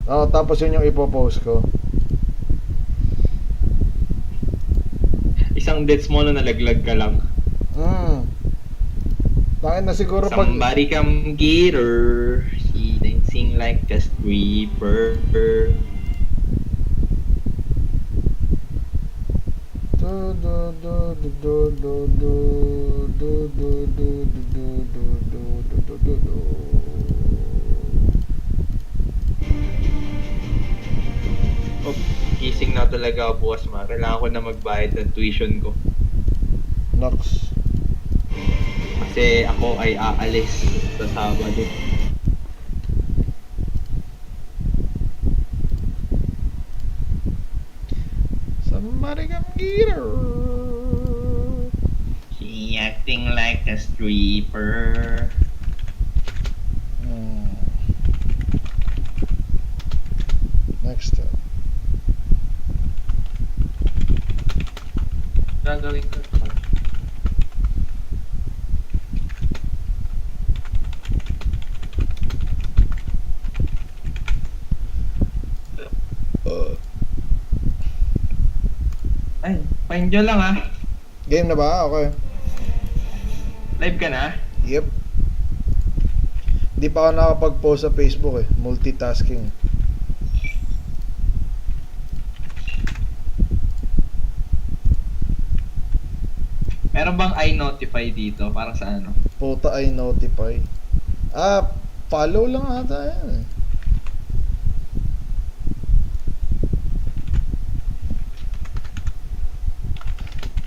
Oo, tapos yun yung ipopost ko. Isang deaths mo na nalaglag ka lang. Bakit na siguro pag... Somebody come get her. She dancing like a stripper. Oh, gising na talaga ako bukas ma. Kailangan ko na magbayad ng tuition ko. Nox. Kasi ako ay aalis sa Sabado. Somebody come get her. She acting like a stripper. Next step. Gagawin ko. Ay, find nyo lang ah. Game na ba? Okay. Live ka na? Yep. Hindi pa ako nakapag-post sa Facebook eh. Multitasking. Meron bang i-notify dito? Para sa ano? Puta ay notify. Follow lang ata yan eh.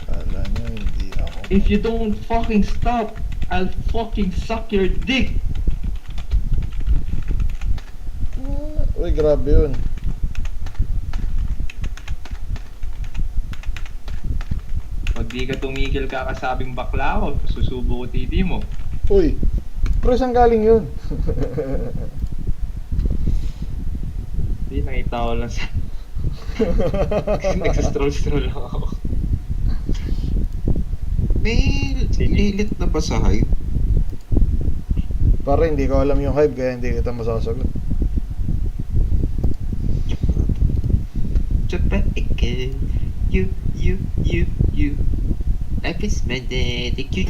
Kala nyo hindi ako. If you don't fucking stop, I'll fucking suck your dick. Uy, grabe yun. Pag di ka tumigil kakasabing bakla ako, susubo ko TV mo. Uy, pero saan galing yun? Hindi, nakita ko lang sa... Nagsastroll-stroll lang ako. May lilit na ba sa hype? Para hindi ko alam yung hype kaya hindi kita masasagot. Chapatike, you. Life is magnetic, you.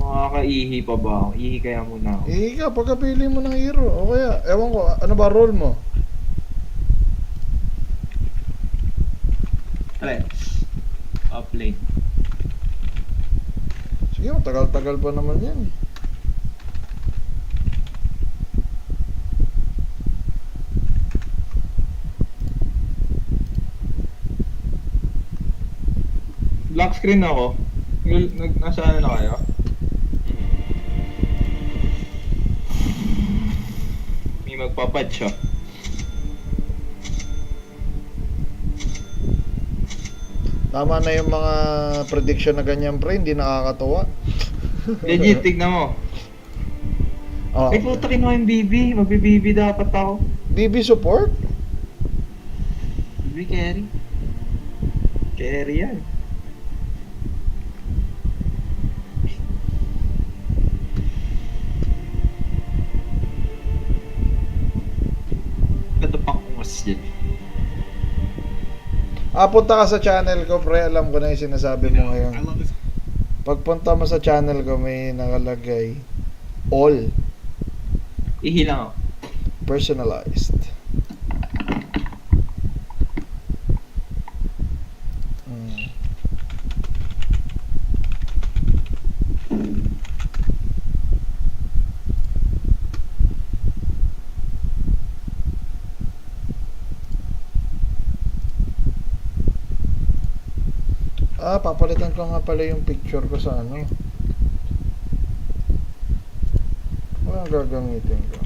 Makakaihi pa ba ako? Ihi kaya muna ako. Ika, pagkapili mo ng hero. O kaya, ewan ko, ano ba role mo? Let's upload. Sige, matagal-tagal pa naman yan. Black screen ako. Nasa ano na kayo? May magpapad siya. Tama na yung mga prediction na ganyan pre, hindi nakakatawa. Legit, tignan mo. Oh, Ay puta, kinuha yung BB. Magbi-BB dapat ako. BB support? BB carry. Carry yan. Ito pa kung mas yan. Punta ka sa channel ko pre, alam ko na yung sinasabi mo ngayon. Pagpunta mo sa channel ko may nakalagay all Ihi lang ako. personalized. Papalitan ko nga pala yung picture ko sa ano. Ano gagamitin ko?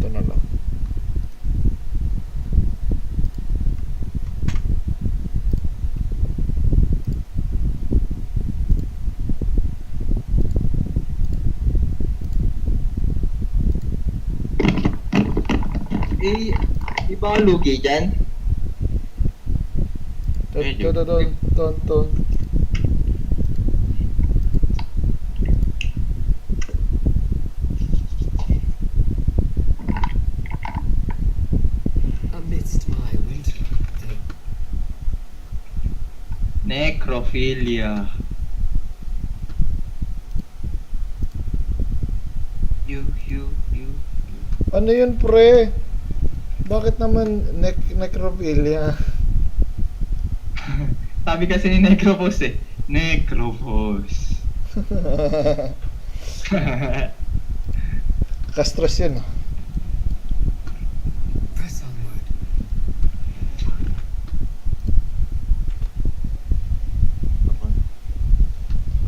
Ito na lang. Eh, di ba lugi dyan? Ton. Amidst my winter, the Necrophilia. You. Ano yun, pre? Bakit naman necrophilia? Sabi kasi ni Necropos eh. Necropos. Kastros yun, ah. press onward.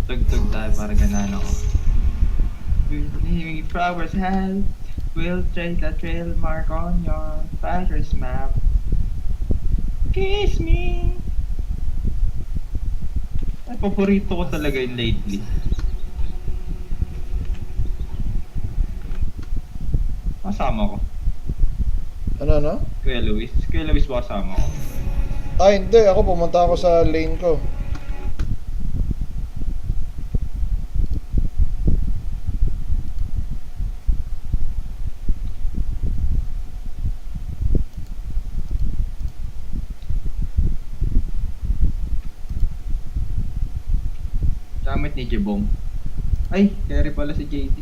Tugtog tayo para ganaan ako. With flowers hand, we'll trace a trail mark on your father's map. Kiss me! Ay, paborito ko talaga yung lately. Kasama ko. Ano? Kuya Luis. Kuya Luis ba kasama ko? Ay, hindi. Ako pumunta ako sa lane ko. Gamit ni Jebong. Ay, carry pala si JD.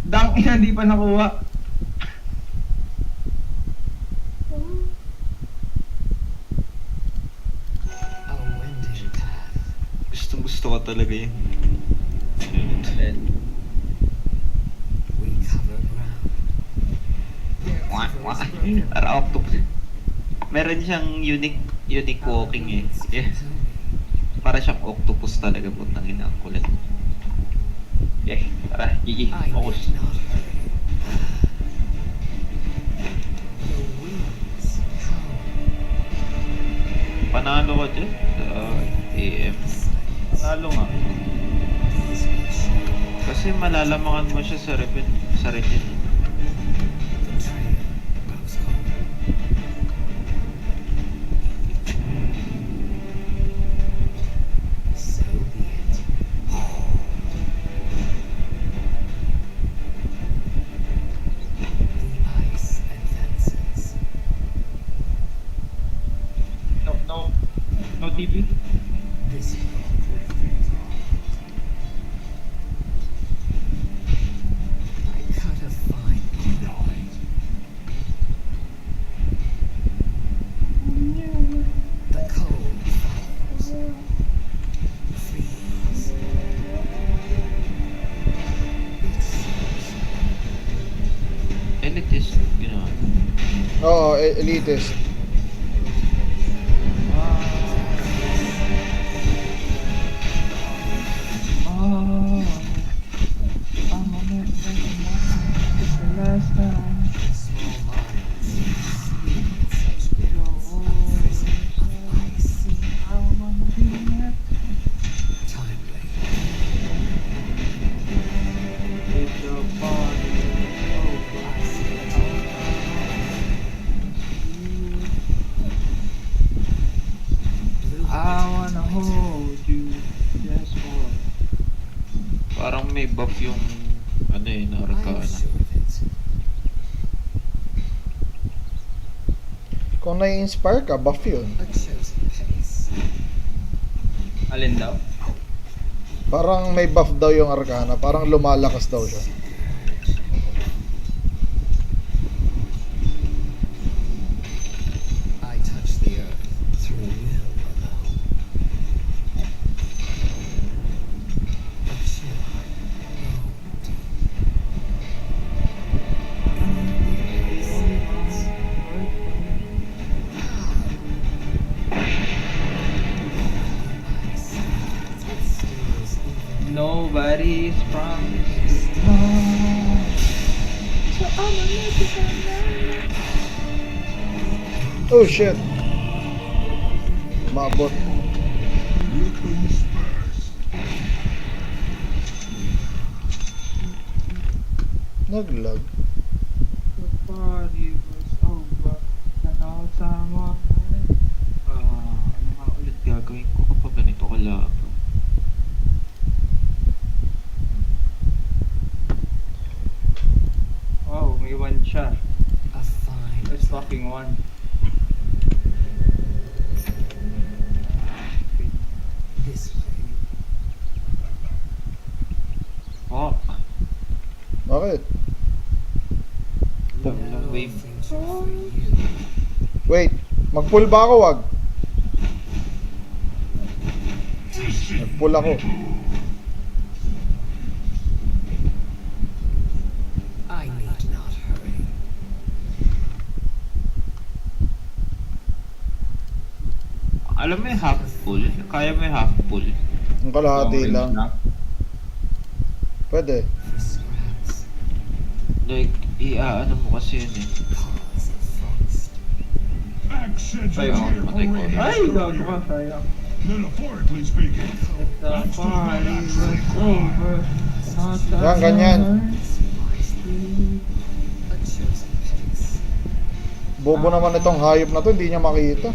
Dang ina, hindi pa nakuha. A winding path. Gusto ko talaga yun. We cover ground. Para octopus. Meron siyang unique walking eh. Yeah. Para siyang octopus talaga, putang ina, ang kulit. Okay, tara, GG, I focus. need not hurry. The winds howl. Panalo ko dyan sa AM. Panalo nga. These will show Kasi malalamangan mo siya sa regen. the trail grows cold. So be it. The ice advances. No TP? This I cut a fine line. The cold falls. Freeze. It seems Elitist, ginawa. Oo, elitist. small minds speak such bitterness of prison of ice. Timely. Blue I wanna hold you just for Parang may buff yung ano eh, na I am Arcana. sure of it. Kung nai-inspire ka, buff yun. A chosen pace. Alin daw? Parang may buff daw yung Arcana. Parang lumalakas daw siya. I touch the earth through will alone. A chill, low deep. Ice that steals even Nobody's promised tomorrow. So I'ma make it tonight. Oh shit! Mabot. naglag? The party was over. Ano sama? Ano nga ulit gagawin ko kapag ganito kalabo? Oh, may one siya. A fine Let's fucking one. this way. Oh, Bakit? long wave. Future for you. Wait, mag-pull ba ako, wag? Nag-pull ako. I need not hurry. Alam mo yung half full? Kaya mo yung half full? Ang kalahati Long lang. range na. Pwede. For scraps, Like, ano mo kasi yun eh. cause of frost. Ay, Patay ko. ay, gago ka, sayang. Metaphorically speaking. The party was over. Yan, ganyan. A chosen pace. Bobo naman itong hayop na to, hindi niya makita.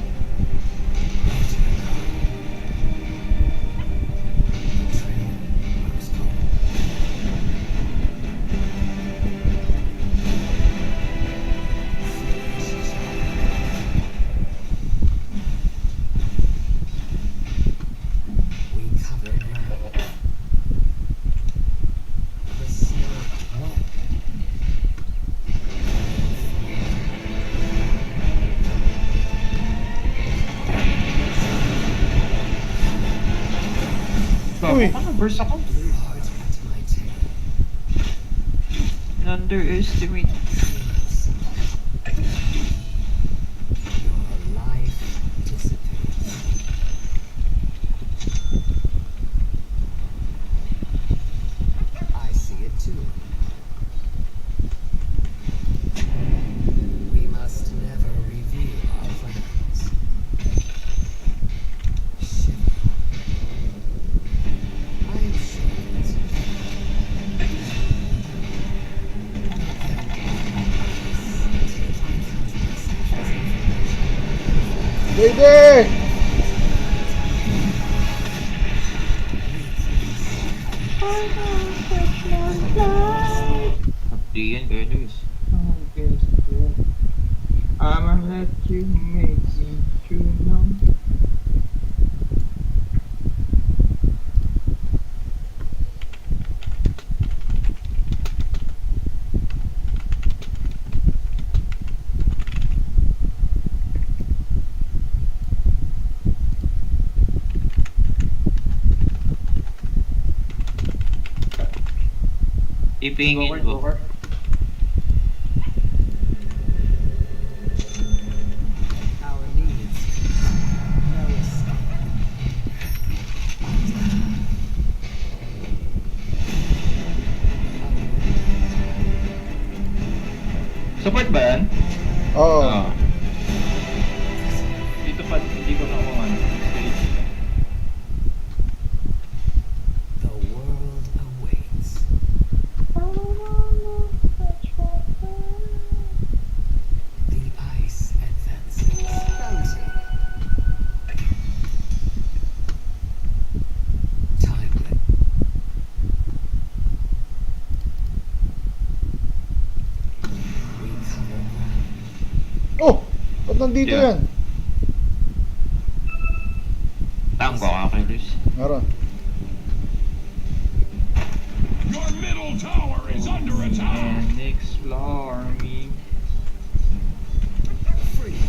We cover ground. The snow. Uy. Gago ka, burst ako. Blew hard at my tail. Underestimate. Your life dissipates. I see it too. We must never reveal our plans. Shiver. I am sure it's Lady! Abdi yan, guys. Oh, guess what? I'ma let you make me true now. Ipingin ko. Joker. our needs. No escape. Support ba yan? Oo. Ah. Dito pa, hindi ko nakuha stage. The world awaits. The ice advances. Bounty. Timely. We cover ground. Oh! Ba't nandito Yeah. yan? Tango ka kay Luis. Meron. Your middle tower is under attack. And explore me. Free.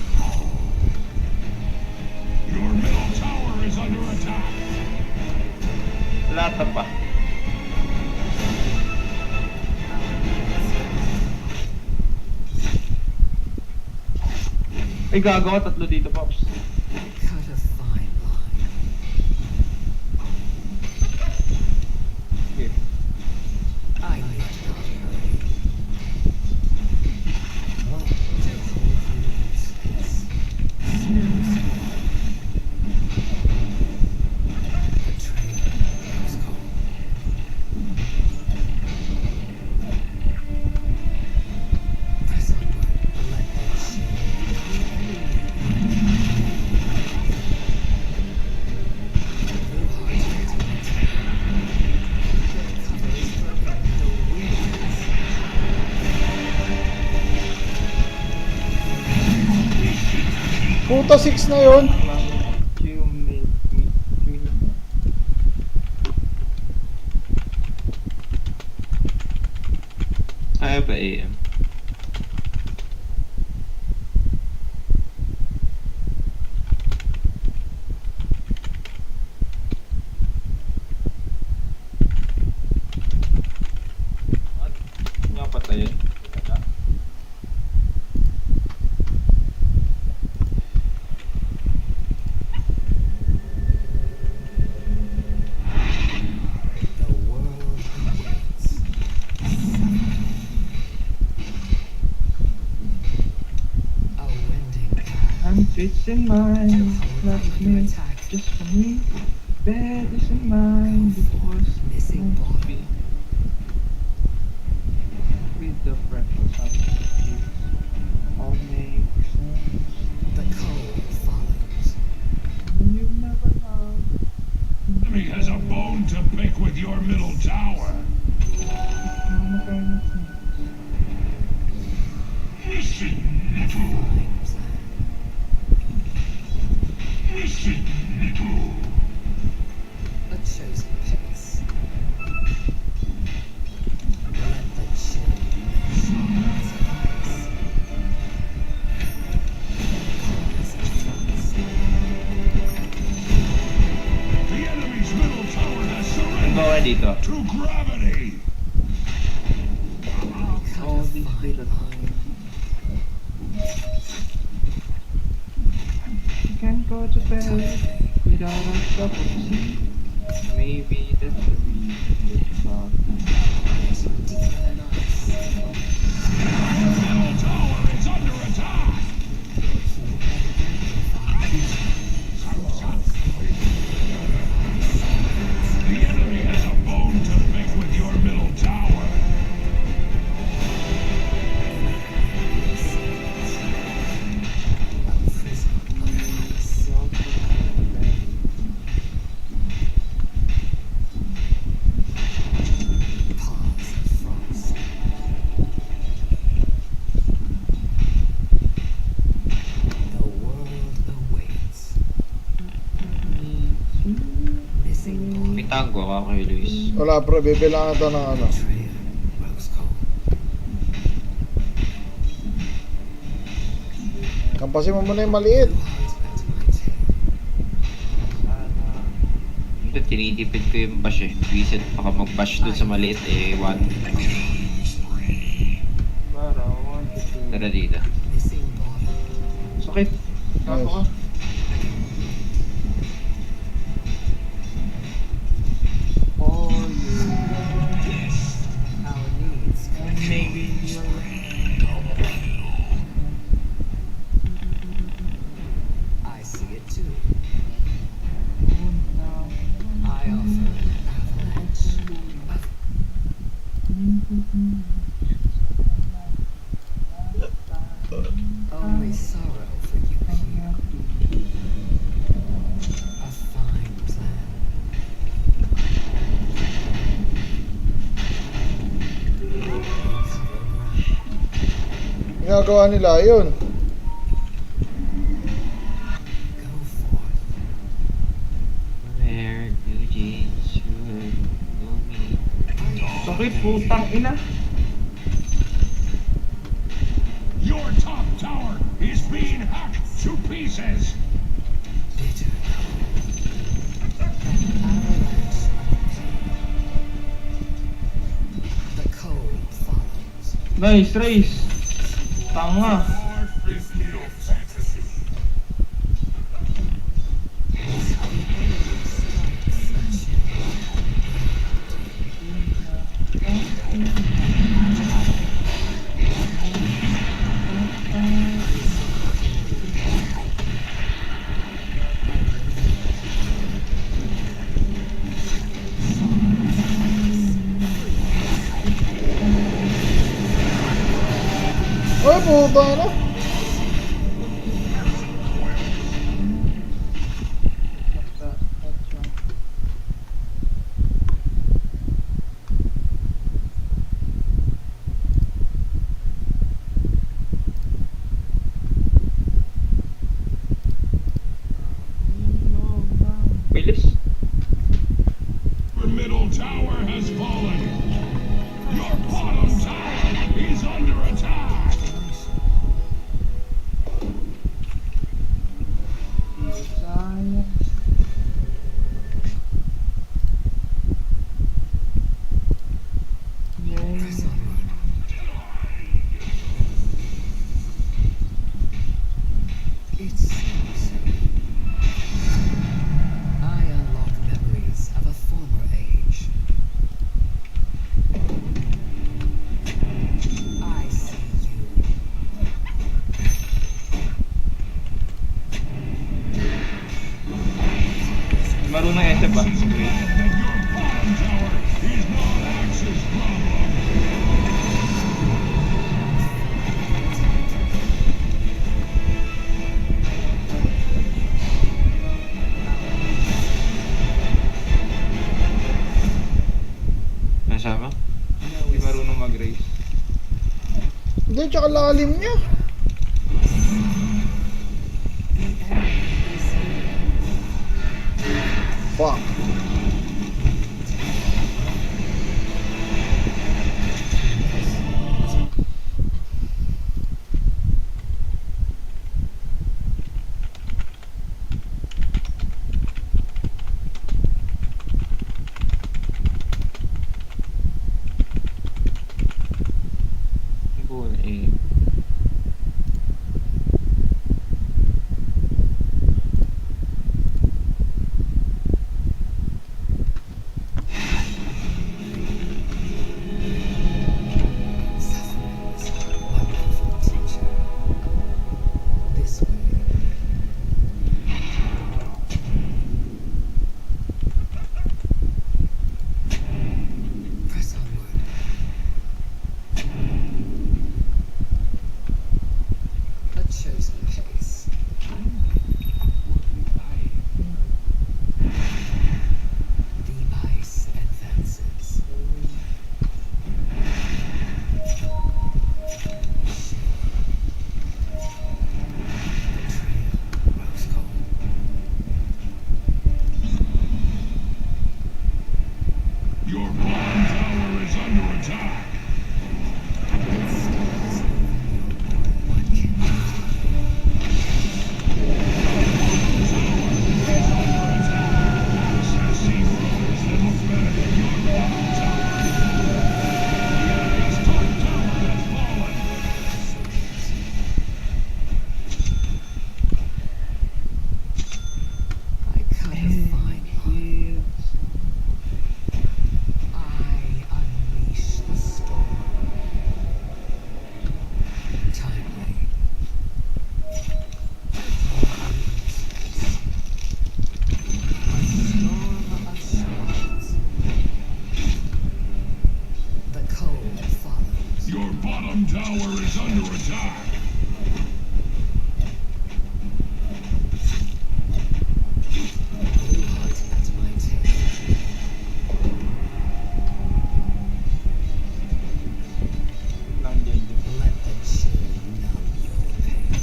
Your middle tower is under attack. Lata pa. Ay, gagawa, tatlo dito, Pops. Cut a fine line. Okay. I need not hurry. To hold you in space. The train is gone. puta, 6 na yun. You make me feel. Kaya ba AM? Nga patayin. The world awaits. A winding path. I'm chasing mine, The left code me attack. just for me. Bed is in mine, it was Missing meant to bottom. be. With the freckles on my cheeks, all make sense. The code follows. You never loved. Enemy has a bone to pick with your middle tower. Mission Fine plan. A chosen pace. Let the chill rise. Cause a thrust. The enemy's middle tower has Ano ba surrendered dito? to gravity. All these little things. You can't go to bed without a cup of tea. Maybe that's the reason it's not. Deeper than ice. Middle tower is under attack. The enemy has a bone to pick with your middle tower. The world awaits. Missing May ball. tango ka kay Luis. Wala pre, bibilangan ito ng ano. Betrayal. Rose cold. Kampasin mo muna yung maliit. Who hunts back to my tail? Hindi, tinitipid ko yung bash eh. Visit baka mag-bash dun sa maliit eh. 1. But I want you to. Tara dito. Missing ball. Sakit. Ako ka. For you. Our needs. And maybe you'll. I see it too. Now. I offer an avalanche. Only sorrow for you here. A fine plan. Cover ground. Ginagawa nila yun. Go forth. Where do jeans should go me? Sakit, putang ina. Your top tower is being hacked to pieces. Bitter cold. Avalanche of pain. The cold follows. Nice, Race. Tanga. Ay, puta na. tower has fallen. Your bottom tower is under attack. Sayang. Yay. It seems so. I unlock memories of a former age. I see you. Marunong SF ba? That your bottom tower is not Axe's problem. Nasama? Hindi marunong mag-race. Hindi, tsaka lalim niya. Fuck. Bull eh. Suffering's a wonderful teacher. This way. Press onward. A chosen pace. The ice advances. Rose gold. Your bottom tower is under attack. What can you do? Sassy roads that look better than your bottom tower. The enemy's top tower has fallen. I cut a fine line. I unleash the storm. Timely. A storm of shards. The cold follows. Your bottom tower is under attack. Blue heart at my tail. Nandiyan din. Let the chill numb your pain.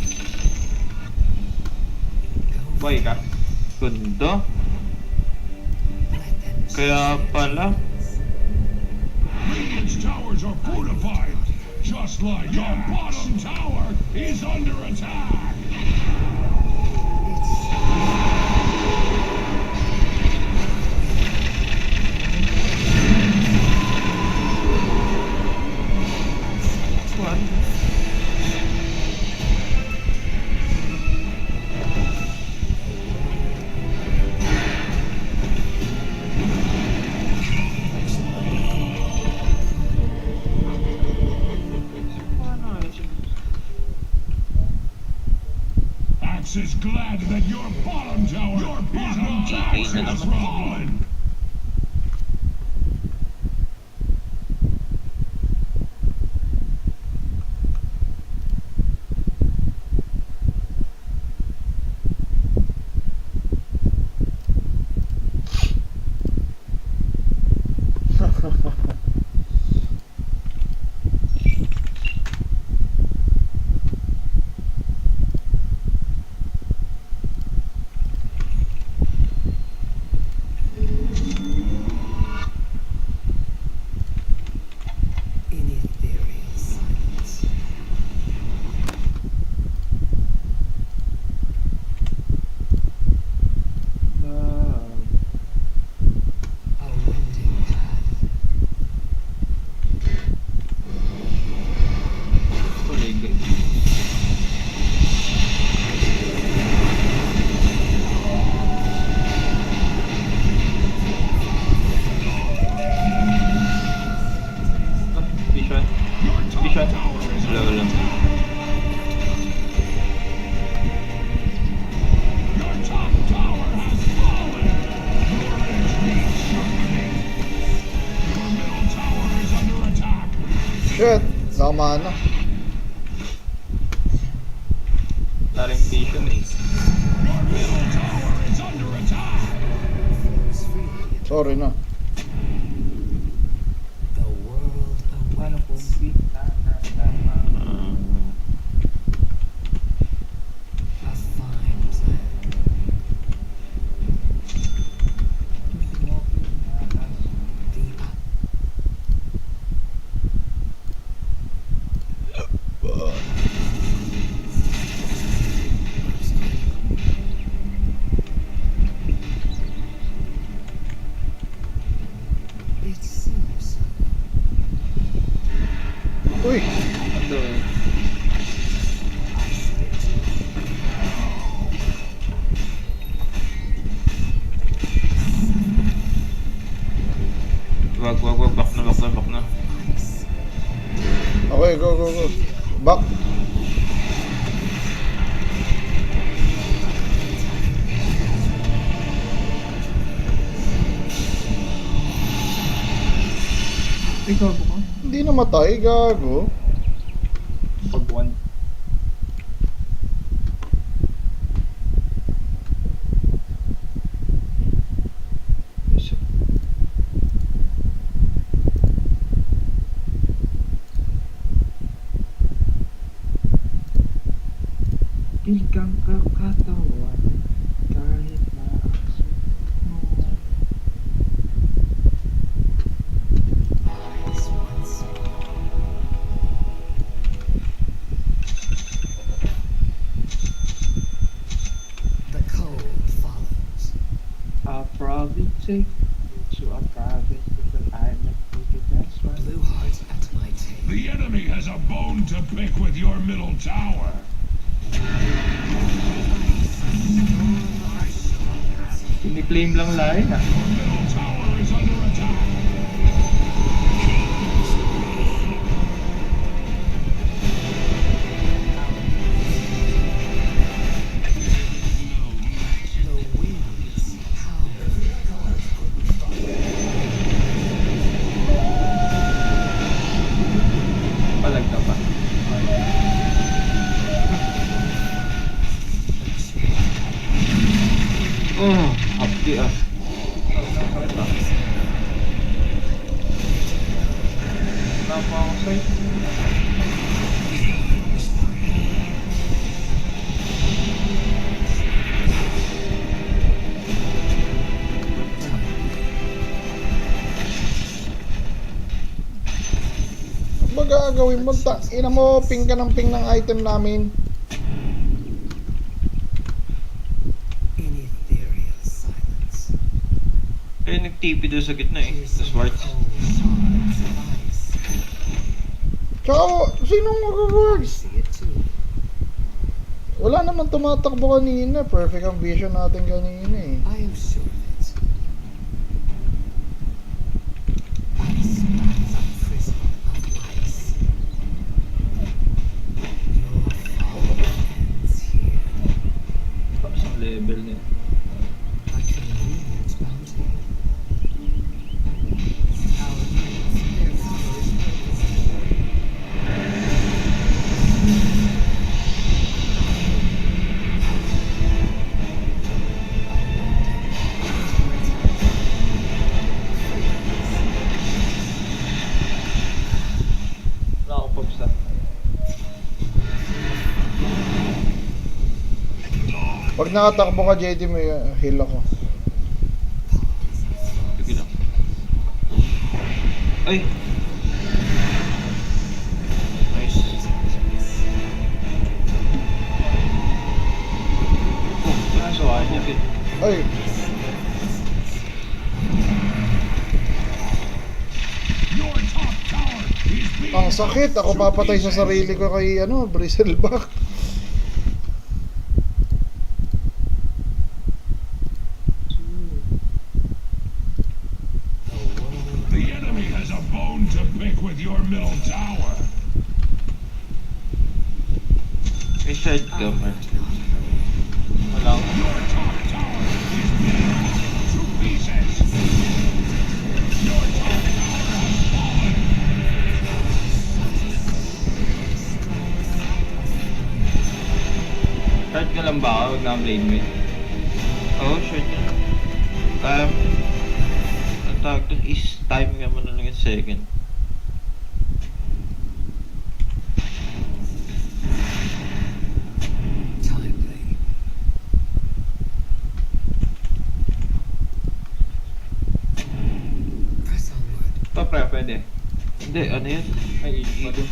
Go Boy ka. Ganda. let them Kaya pala. Radiant's towers are fortified. Just like your bottom tower is under attack. Axe is glad that your bottom tower is not Axe's problem. Shit! Sama na. Taring vision eh. Your middle tower is under attack. Sorry na. The world Paano kung awaits. bigla na lamang? A fine plan. Hindi mo pinakas. The It seems so. Uy! Ando eh. I see it too. Wag, back na. Ice. Okay, go. Back. Ay, gago ka. Hindi namatay, gago. Pag one. Bigang kakatawan kahit na ang suot mo. Eyes once more. The cold follows. I'll probably take you to a cabin with an island with the best one. Blue heart at my tail. The enemy has a bone to pick with your middle tower. Ini-claim lang lain ah. Your middle tower is under attack. The winds howl. Palag na pa. Oh, hapdi ah. Wala pa ako sa'yo. Ano ba gagawin mo? Ina mo, ping ka ng ping ng item namin. In ethereal silence. Eh, nag-TP doon sa gitna eh. Sa Swartz. Cold shards of ice. Tsaka, sinong mag-works? See it too. Wala naman tumatakbo kanina. Perfect ang vision natin kanina eh. I am sure of it. Ice bats a prison of ice. Your fall ends here. Tapos ang level niya. A convenient bounty. Our needs, their power is purposeful. Wala akong pops ah. Pag nakatakbo ka, JD, may heal ako. Sige lang. Ay! Nice. Oh, pinasuhan niya. Ay, Your top tower is being ang sakit. Ako papatay sa sarili ko kay, Bristleback. The enemy has a bone to pick with your middle tower. May side cover. Wala akong. Your top tower is being hacked to pieces. Your top tower has fallen. ba ako? Huwag na blade mo Oo, sure na. Ang tawag doon is timing mo na lang yung second. Timely. Press onward. Ito pre, pwede. Hindi, ano yan? Ay, pwede.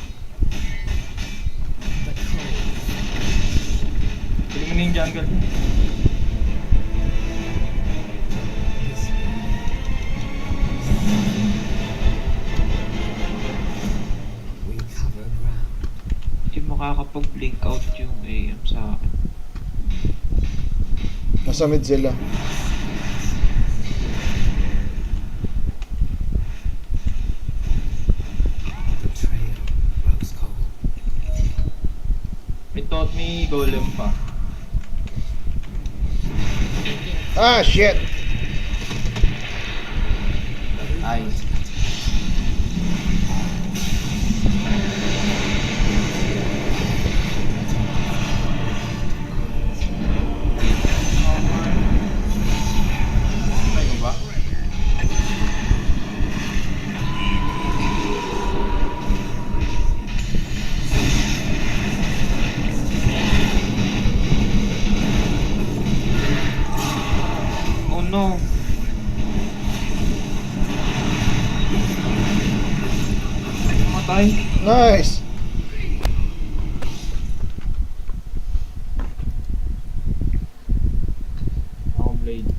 The cold. Pwede mo na yung jungle. Is we cover ground. Hindi makakapag-blink out yung AM sa akin. Nasa mid sila. The trail grows cold. May taught me golem pa. Ah, shit! Nice. Ay mo ba? Oh no! Matay. Nice! Ako blade.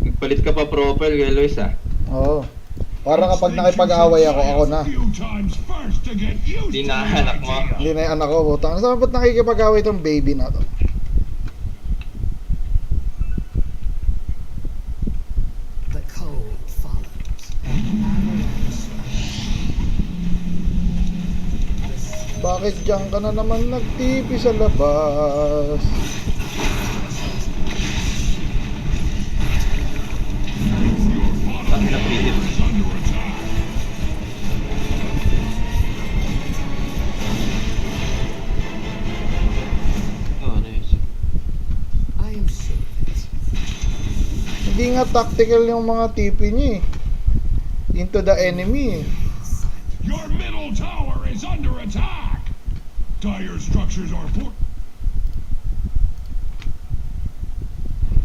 Nagpalit ka pa profile kay Lois ah. Oo. Para kapag nakipag-away ako na. Few times first to get used Hindi to na the anak mo. idea. Hindi na yung anak ko, butang. Saan ba't nakikipag-away tong baby na to? The cold follows. Bakit diyan ka na naman nag-TV sa labas? Ang napilit. Is under attack. Oh, nice. I am sure of it. Hindi nga tactical yung mga TP niya eh. Into the enemy eh. Your middle tower is under attack. Dire structures are for.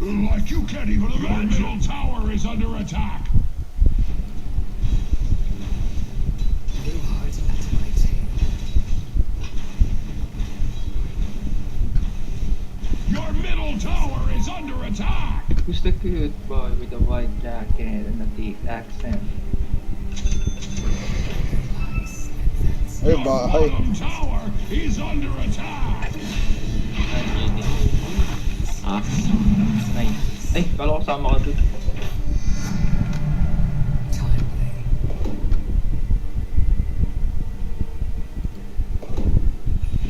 Like you can't even imagine. Your middle tower is under attack. Blue heart at my tail. Your middle tower is under attack. Who's the cute boy with the white jacket and a thick accent? Ice and fence. Ay, Your bahay. bottom tower is under attack. Ah, Nice. Ay, kala ko sama ka dun. Timely.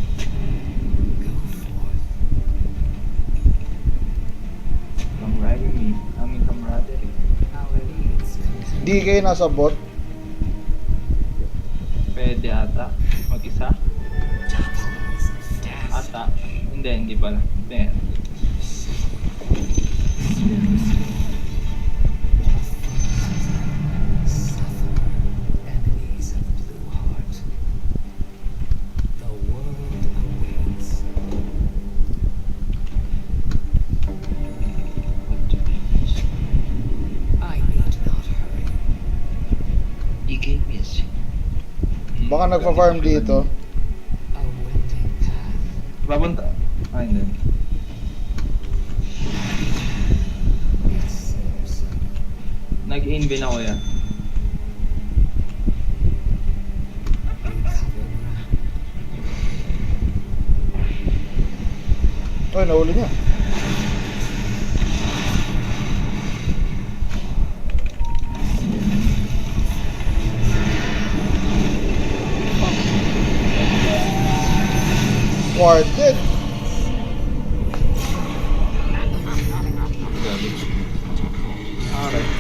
Go forth. Camaraderie me. Aming camaraderie. Our needs come. Di kayo nasa bot. Pwede ata. Mag-isa? Pause. Death. Ata. Hindi pala. Hindi. Suffer, enemies of Blue Heart. The world awaits. what the heck? I need not hurry. You gave me a signal. Baka nagpa-farm dito. A winding path. Papunta. Ah, hindi. It seems so. Nag-inven ako yan. We cover ground. Ay, nahuli niya. Warded. Alright.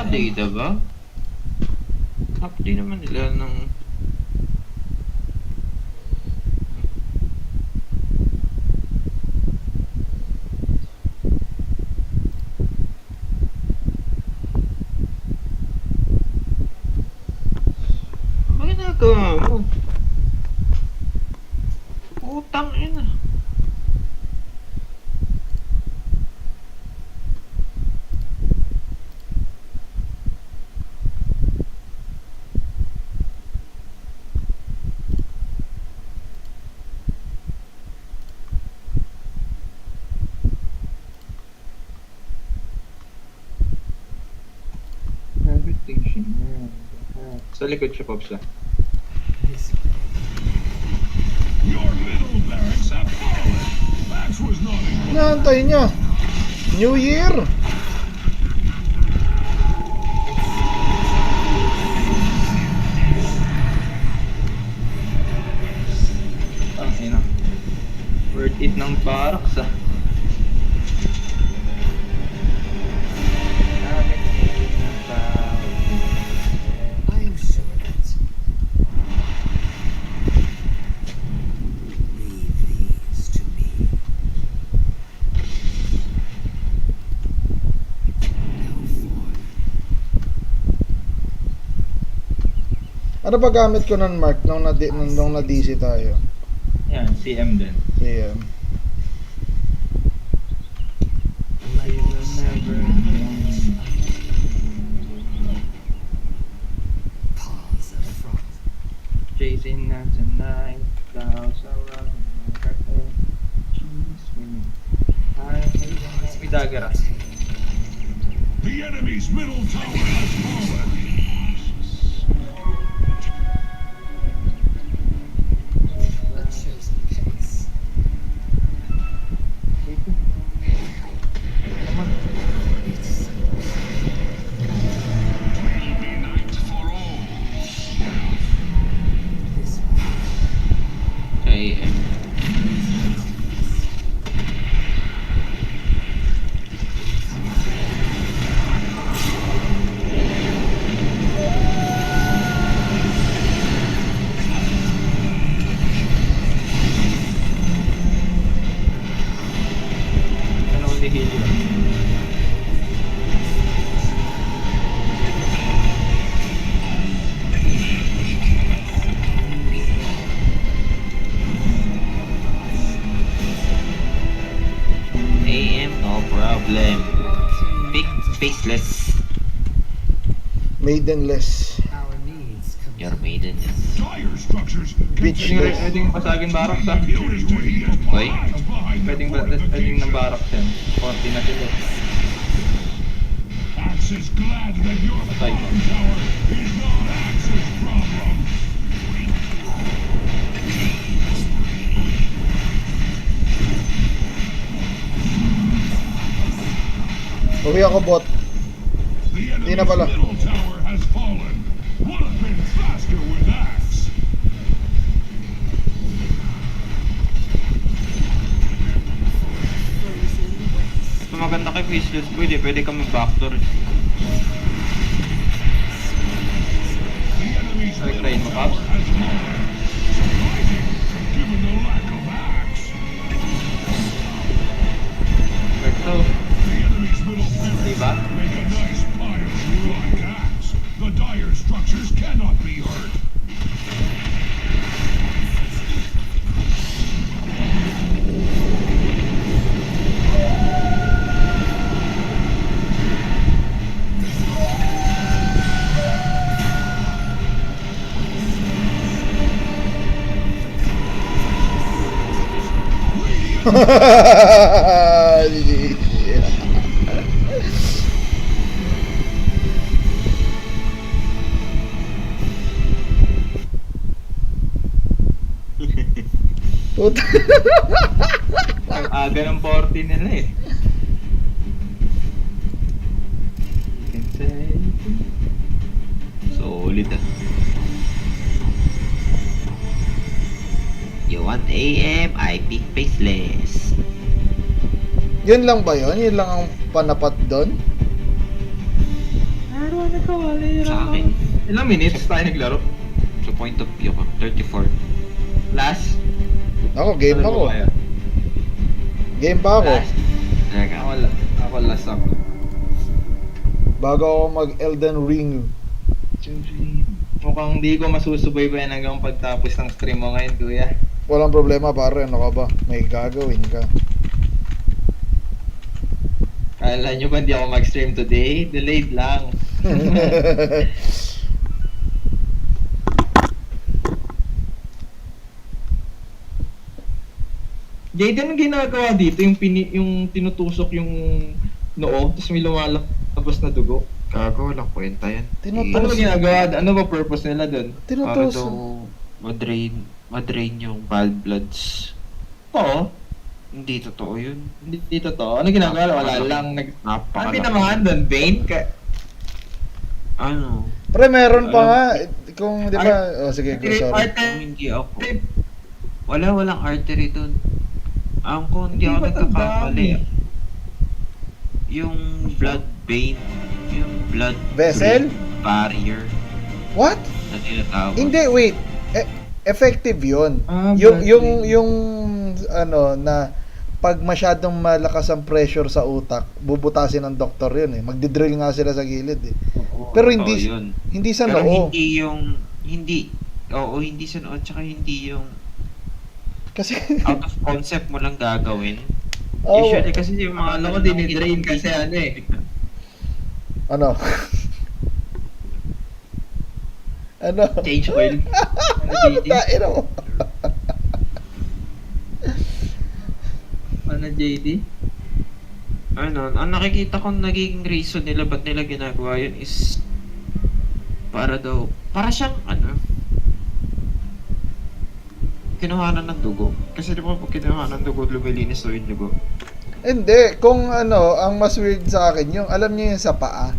Update ba? Update naman nila ng... Ano ginagawa mo? Utang ina. Everything she knows. Sa likod siya, Pops ah. Your middle barracks have fallen. Max was not in. Naantay niya. New Year! Ang ina. Worth it ng barracks ah. I am sure that. Leave these to me. Go for it. Ano ba gamit ko nun, Mark, nung na-DC tayo? Yan, CM din. Yeah. Like You will never paws of frost. chasing at tonight, clouds around my head. Cheese me. May dagger ah. The enemy's middle tower has fallen. A chosen pace. Night for all. This way. Kay Ano only heal yun? AM, no problem. Big faceless. Maidenless. Our needs come. Your maiden. Dire structures. Bitch. Pwedeng pasagin barracks ah. Oy. Pwedeng ng barracks yan. 40 na sila. Axe is glad that your Patay. bottom tower is not Axe's problem. Uwi ako, bot. The Di na enemy's pala. middle tower has fallen. Would have been faster with axe. Mas maganda kay faceless pwede ka mag-backdoor. The enemy's Ay, middle try mo, tower Pops. has fallen. Surprising, given the lack of axe. Ito. The enemy's middle barracks Diba? make a nice pile like axe. The dire structures cannot be hurt. Puta. Ang aga ng 40 nila eh. You can say... Solid ah. You want AM, I pick faceless. Yun lang ba yun? Yun lang ang panapat doon? Pero Sa akin, Ilang minutes tayo naglaro? sa point of view ko, 34. Last? Ako, game Ano ako. ba kaya? Game pa ako. Last? Teka. Ako last ako. Bago ako mag Elden Ring. Mukhang di ko masusubaybayan hanggang pagtapos ng stream mo ngayon, kuya. Walang problema pare, ano ka ba? May gagawin ka. Kala nyo ba hindi ako mag-stream today? Delayed lang. Jaden, ang ginagawa dito, yung tinutusok yung noo, tapos may lumalabas na dugo. Gago, walang kwenta yan. Tinutusok. Ano ba ginagawa? Ano ba purpose nila dun? Para Tinutusok. daw madrain yung bad bloods. Oo. Hindi totoo yun. Hindi dito to. Ano ginagawa? Wala lang. Ano Napakalaki. pinamahan doon? Bane? Ano? Pre, meron pa nga. Kung, di ba? Oh, sige, go, sorry. Kung hindi ako. Walang artery dun. Ang ko, hindi ako nagkakamali. Yung blood vein, yung blood Vessel? brain barrier What? na tinatawag. Hindi, wait. Effective yun. Ah, Yung ano, na pag masyadong malakas ang pressure sa utak, bubutasin ng doktor yun eh. Magdidrill nga sila sa gilid eh. Oo, Pero totoo yun. hindi sa Pero noo. hindi sa noo, tsaka hindi yung Kasi, out of concept mo lang gagawin. oh, Usually kasi yung mga Alam ko dinidrain kasi ano eh. ano? Ano? Change oil. Ano, JD? Tain mo. Ano, JD? Ano, ang nakikita ko naging reason nila ba't nila ginagawa yun is para siyang kinuhanan ng dugo. Kasi di ba pag kinuhanan ng dugo, lumilinis daw yung dugo. Hindi, kung ano, ang mas weird sa akin, yung alam niyo yung sa paa.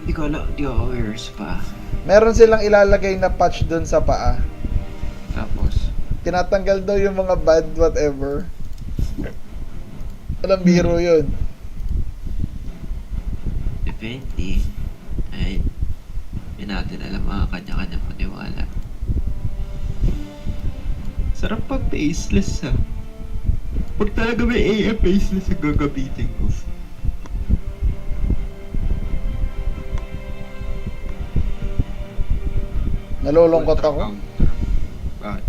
Hindi ko aware pa. Meron silang ilalagay na patch doon sa paa. Tapos, Tinatanggal daw yung mga bad whatever. Walang biro yun. depende. Ay, hindi natin alam mga kanya-kanyang maniwala. Sarap pag faceless ha. Pag talaga may AF faceless ang gagamitin ko. Nalulungkot ako. Bakit?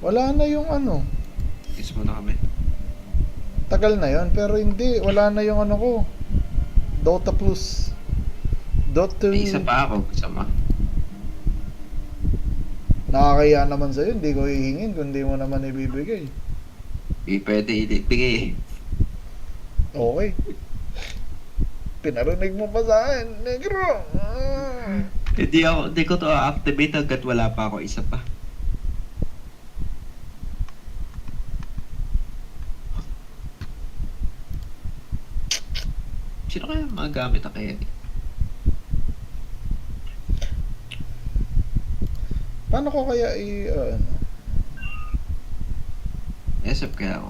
Wala na yung ano. Kiss mo na kami. Tagal na yon pero hindi. Wala na yung ano ko. Dota2. May isa pa ako, kasama. Nakakaya naman sa'yo. Hindi ko hihingin kung hindi mo naman ibibigay. Pwede ibigay. Okay. Pinarinig mo pa sa akin, negro. Hindi ko to activate hanggat wala pa ako isa pa. Sino kaya magamit ang kaya? Paano ko kaya ano? SF kaya ako.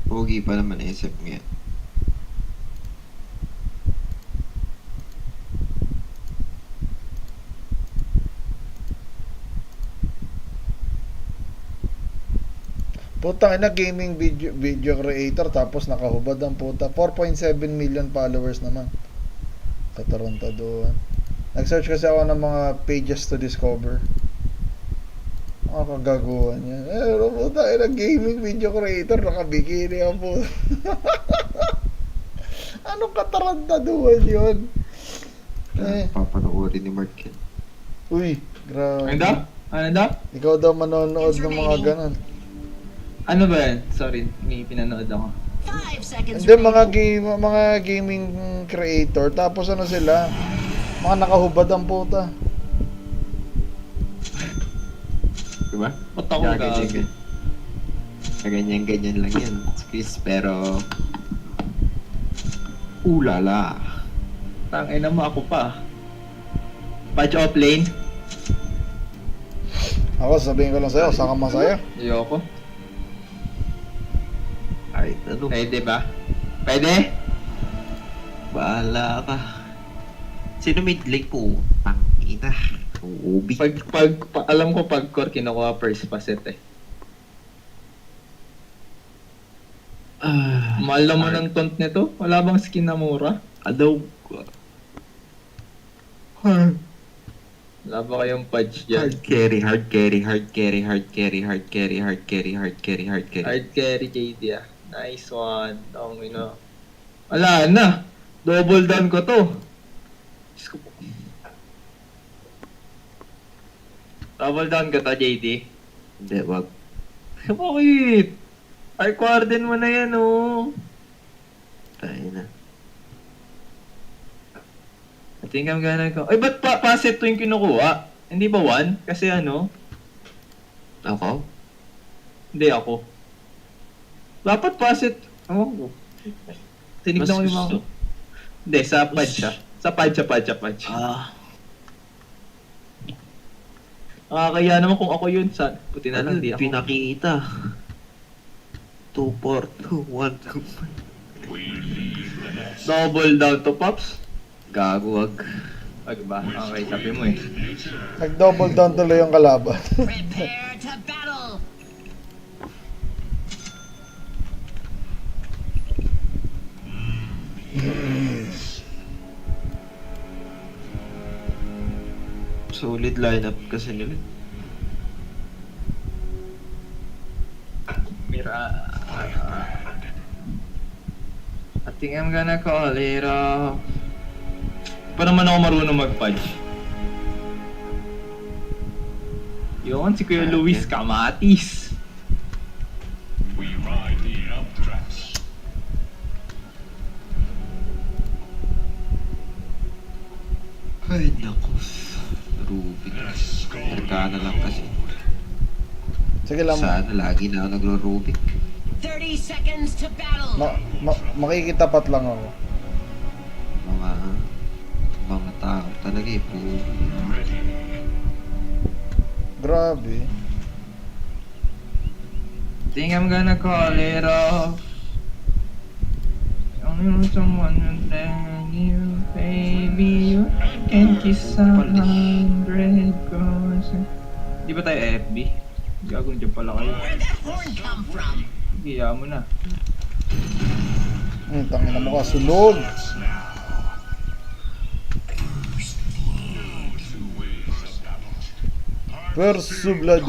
Pogi pa naman SF ngayon. Putang ina, gaming video creator tapos nakahubad ang puta. 4.7 million followers naman. Katarantaduhan. Nag-search kasi ako ng mga pages to discover. Mga kagaguhan yan. Puta ina, gaming video creator, nakabikini ang puta. Anong katarantaduhan yun? Papanoorin ni Mark yan. Uy, grabe. Ano daw? Ano daw? Ikaw daw manonood ng mga ganon. Ano ba yan? Sorry, may pinanood ako. 5 seconds Hindi, mga gaming creator, tapos ano sila, mga nakahubad ang puta. Diba? Ba't ako gago? Ganyan lang yan, Chris, pero ulala. Tangina mo ako pa. Patch off lane. Ako, sabihin ko lang sa'yo, saan ka masaya? Ayoko. Kahit ano. Pwede ba? Pwede? Bahala ka. Sino mid lane po? Pangina. Ubi. Alam ko pag core kinukuha first paset eh. Mahal naman ang taunt nito. Wala bang skin na mura? Ano? Wala ba kayong patch dyan? Hard carry, hard carry, hard carry, hard carry, hard carry, hard carry, hard carry, hard carry. Hard carry JD ah. Nice one. Ang ino. Wala na. Double down ko to. Diyos ko po. Double down ko to JD. Hindi, wag. Bakit? Arc Warden mo na yan oh. Tayo na. I think I'm gonna go. Ay, ba't paset to yung kinukuha? Hindi ba one? Kasi ano? Ako? Hindi ako. Dapat paset. Oh. Tinignan ko yung mga... gusto. Hindi, sa pad siya. Sa pad siya. Kaya naman kung ako yun, sa... Puti na lang, di ako. Pinakita. 2, 4, 2, 1, 2. Double down to Pops. Gago, wag. Wag ba? Okay, sabi mo eh. Nag-double down tuloy yung kalaban. Prepare to battle! Solid lineup kasi nila. Mira. I think I'm gonna call it off. Pa naman ako marunong mag-punch. Yun, si Kuya Luis Kamatis. We ride the elf tracks. Ay, naku. Rubik. Arcana lang kasi. Sige lang, Sana lagi na ako nagro-Rubik. 30 seconds to battle! makikitapat lang ako. Mga tao talaga eh. Grabe. Think I'm gonna call it off. Only want someone to tell you, baby, you can kiss 100 girls. Di ba tayo FB? Gagawin dyan pala kayo. Where'd that horn come from? Hiya mo na. Tangina mo ka, sulog. Verso blood.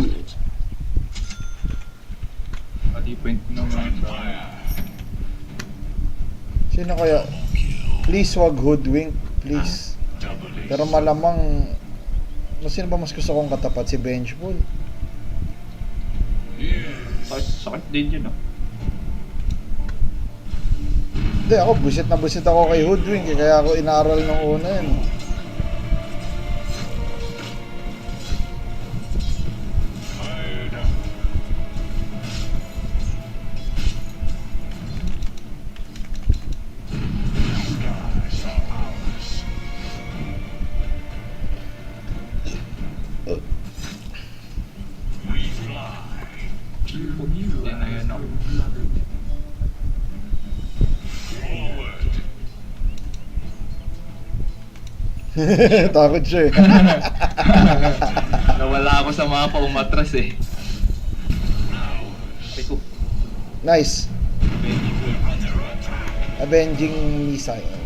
Pati point naman sa... Sino kaya? Please wag hoodwink, please. Pero malamang, sino ba mas gusto kong katapat? Si Benchball. Sakit din yun ah. Hindi, ako busit ako kay hoodwink kaya ako inaaral nung una yun. Hindi na yun ako. Takot siya eh. Nawala ako sa mapa, umatras eh. Ay ko. Nice. Avenging missile.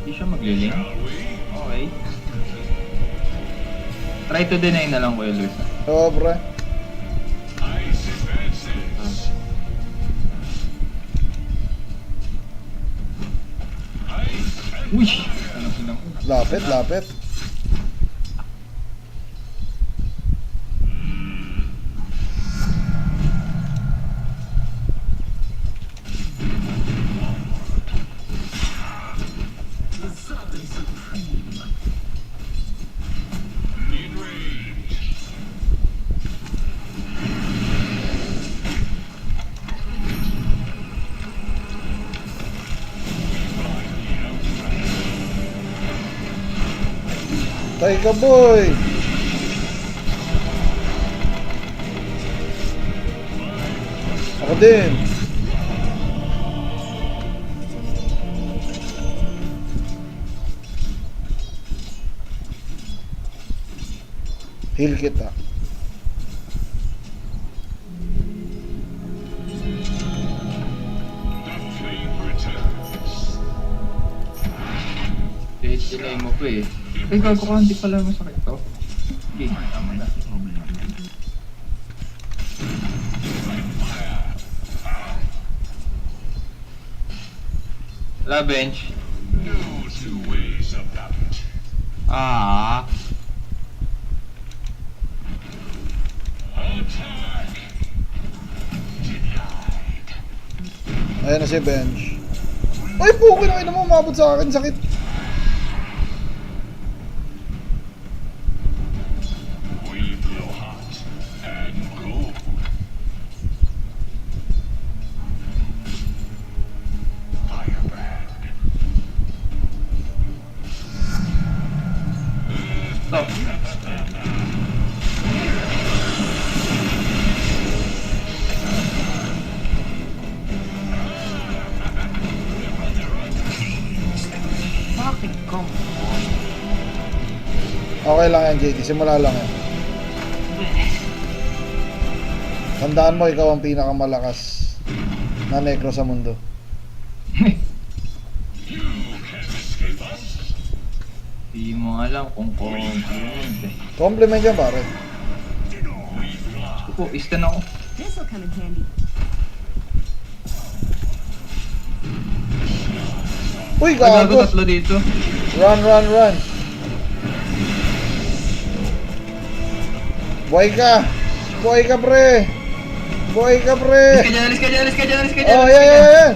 Hindi siya magliling. Okay. Try to deny na lang Kuya Luis. Sobra. Uy! Ano sinang? Lapit. Patay ka, boy! Ako din. Heal kita. The flame returns. Delay mo pa eh. Ay, gago ka, hindi pala masakit to. Sige, tama na. La bench. No two ways about it. Ah. Attack. Denied. Ayan na si Bench. Ay, pukin na mo, umabot sa akin, sakit. We blow hot and cold. Firebrand. Stop. Bakit ka mo? Okay lang yan, JD. Simula lang yan. Tandaan mo, ikaw ang pinakamalakas na necro sa mundo. Di mo alam kung compliment eh. Compliment yan, pare. Ako, istan ako. This'll come in handy. Uy, Gago gago! tatlo dito. Run, run, run! Buhay ka! Buhay ka, pre! Buhay ka, pre! Alis ka dyan, alis ka dyan, alis ka dyan, alis ka dyan! Oh, alis ka yeah, dyan. yeah, yeah!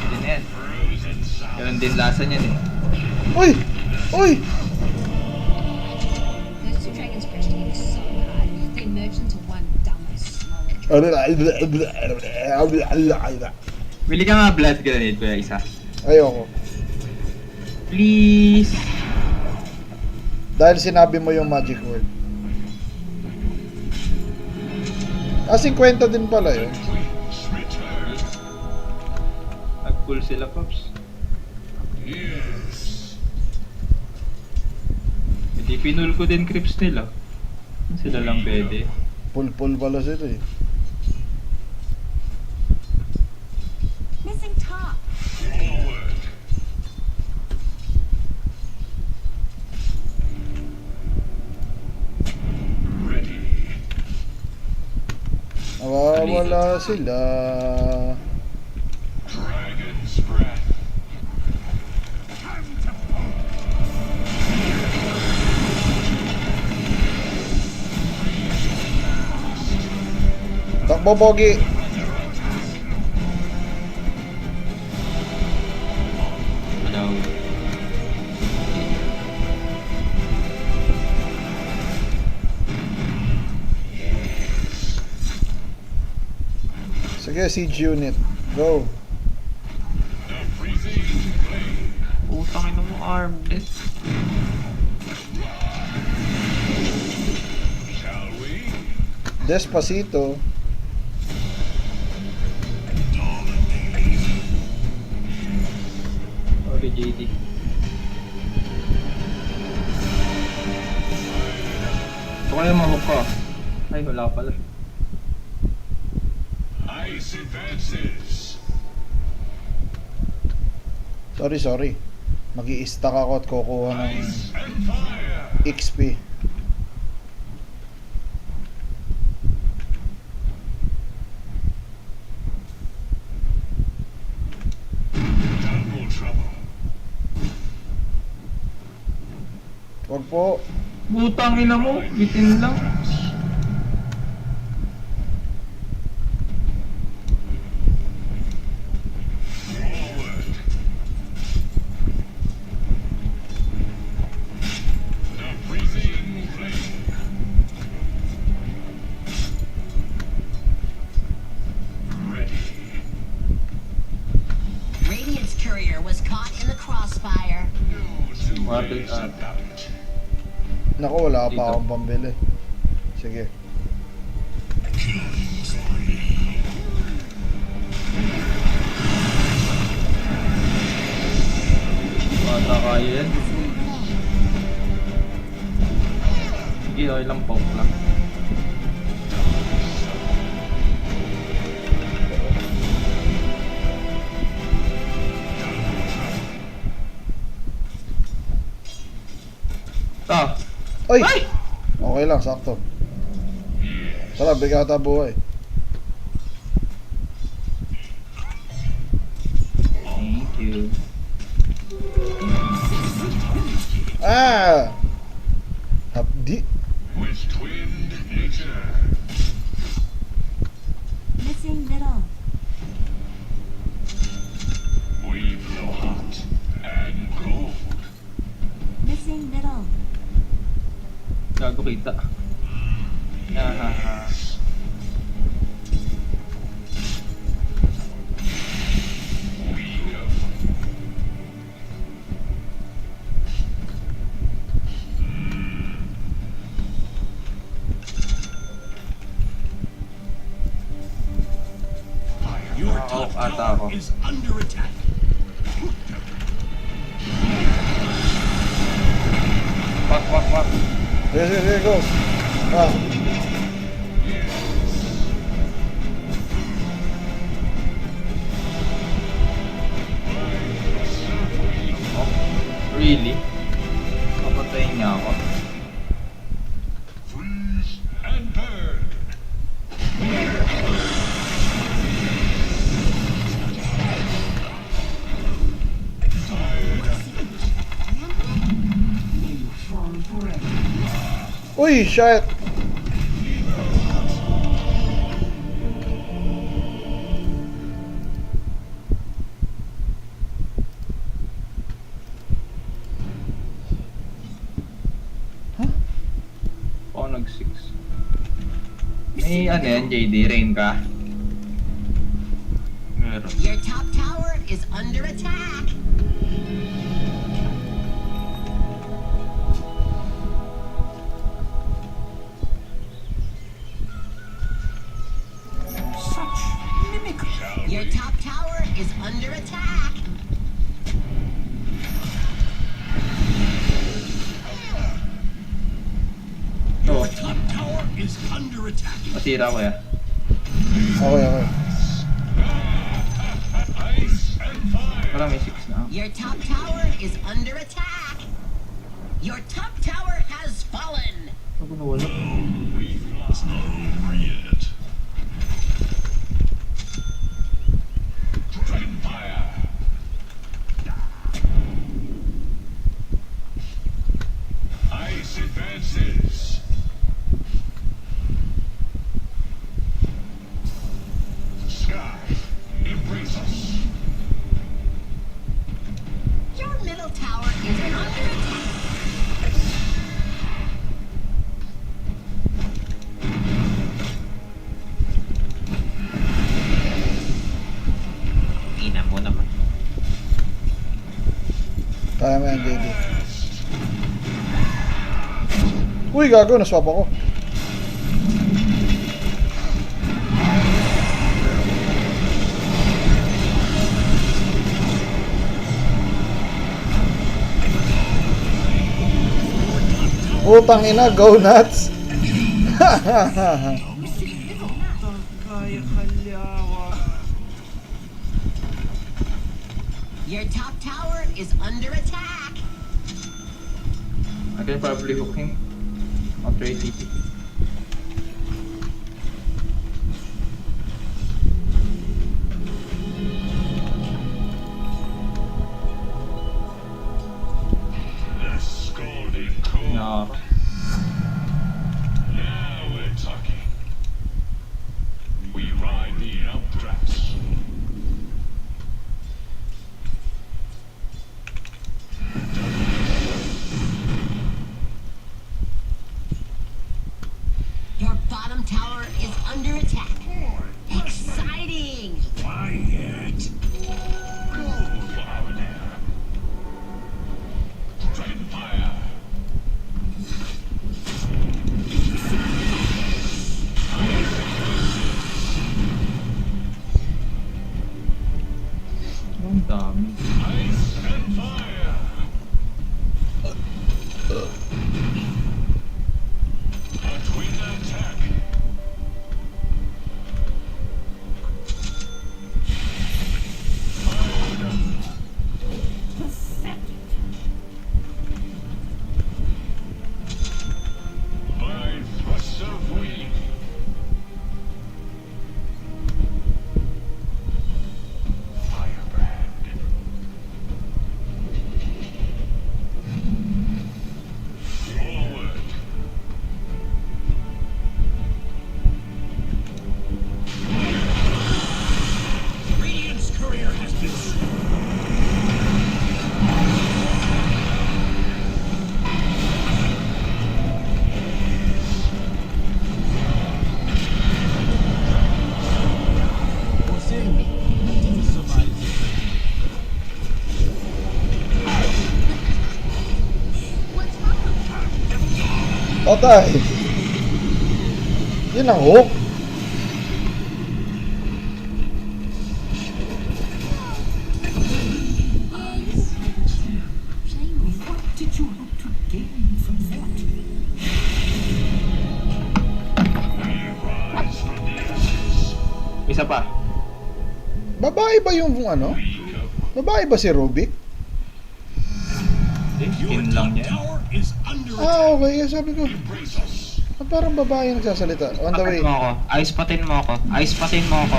Hindi na yan. Ganun din lasa niyan eh. Uy! Uy! Those two dragons pushed me so hard, they merged into one dumb, smaller dragon. Bili ka nga blood grenade kuya isa. Ayoko. Please! Dahil sinabi mo yung magic word. Ah, 50 din pala yun. Nag-pull sila, Pops. Yes. Hindi pinul ko din creeps nila. Sila lang pwede. Pul-pul pala sila eh. Missing top. Forward. Ready. Nawawala sila. Dragon's breath. Takbo, Pogi! Hello. Sige, siege unit. Go! The freezing flame. Utang ina mo armlet. Shall we? Despacito. Sorry, JD. Ito kayo mahok ka. Ay, wala pala. Ice advances. Sorry. Mag-i-stack ako at kukuha ng Ice and fire. XP. Double trouble. Wag po. Butang ina mo, bitin lang. Forward. The freezing flame. Ready. Radiant's courier Gold ata. Naku, wala Dito. pa akong pambili. Sige. Bata kaya yan. Sige, okay lang, poke lang. Ah! Ay! Ay! Okay lang, sakto. Tara, bigyan kita buhay. Thank you. Ah! Hapdi. With twinned nature. Missing middle. We flow hot and cold. Missing middle. Gago kita. Yahaha. Your top top ata tower ako. is under attack. Wak, wak, wak. Sige, sige, sige, go. Ah. Oh, really? Papatayin niya ako. Freeze and burn. Uy, shit! Ako nag-6. May ano yan, JD? Rain ka? Meron. Your top tower is under attack. Such mimicry. Your top tower is under attack. Oo. Top tower is under attack. Masira ko ya. Okay, okay. Ice and fire. Parang may 6 na ako. Your top tower is under attack. Your top tower has fallen. Ako nawala. We've lost over yet. Dragon fire. Ice advances. Sky, embrace us. Your middle tower is under attack. Ina mo naman. Kaya mo yan, JD. Uy, gago, naswap ako. Utang ina, go nuts! Kaya kalyawa. Your top tower is under attack. I can probably hook him. After ATP. The scalding cold. No. Now we're talking. We ride the updrafts. Your bottom tower is under attack. Exciting! Quiet. Go, Dragon fire. attack. My thrust of wind. Firebrand. Forward. Radiant's courier has been slain. Patay! Yun ang hook. What did you hope to gain from that? Rise from the ashes. Isa pa. Babae ba yung ano? Babae ba si Rubik? Skin lang niya. Tower is under Ah, okay. Sabi ko, Embrace us. parang babae yung nagsasalita. On the way. Patin mo ako. Ice patin mo ako. Ice patin mo ako.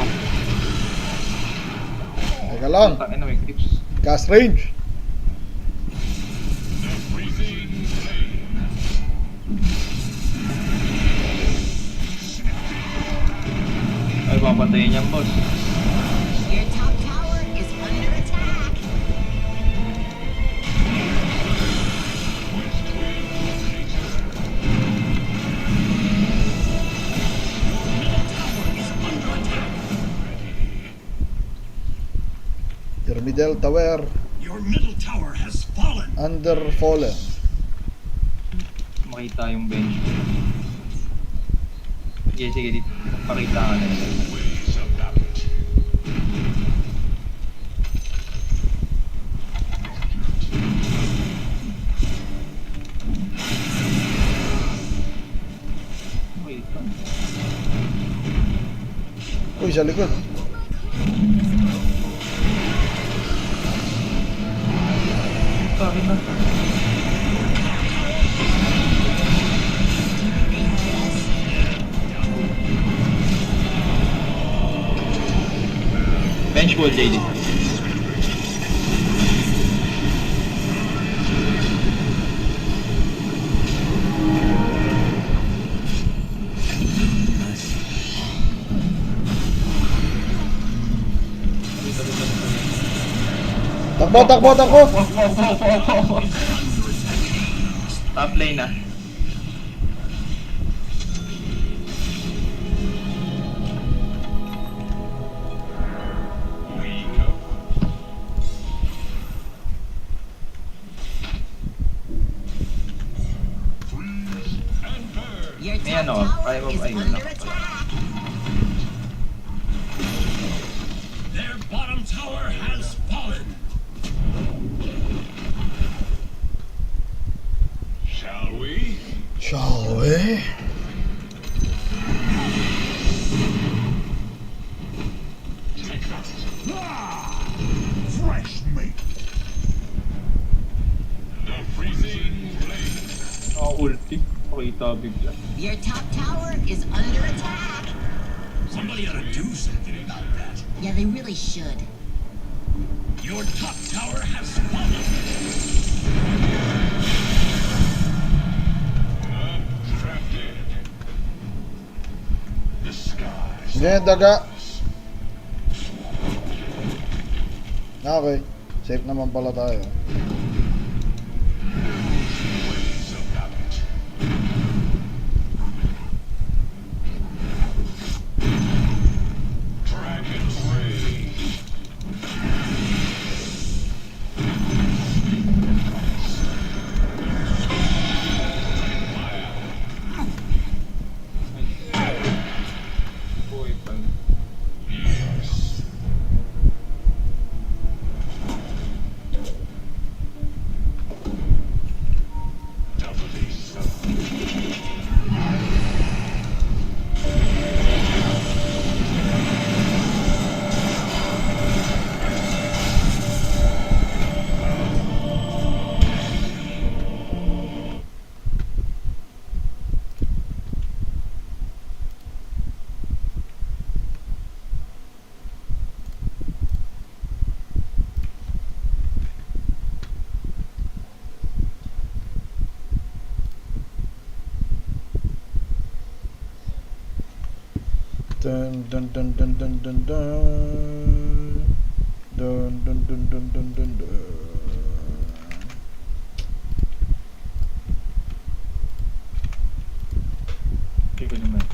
Teka lang. Takin na may clips. Cast range. The freezing flame. Ay, papatayin niyan, boss. Your top tower is under attack. Your middle tower Your middle tower has fallen. under fallen. Makita yung bench. Sige, sige, dito. Pakita ka na nila. Ways about it. Wait lang. Uy, sa likod. Takin na. Bench wall, JD. Takbo, takbo, takbo! Top lane na. Weak up. Freeze and burn. Your May top ano, tower kaya mo is ba yun? under attack. Their bottom tower has fallen. Shall we? Shall we? Take that. Ah! Fresh meat. The freezing flame. Ulti. Pakita bigla. Your top tower is under attack. Somebody ought to do something about that. Yeah, they really should. Your top tower has fallen. Drafted. The skies. Diyan yung daga. Okay. Safe naman pala tayo. Ways about it. Dragon's rage. Boy, pag... Dun dun dun dun dun dun dun. Dun dun dun dun dun dun dun. Okay ko naman.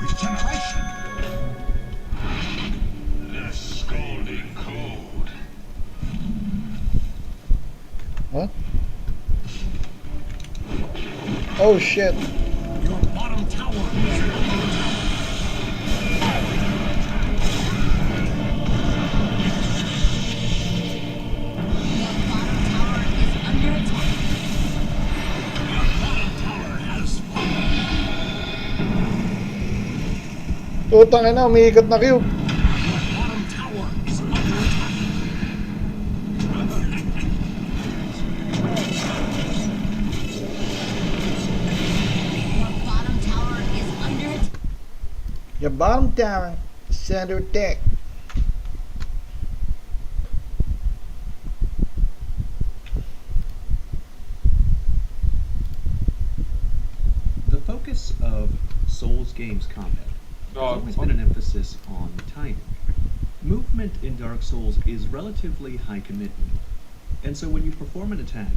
Regeneration. The scalding cold. What? Oh shit. Your bottom tower is under Bottom tower is under attack. tower has fallen. Putang ina, umiikot na cube. Bottom tower is under attack. Your bottom tower is under attack. Your bottom tower is under attack. The focus of Souls games combat has always been an emphasis on timing. Movement in Dark Souls is relatively high commitment, and so when you perform an attack,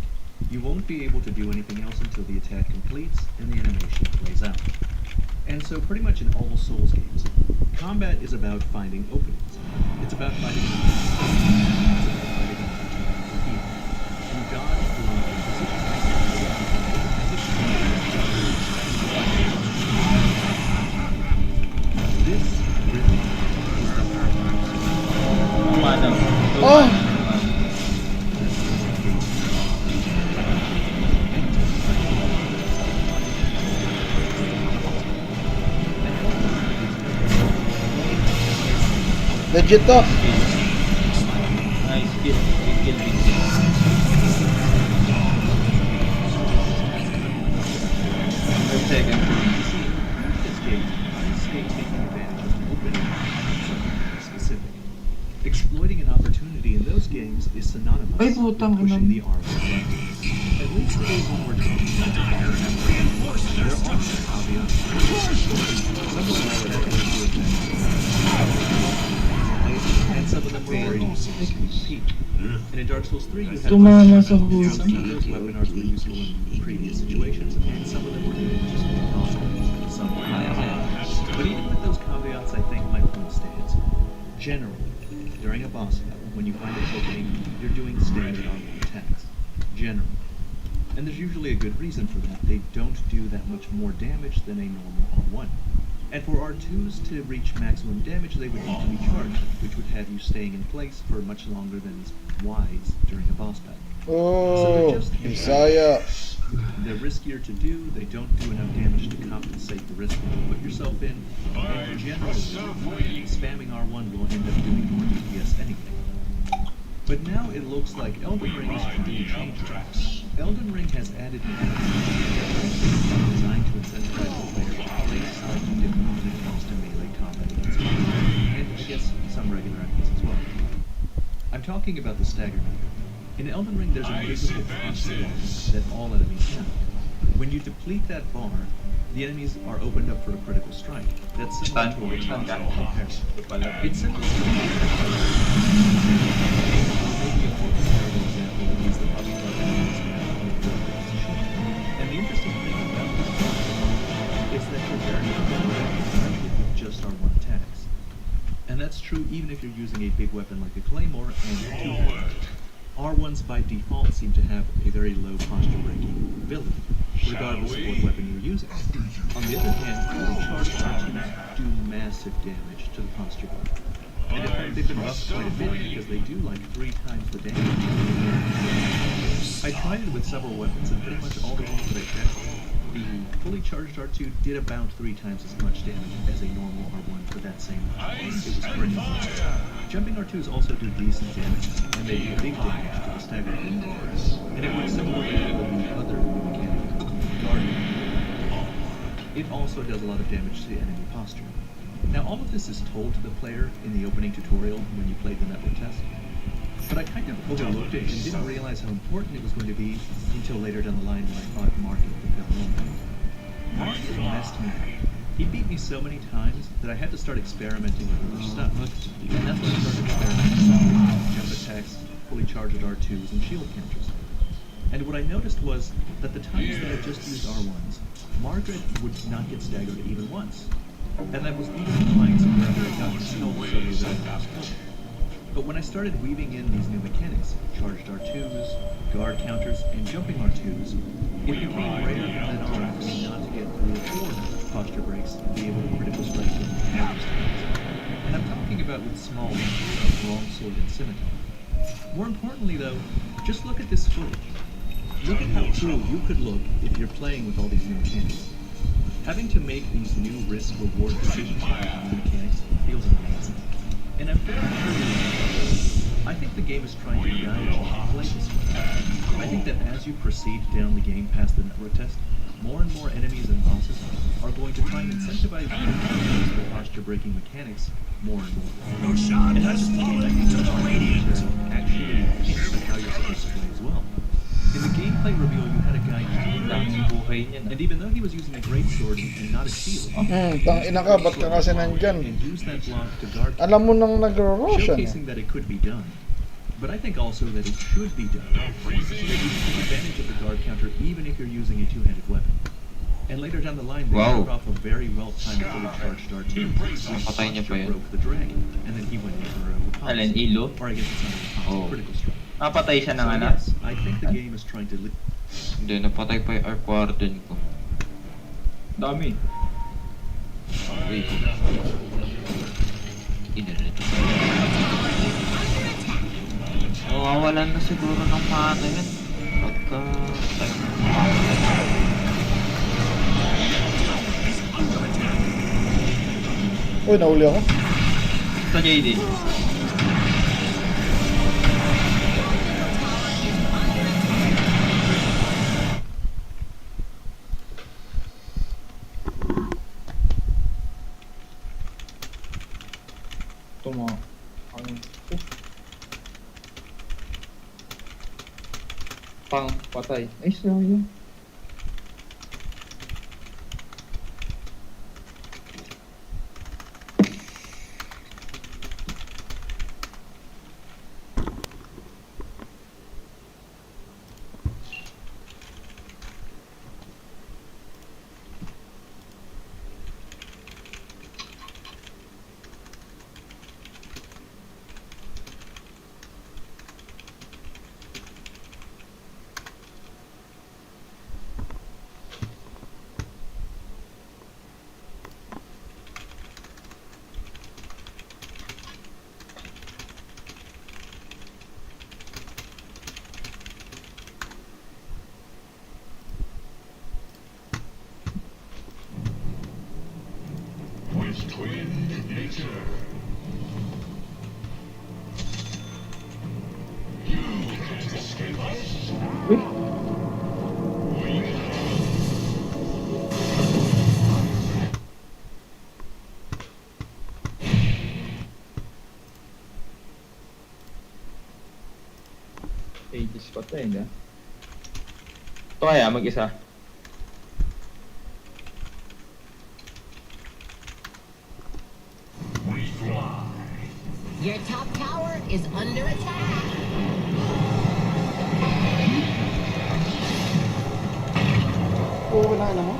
you won't be able to do anything else until the attack completes and the animation plays out. And so pretty much in all Souls games, combat is about finding openings. It's about finding you dodge, block, and position. This really is the Umano. Oh! Legit to. Nice kill. Good kill. Per second. this game, I say taking advantage of open specific. Exploiting an opportunity in those games is synonymous Ay, with putang pushing ina. the R button. At least it is when we're talking about fire and ember. There are caveats. Some of them are and some of them were very easy. And in Dark Souls 3, you had Tumama sa some puso. of those weapon arts were useful in previous situations, and some of them were just awesome. Some were not. But even with those caveats, I think my point stands. Generally, during a boss battle, when you find an opening, you're doing standard R1 attacks. Generally. And there's usually a good reason for that. They don't do that much more damage than a normal R1. And for R2s to reach maximum damage, they would need to be charged, which would have you staying in place for much longer than is wise during a boss battle. Oh, Bisaya. They're riskier to do, they don't do enough damage to compensate the risk that you put yourself in, and generally, spamming R1 will end up doing more DPS anyway. But now it looks like Elden Ring is trying to change that. Elden Ring has added mechanics designed to incentivize the player to play slightly different when it comes to melee combat against enemies, and I guess some regular enemies as well. I'm talking about the stagger meter. In Elden Ring, there's an invisible constant that all enemies have. When you deplete that bar, the enemies are opened up for a critical strike. That's similar to a constant comparison. It's similar to maybe a more comparable example is the puppy and the interesting thing about this is that you're very effective with just R1 attacks. And that's true even if you're using a big weapon like a claymore and two-handed. R1s by default seem to have a very low posture breaking ability, regardless of what weapon you're using. On the other hand, fully charged R2s do massive damage to the posture bar. And in fact, they've been buffed quite a bit because they do like 3 times the damage. I tried it with several weapons, and pretty much all the ones that I checked, the fully charged R2 did about 3 times as much damage as a normal R1 for that same weapon. It was pretty much. Jumping R2s also do decent damage, and they do big damage to the stagger. And it works similarly with the other mechanic, Guardian. It also does a lot of damage to the enemy posture. Now all of this is told to the player in the opening tutorial when you played the network test, but I kind of overlooked it and didn't realize how important it was going to be until later down the line when I fought Mark at the Pavilion. Mark messed me up. He beat me so many times that I had to start experimenting with other stuff. And that's when I started experimenting with jump attacks, fully charged R2s, and shield counters. And what I noticed was that the times that I just used R1s, Margaret would not get staggered even once. And that was even implying somewhere where I got killed so that I was killed. But when I started weaving in these new mechanics, charged R2s, guard counters, and jumping R2s, it became rare than not for me not to get 3 or 4 posture breaks and be able to critical strike them with times. And I'm talking about with small weapons like longsword and scimitar. More importantly though, just look at this footage. Look at how cool you could look if you're playing with all these new mechanics. Having to make these new risk-reward decisions with these new mechanics feels amazing. And I'm pretty sure I think the game is trying to guide you to play this way. I think that as you proceed down the game past the network test, more and more enemies and bosses are going to try and incentivize you to use the posture-breaking mechanics more and more. Roshan has fallen to the Radiant. Actually hints at how you're supposed to play as well. In the gameplay reveal, you had a guy using Daming buhay niyan. and even though he was using a greatsword and not a shield, Tangina ka, ba't ka kasi nandyan? and used that block to guard, Alam mo nang nagro-Roshan. showcasing that it could be done. But I think also that it should be done, so that you can take advantage of the guard counter even if you're using a two-handed weapon. And later down the line, they Wow. showed off a very well-timed fully charged R2, which Patay niya pa yun. broke the dragon, and then he went in for a Alin, ilo? or I guess it's not a Oh. critical strike. Napatay siya ng So ano? yes, I think the game is trying to Hindi, napatay pa yung Arc Warden ko. Dami. Wait. Internet. Mawawalan na siguro ng mana yan. Pagka... Uy, nahuli ako. Ito JD. Ito mga... Pang patay. Ay, sorry. With twinned nature. You can't escape us. Ages pa ito eh. Ito kaya mag-isa. We fly. Your top tower is under attack. Oo, kailangan mo.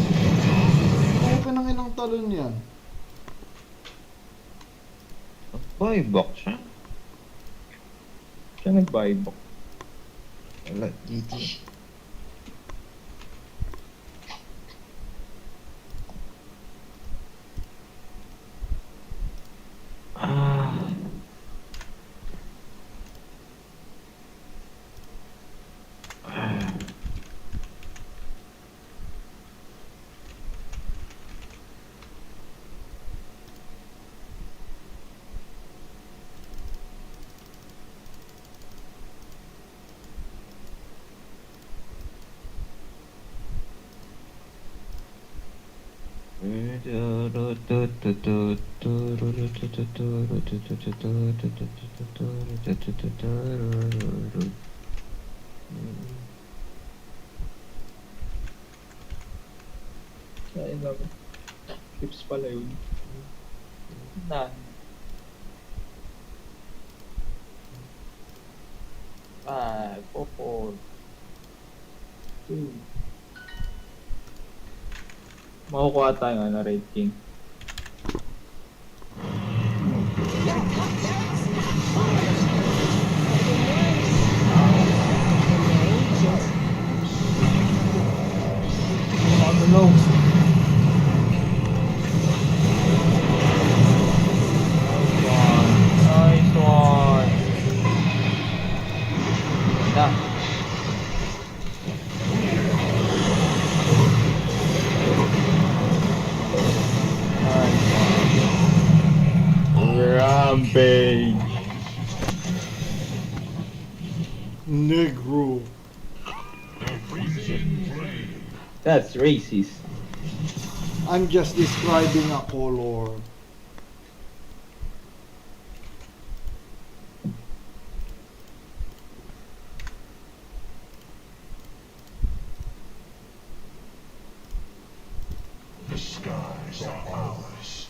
Oo, pinanginang talon yan. Buyback siya? Siya nag-buyback. Wala, GG. Ayun lang. Clips pala yun. Na. Five, four, two. Makukuha tayo ano, Red King. Ano? Nice one. Na. Rampage. Negro. That's racist. I'm just describing a color. The skies are ours.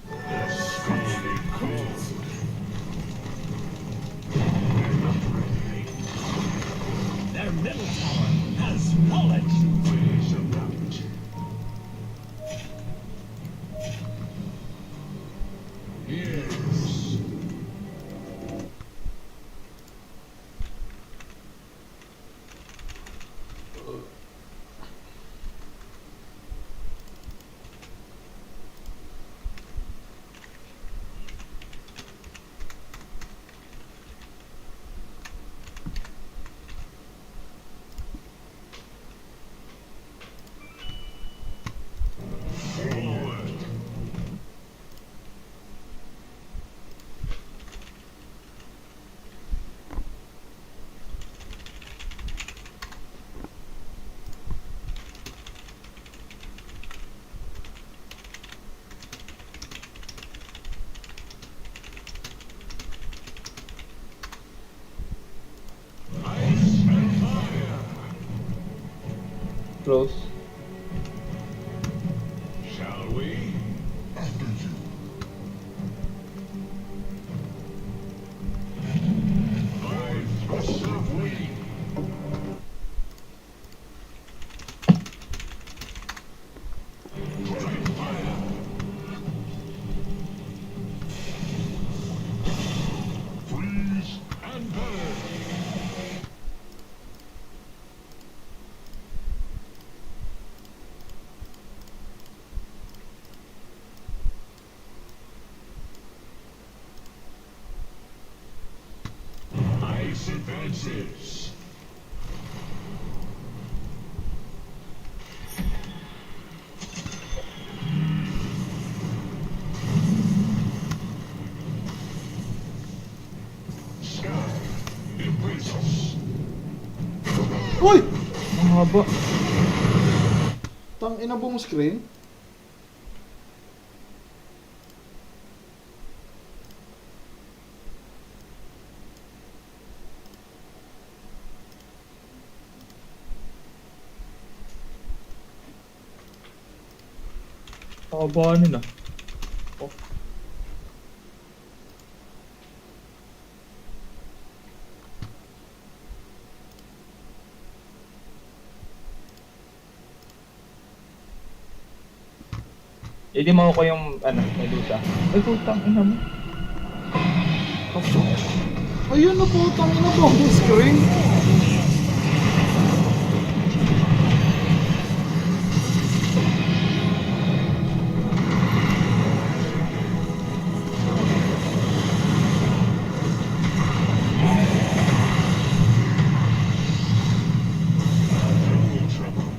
The scalding cold. Their middle tower has fallen. Ways around. Yes. Forward. Ice and fire. Close. Shall we? After you. By thrust of wind. Bright fire. Freeze and burn. Ice advances. Sky embrace us. Uy! Ang haba. Tang ina buong screen. Nakabaan nila. Oh. Hindi mo ko yung ano, medusa. Ay, putang ina mo. Ayun na po, tang ina buong screen. No trouble.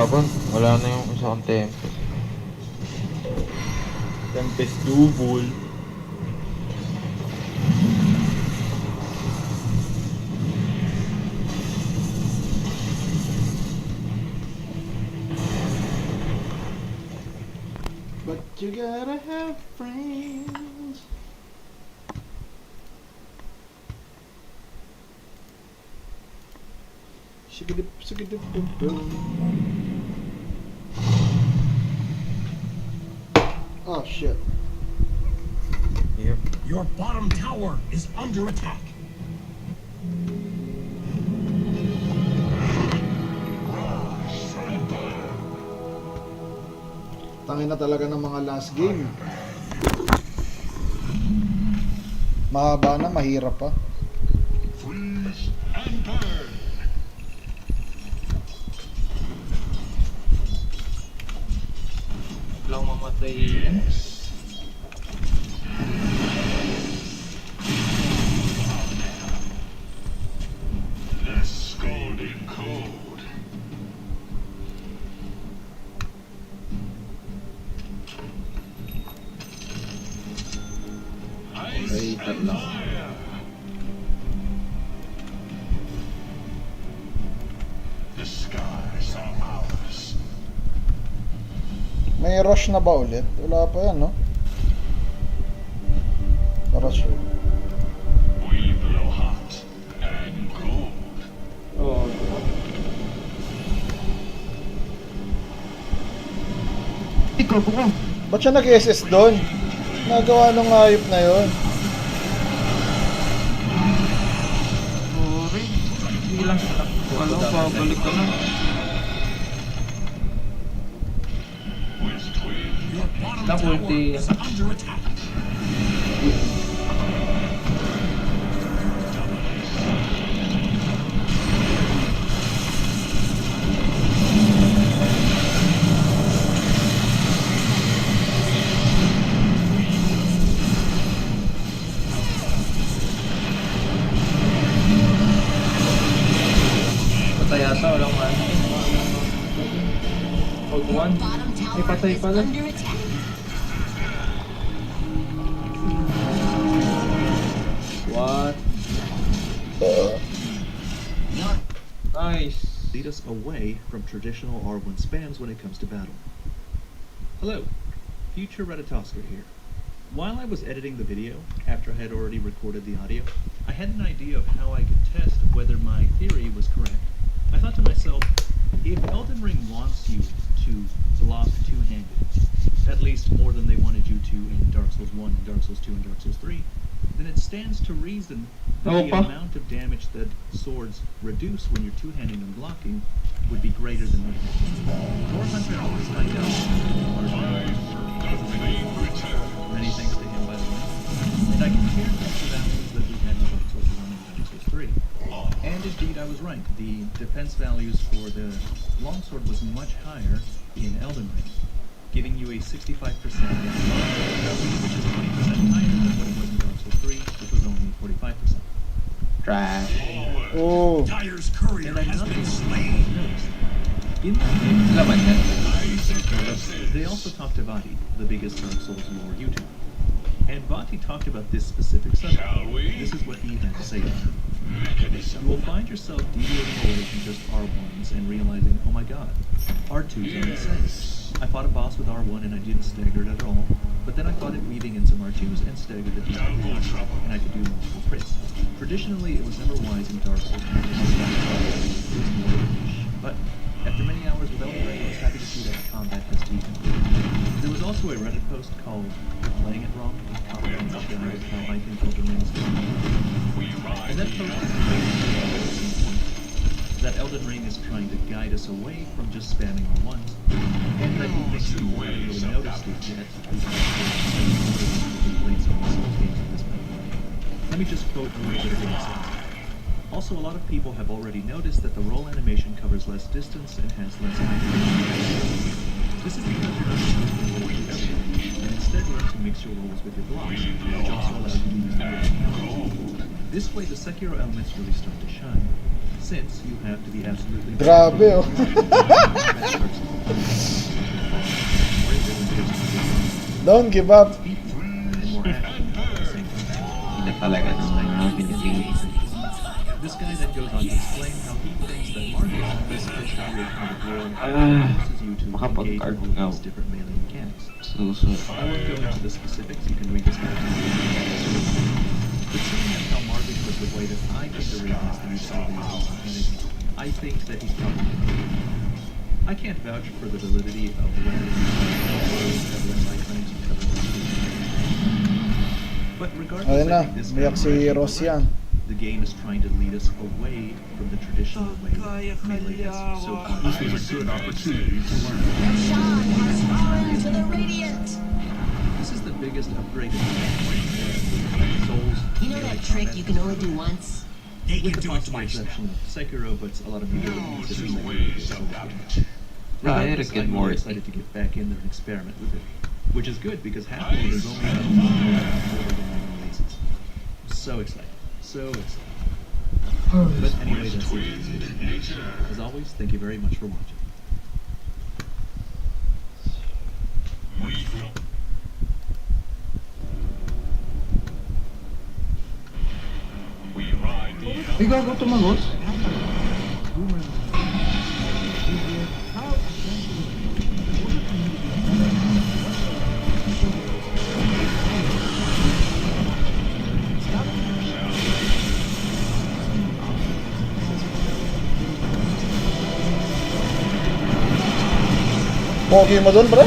Tapos, wala na yung isang Tempest. Tempest double. But you gotta have friends. Shigidip, shigidip, boom, boom. Oh shit. Yep. Your bottom tower is under attack. Tangin na talaga ng mga last game. Mahaba na, mahirap pa. Freeze and burn. Lang mamatay yan. The scalding cold. Ay, tatlo. Fire. The skies are ours. May rush na ba ulit? Wala pa yan, no? Para sure. We blow hot and cold. Oo. Ikaw ko! Ba't siya nag-SS doon? Nagawa nung hayop na yon. Sorry. Hindi lang sila. Alam ko, babalik ka na. With twin. Your bottom Naku, tower ulti. is under attack. Patay ata, walang ano. Huwag one. Bottom Ay, tower patay is pala. under attack. What? Nice. Lead us away from traditional R1 spams when it comes to battle. Hello, future Redditosker here. While I was editing the video, after I had already recorded the audio, I had an idea of how I could test whether my theory was correct. I thought to myself, if Elden Ring wants you to block two-handed, at least more than they wanted you to in Dark Souls 1, and Dark Souls 2, and Dark Souls 3, then it stands to reason that the Opa. amount of damage that swords reduce when you're two-handing and blocking would be greater than one-handed. Lord Hunter always find out many thanks to him, by the way. And I compared them to the values that we had in Dark Souls 1 and Dark Souls 3. And indeed, I was right. The defense values for the longsword was much higher in Elden Ring, giving you a 65% damage, which is 20% higher than what it was in Dark Souls 3, which was only 45%. Trash. Oh. Dyer's courier And I has noticed, been slain. in that video, Laman yan. they also talked to Vati, the biggest Dark Souls lore YouTuber. And Vati talked about this specific subject. Shall we? This is what he had to say about it. Mechanism. You will find yourself deviating away from just R1s and realizing, oh my god, R2s are insane. I fought a boss with R1 and I didn't stagger it at all, but then I fought it weaving in some R2s and staggered it down, and I could do multiple crits. Traditionally, it was never wise in Dark Souls to do this. It was more of a niche. But after many hours with Elden Ring, I was happy to see that combat has deepened. There was also a Reddit post called Playing It Wrong, commenting on how I think Elden Ring is going. And that post that Elden Ring is trying to guide us away from just spamming R1s, and that he thinks we haven't really noticed it yet because we've played some of the Souls games at this point. Let me just quote a little bit of what it says. Also, a lot of people have already noticed that the roll animation covers less distance and has less height. This is because you're not supposed to roll with everything, and instead learn to mix your rolls with your blocks, which also allows you to use the roll. This way, the Sekiro elements really start to shine. since you have to be absolutely Grabe, oh. Don't give up. Hindi talaga naman pinipili. This guy then goes on to explain how he thinks that Marvel is supposed to create kind of world that forces you to engage makapag-card in all nga. these different melee mechanics. So. I won't go into the specifics, you can read this guy. But seeing as how Marvel was the way that I think to realize the use of these mechanics, I think that he's probably right. I can't vouch for the validity of the way my claims of but regardless, Ayun na, I think this umiyak guy si is Ross right. yan. The game is trying to lead us away from the traditional way that melee is so This is a good opportunity to learn. Sean has fallen to the Radiant. This is the biggest upgrade in Souls. You know that trick you can only do once? He With can the do it possible twice now. exception of Sekiro, but a lot of people Now use to it as raise some damage. Regardless, Rick and I'm really Morty. excited to get back in there and experiment with it, which is good because happily there's only about 1 more releases. So excited, so excited. But anyway, that's it. As always, thank you very much for watching. We ride the Ay, gago tumagos? Pogi mo dun, pre?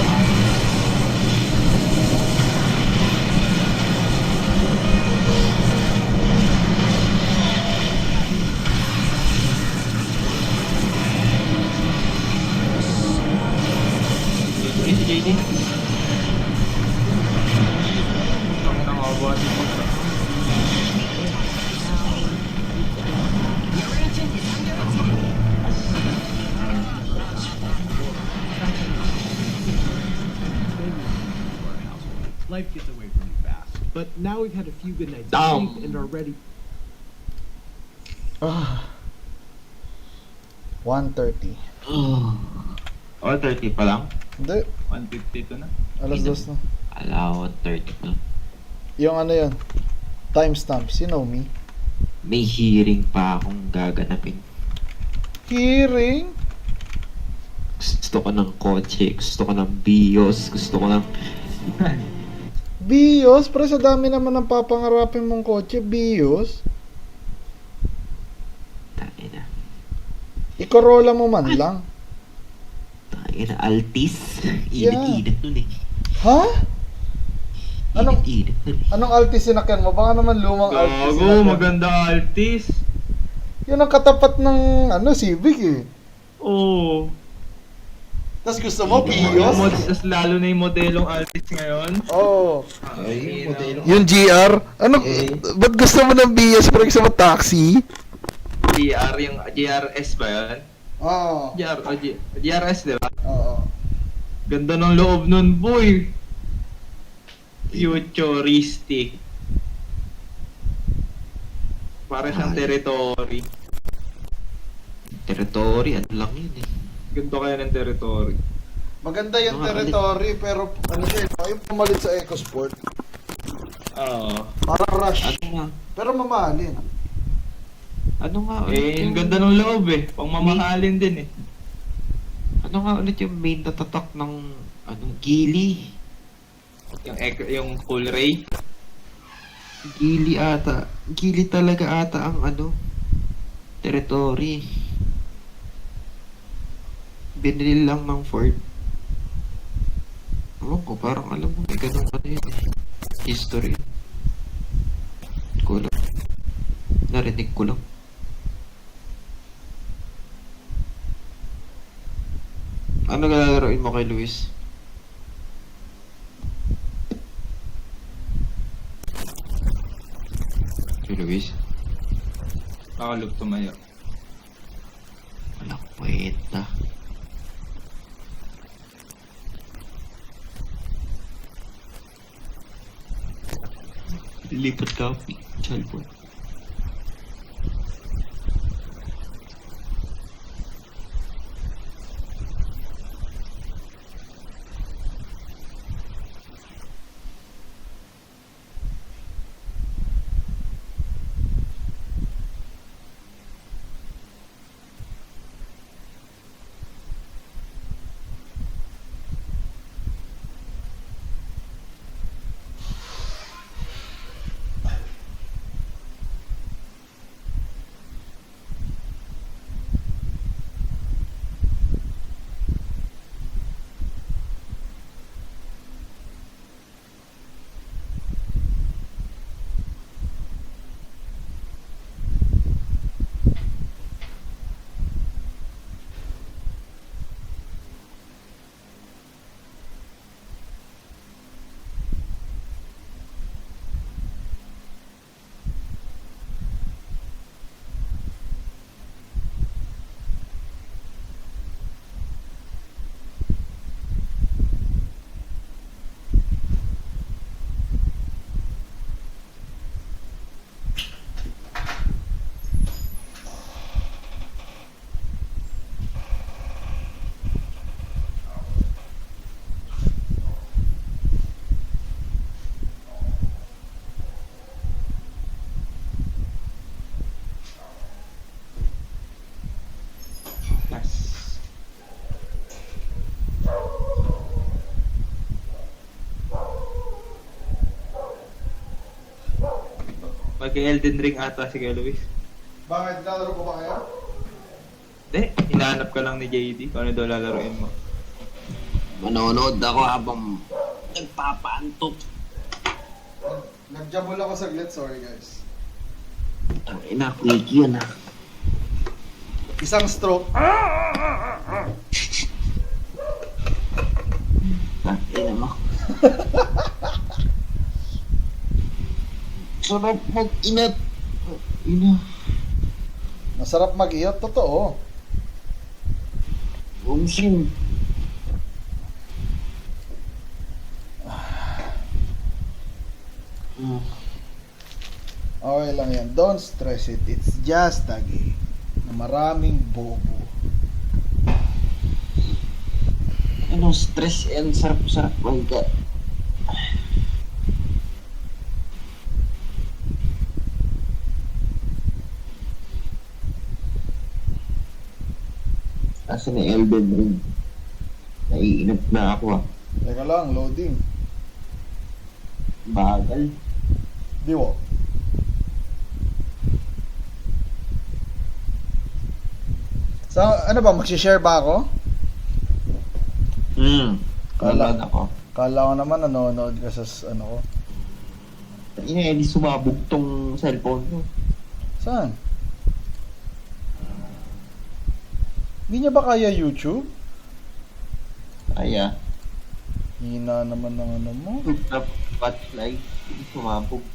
Ay, si JD. Ang nakakabuhat yung pagka. Your ancient is under attack. Life gets away from you fast. But now we've had a few good nights of Damn. sleep and are ready. Ah. 1:30. All 30 pa lang? Hindi, 152 na. alas 2 na. Alaw, 30 pa lang. Yung ano yun, timestamps, you know me. May hearing pa akong gaganapin. Hearing? Gusto ko ng kotse, gusto ko ng bios, gusto ko ng... Bios? Pre, sa dami naman ng papangarapin mong kotse, Bios? Tangina. I-Corolla mo man lang. Tangina, Altis. Yeah. Init-init nun eh. Ha? Anong- Init-init nun eh. Anong Altis sinakyan mo? Baka naman lumang Altis Gago, sinakyan. maganda Altis. Yun ang katapat ng Civic eh. Oo. Tapos gusto mo, Yung Bios? tas lalo na yung modelong Altis ngayon. Oo. Ay, modelo. Yung GR? Ano? Ba't gusto mo ng Bios pero gusto mo taxi? GR, yung GRS ba yan? Oo. GRS, di ba? Oo. Ganda ng loob nun, boy. Futuristic. Para siyang territory. Territory, ano lang yun eh. Ganito kaya ng territory. Maganda yung Mga territory pero ano siya, yung pumalit sa EcoSport. Oo. Parang rush. Ano nga? Pero mamahalin. Ano nga ulit Eh, yung... ang ganda ng loob eh. Pang mamahalin din eh. Ano nga ulit yung main natatak ng... Ano? Gili? Yung full ray. Gili ata. Gili talaga ata ang ano... Territory. Binili lang ng Ford. Ewan ko, parang alam mo, may ganun ano yun eh. History. Ko lang. Narinig ko lang. Ano galalaroin mo kay Luis? Kay Luis? Nakalog tumayo. Walang kwenta. Lilipat ka, chalpon. Mag-Elden Ring ata si Kuya Luis. Bakit? Lalaro ko ba kayo? Hindi, hinahanap ka lang ni JD kung ano daw lalaroin mo. Manonood ako habang nagpapaantok. Nagjabol ako saglit, sorry guys. Ang ina, quick yun ah. Isang stroke. Ang ina mo. Sarap mag-inat. Ina. Masarap mag-iyot, totoo. Umsim. Okay lang yan. Don't stress it. It's just a game. Na maraming bobo. Ano, stress and sarap-sarap magka. Asa na Elden Ring? Naiinap na ako ah. Teka lang, loading. Bagal. Di wo. So, ano ba? Magsishare ba ako? Kala ako. Kala ko naman nanonood ka sa ano ko. Ina, hindi sumabog tong cellphone ko. Saan? Hindi niya ba kaya YouTube? Kaya, Hina naman ng ano mo. na spotlight, hindi sumabog.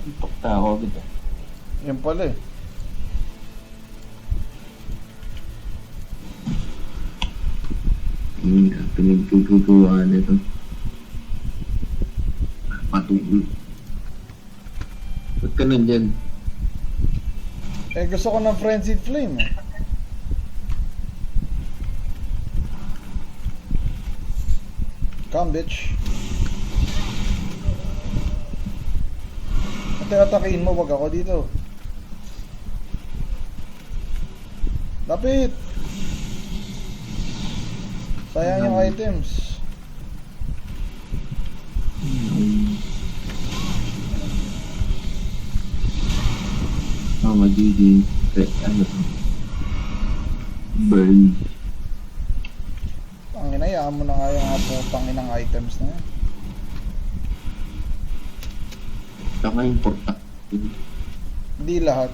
Antok na ako dito. Yan pala eh. Pinagtututuwa nito. Patulog. Ba't ka nandyan? Eh gusto ko ng Frenzied Flame eh. Come bitch. Atakin mo, wag ako dito. Lapit. Sayang yung items. Magiging ano to? Burn. Panginayaan mo na nga yung panginang items na yan. Saka important. Hindi lahat.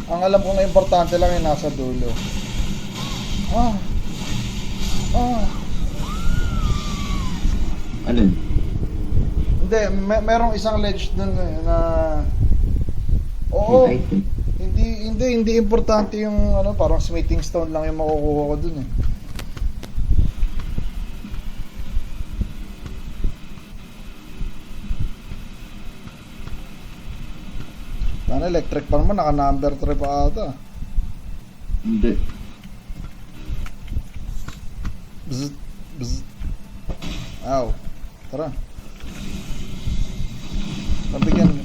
Ang alam ko na importante lang yung nasa dulo. Alin? Hindi, merong isang ledge dun na oo, Item. hindi importante yung ano, parang smithing stone lang yung makukuha ko dun eh. Sana electric pa naman, naka number 3 pa ata. Hindi. Bzz, bzz. Aw, tara.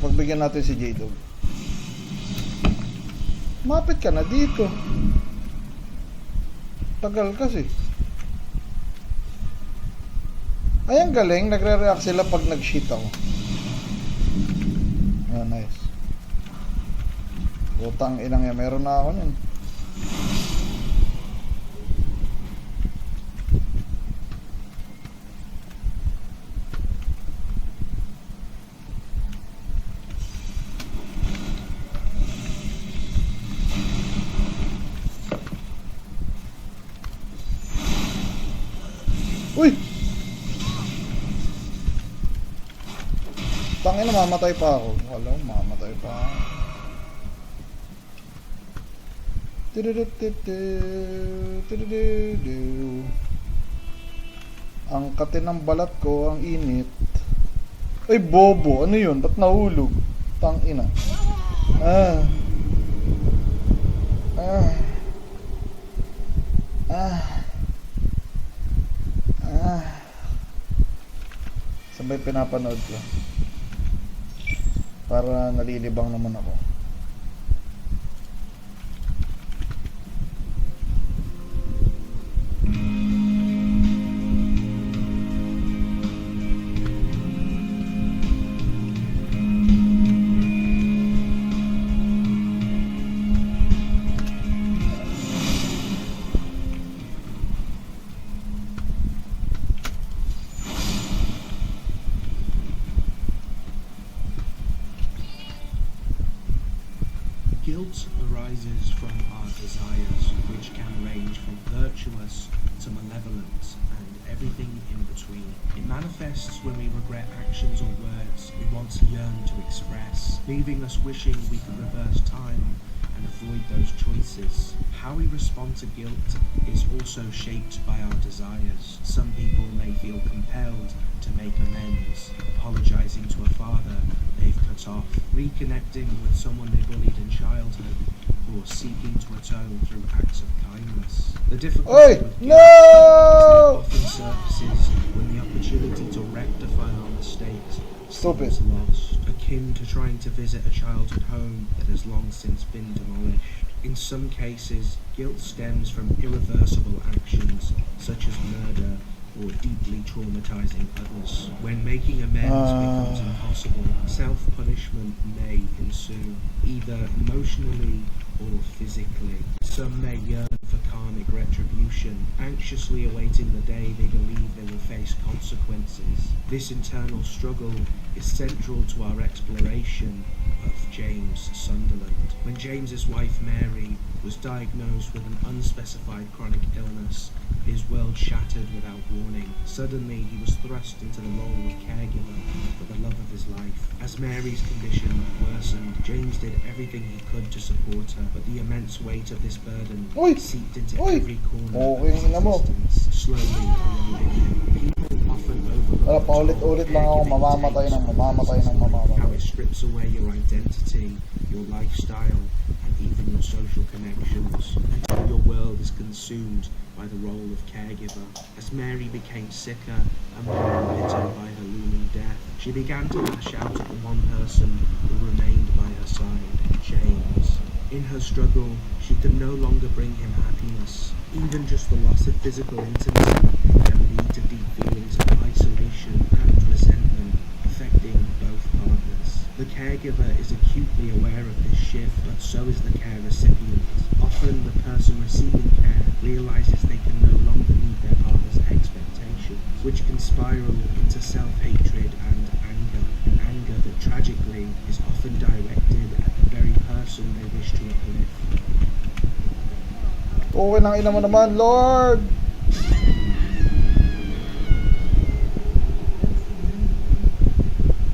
Pagbigyan natin si J-Dog. Mapit ka na dito. Tagal kasi. Ay, ang galing. Nagre-react sila pag nag-shit ako. Ah, nice. Utang inang yan. Meron na ako nun. Uy! Tangina, mamatay pa ako. Wala, mamatay pa ako. Ang kate ng balat ko, ang init. Ay, bobo. Ano yun? Ba't nahulog? Tangina. Ah. Ah. Ah. Sabay pinapanood ko para nalilibang naman ako. Guilt arises from our desires, which can range from virtuous to malevolent and everything in between. It manifests when we regret actions or words we once yearned to express, leaving us wishing we could reverse time and avoid those choices. How we respond to guilt is also shaped by our desires. Some people may feel compelled to make amends, apologizing to a father they've cut off, reconnecting with someone they bullied in childhood, or seeking to atone through acts of kindness. The difficulty with guilt is that it often surfaces when the opportunity to rectify our mistakes is lost, akin to trying to visit a childhood home that has long since been demolished. In some cases, guilt stems from irreversible actions, such as murder or deeply traumatizing others. When making amends becomes impossible, self-punishment may ensue, either emotionally or physically. Some may yearn for karmic retribution, anxiously awaiting the day they believe they will face consequences. This internal struggle is central to our exploration of James Sunderland. When James's wife Mary was diagnosed with an unspecified chronic illness, his world shattered without warning. Suddenly, he was thrust into the role of caregiver for the love of his life. As Mary's condition worsened, James did everything he could to support her, but the immense weight of this burden seeped into every corner of his existence, slowly eroding him. People often overlook paulit-ulit lang ako mamamatay ng how it strips away your identity, your lifestyle, and even your social connections, until your world is consumed by the role of caregiver. As Mary became sicker and more embittered by her looming death, she began to lash out at the one person who remained by her side, James. In her struggle, she could no longer bring him happiness. Even just the loss of physical intimacy can lead to deep feelings of isolation and resentment, affecting both partners. The caregiver is acutely aware of this shift, but so is the care recipient. Often the person receiving care realizes they can no longer meet their partner's expectations, which can spiral into self-hatred and anger that tragically is often directed at the very person they wish to uplift. Okay nang ina mo naman, Lord!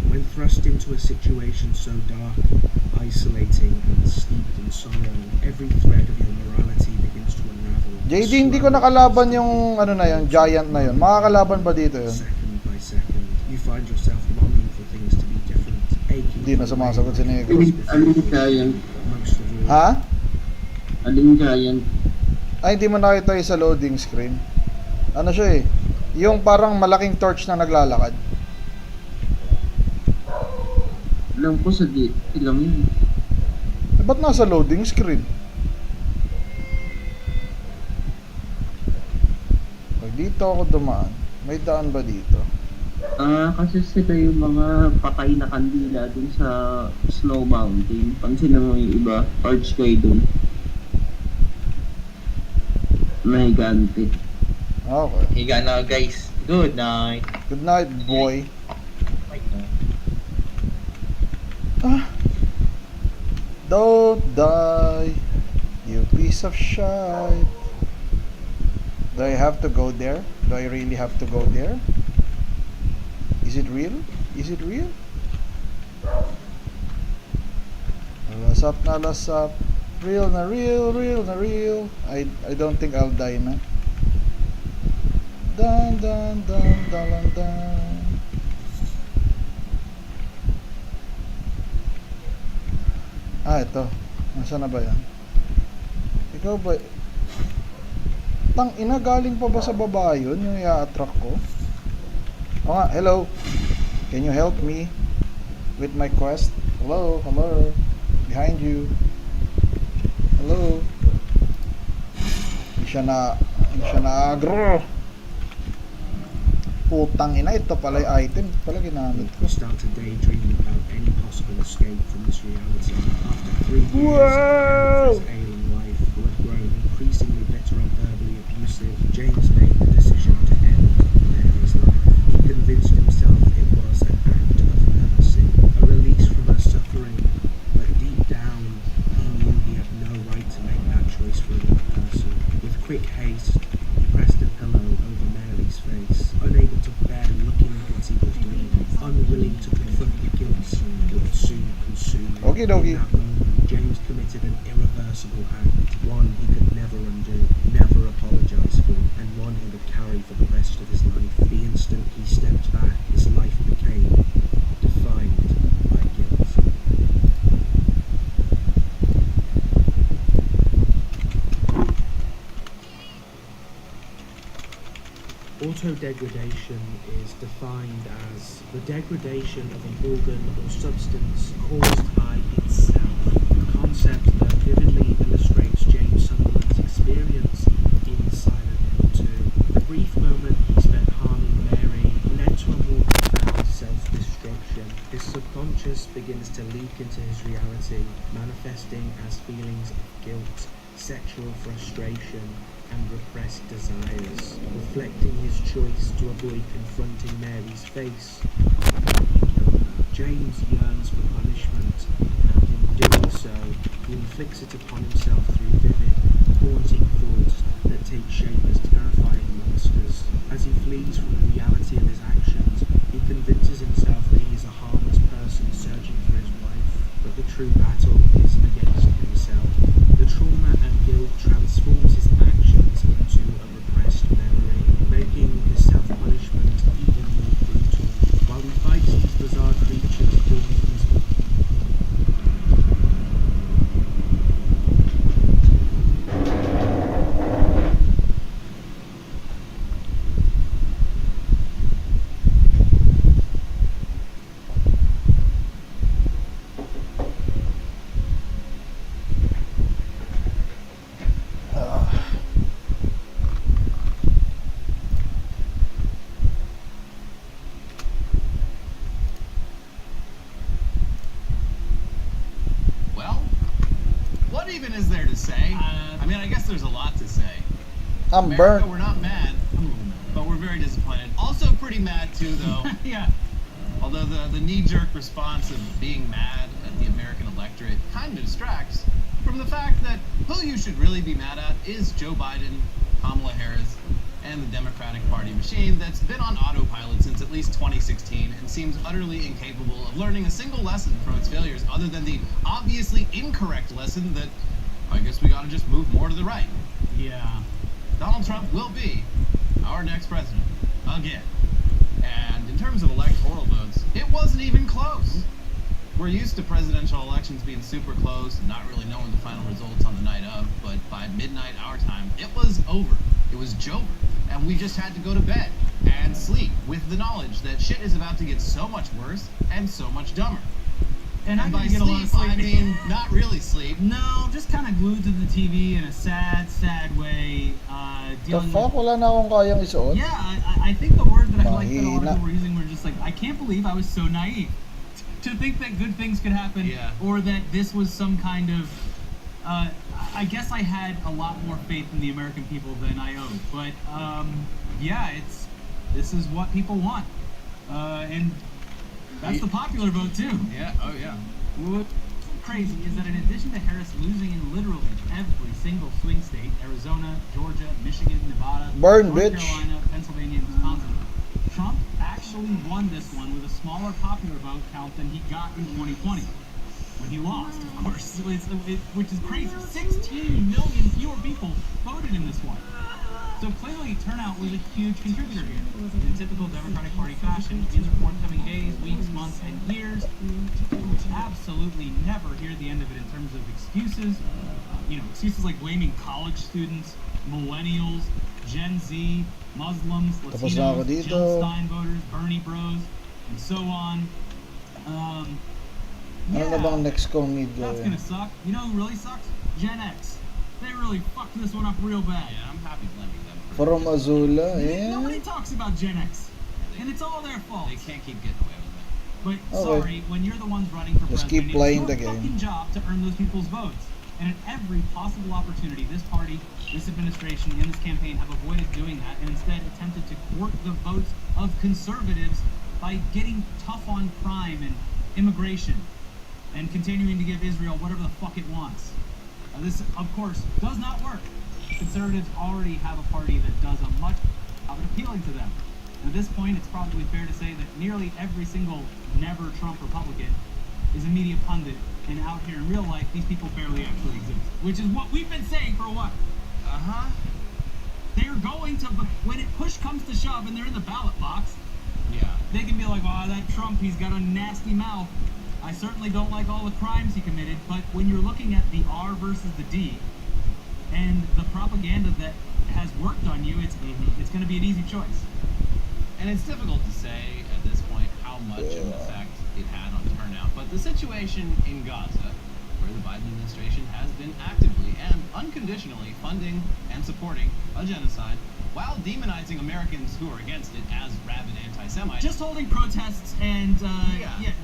When thrust into a situation so dark, isolating, and steeped in sorrow, every thread of your morality begins to unravel. JD, hindi ko nakalaban yung ano na yun, giant na yun. Makakalaban ba dito yun? Second by second, you find yourself longing for things to be different, aching. Hindi na sumasagot si Nego. Alin giant? Most of all, Ha? Alin giant? Ay, hindi mo nakita yung sa loading screen. Ano siya eh? Yung parang malaking torch na naglalakad. Alam ko sa lang yun. Eh, ba't nasa loading screen? Pag dito ako dumaan, may daan ba dito? Kasi sila yung mga patay na kandila dun sa Snow Mountain. Pansin mo yung iba, arch kayo dun. May ganti. Okay. Higa na guys. Good night. Good night, boy. Ah. Don't die, you piece of shit. Do I have to go there? Do I really have to go there? Is it real? Is it real? Nalasap, nalasap. Real na real, real na real. I don't think I'll die na. Dun dun dun dun dun. Ito. Nasaan na ba yan? Ikaw ba? Tang ina, galing pa ba sa baba yun? Yung i-attract ko? O nga, hello. Can you help me with my quest? Hello, hello. Behind you. Hello. Hindi siya na agro. Putang ina, ito pala yung item. Ito pala ginamit ko. Start to daydream about any possible escape from this reality. After 3 years, his ailing wife, who had grown increasingly bitter and verbally abusive, James made the decision to end Mary's life. He convinced himself it was an act of mercy, a release from her suffering, but deep down, he knew quick haste, he pressed a pillow over Mary's face, unable to bear looking at what he was doing, unwilling to confront the guilt that would soon consume him. Okie dokie. In that moment, James committed an irreversible act, one he could never undo, never apologise for, and one he would carry for the rest of his life. The instant he stepped back, his life became defined by guilt. Auto-degradation is defined as the degradation of an organ or substance caused by itself, a concept that vividly illustrates James Sunderland's experience in Silent Hill 2. The brief moment he spent harming Mary led to a more profound self-destruction. His subconscious begins to leak into his reality, manifesting as feelings of guilt, sexual frustration, and repressed desires, reflecting his choice to avoid confronting Mary's face. James yearns for punishment, and in doing so, he inflicts it upon himself through vivid, haunting thoughts that take shape as terrifying monsters. As he flees from the reality of his actions, he convinces himself that he is a harmless person searching for his wife, but the true battle is against himself. The trauma and guilt transforms his actions into a repressed memory, making his self-punishment even more brutal. While he fights these bizarre creatures born from his Well, what even is there to say? I mean, I guess there's a lot to say. I'm America, burnt. we're not mad, but we're very disappointed. Also pretty mad too, though. Yeah. Although the knee-jerk response of being mad at the American electorate kind of distracts from the fact that who you should really be mad at is Joe Biden, Kamala Harris, and the Democratic Party machine that's been on autopilot since at least 2016 and seems utterly incapable of learning a single lesson from its failures other than the obviously incorrect lesson that I guess we gotta just move more to the right. Yeah. Donald Trump will be our next president. Again. And in terms of electoral votes, it wasn't even close. We're used to presidential elections being super close and not really knowing the final results on the night of, but by midnight our time, it was over. It was Jover. And we just had to go to bed and sleep with the knowledge that shit is about to get so much worse and so much dumber. And I by get a lot of sleep. I mean, not really sleep. No, just kind of glued to the TV in a sad way. The fuck? Wala na akong kayang isuot? Yeah, I think the word that I like that a lot of Mahina. people were using were just like, I can't believe I was so naive to think that good things could happen, or that this was some kind of. I guess I had a lot more faith in the American people than I owed, but yeah, this is what people want, and that's the popular vote too. Yeah. Oh yeah. What's crazy is that in addition to Harris losing in literally every single swing state, Arizona, Georgia, Michigan, Nevada, Burn, North bitch. Carolina, Pennsylvania, and Wisconsin, Trump actually won this one with a smaller popular vote count than he got in 2020. When he lost, of course, which is crazy. 16 million fewer people voted in this one. So clearly, turnout was a huge contributor here. In typical Democratic Party fashion, in the forthcoming days, weeks, months, and years, we absolutely never hear the end of it in terms of excuses. Excuses like blaming college students, millennials, Gen Z, Muslims, Tapos na ako Latinos, dito. Jill Stein voters, Bernie Bros, and so on. Ano na bang next kong need That's gawin? gonna suck. You know who really sucks? Gen X. They really fucked this one up real bad. Yeah, I'm happy blaming them. From Azula, Nobody talks about Gen X, and it's all their fault. They can't keep getting away with it. But Okay. sorry, when you're the ones running for Just president, keep playing it's the your game. fucking job to earn those people's votes. And at every possible opportunity, this party, this administration, and this campaign have avoided doing that, and instead attempted to court the votes of conservatives by getting tough on crime and immigration, and continuing to give Israel whatever the fuck it wants. This, of course, does not work. conservatives already have a party that does a much of it appealing to them. At this point, it's probably fair to say that nearly every single never Trump Republican is a media pundit, and out here in real life, these people barely actually exist. Which is what we've been saying for a while. They're going to, when it push comes to shove and they're in the ballot box, they can be like, oh, that Trump, he's got a nasty mouth. I certainly don't like all the crimes he committed, but when you're looking at the R versus the D, and the propaganda that has worked on you, it's going to be an easy choice. And it's difficult to say at this point how much of an effect it had on turnout, but the situation in Gaza, where the Biden administration has been actively and unconditionally funding and supporting a genocide, while demonizing Americans who are against it as rabid anti-Semites. Just holding protests and,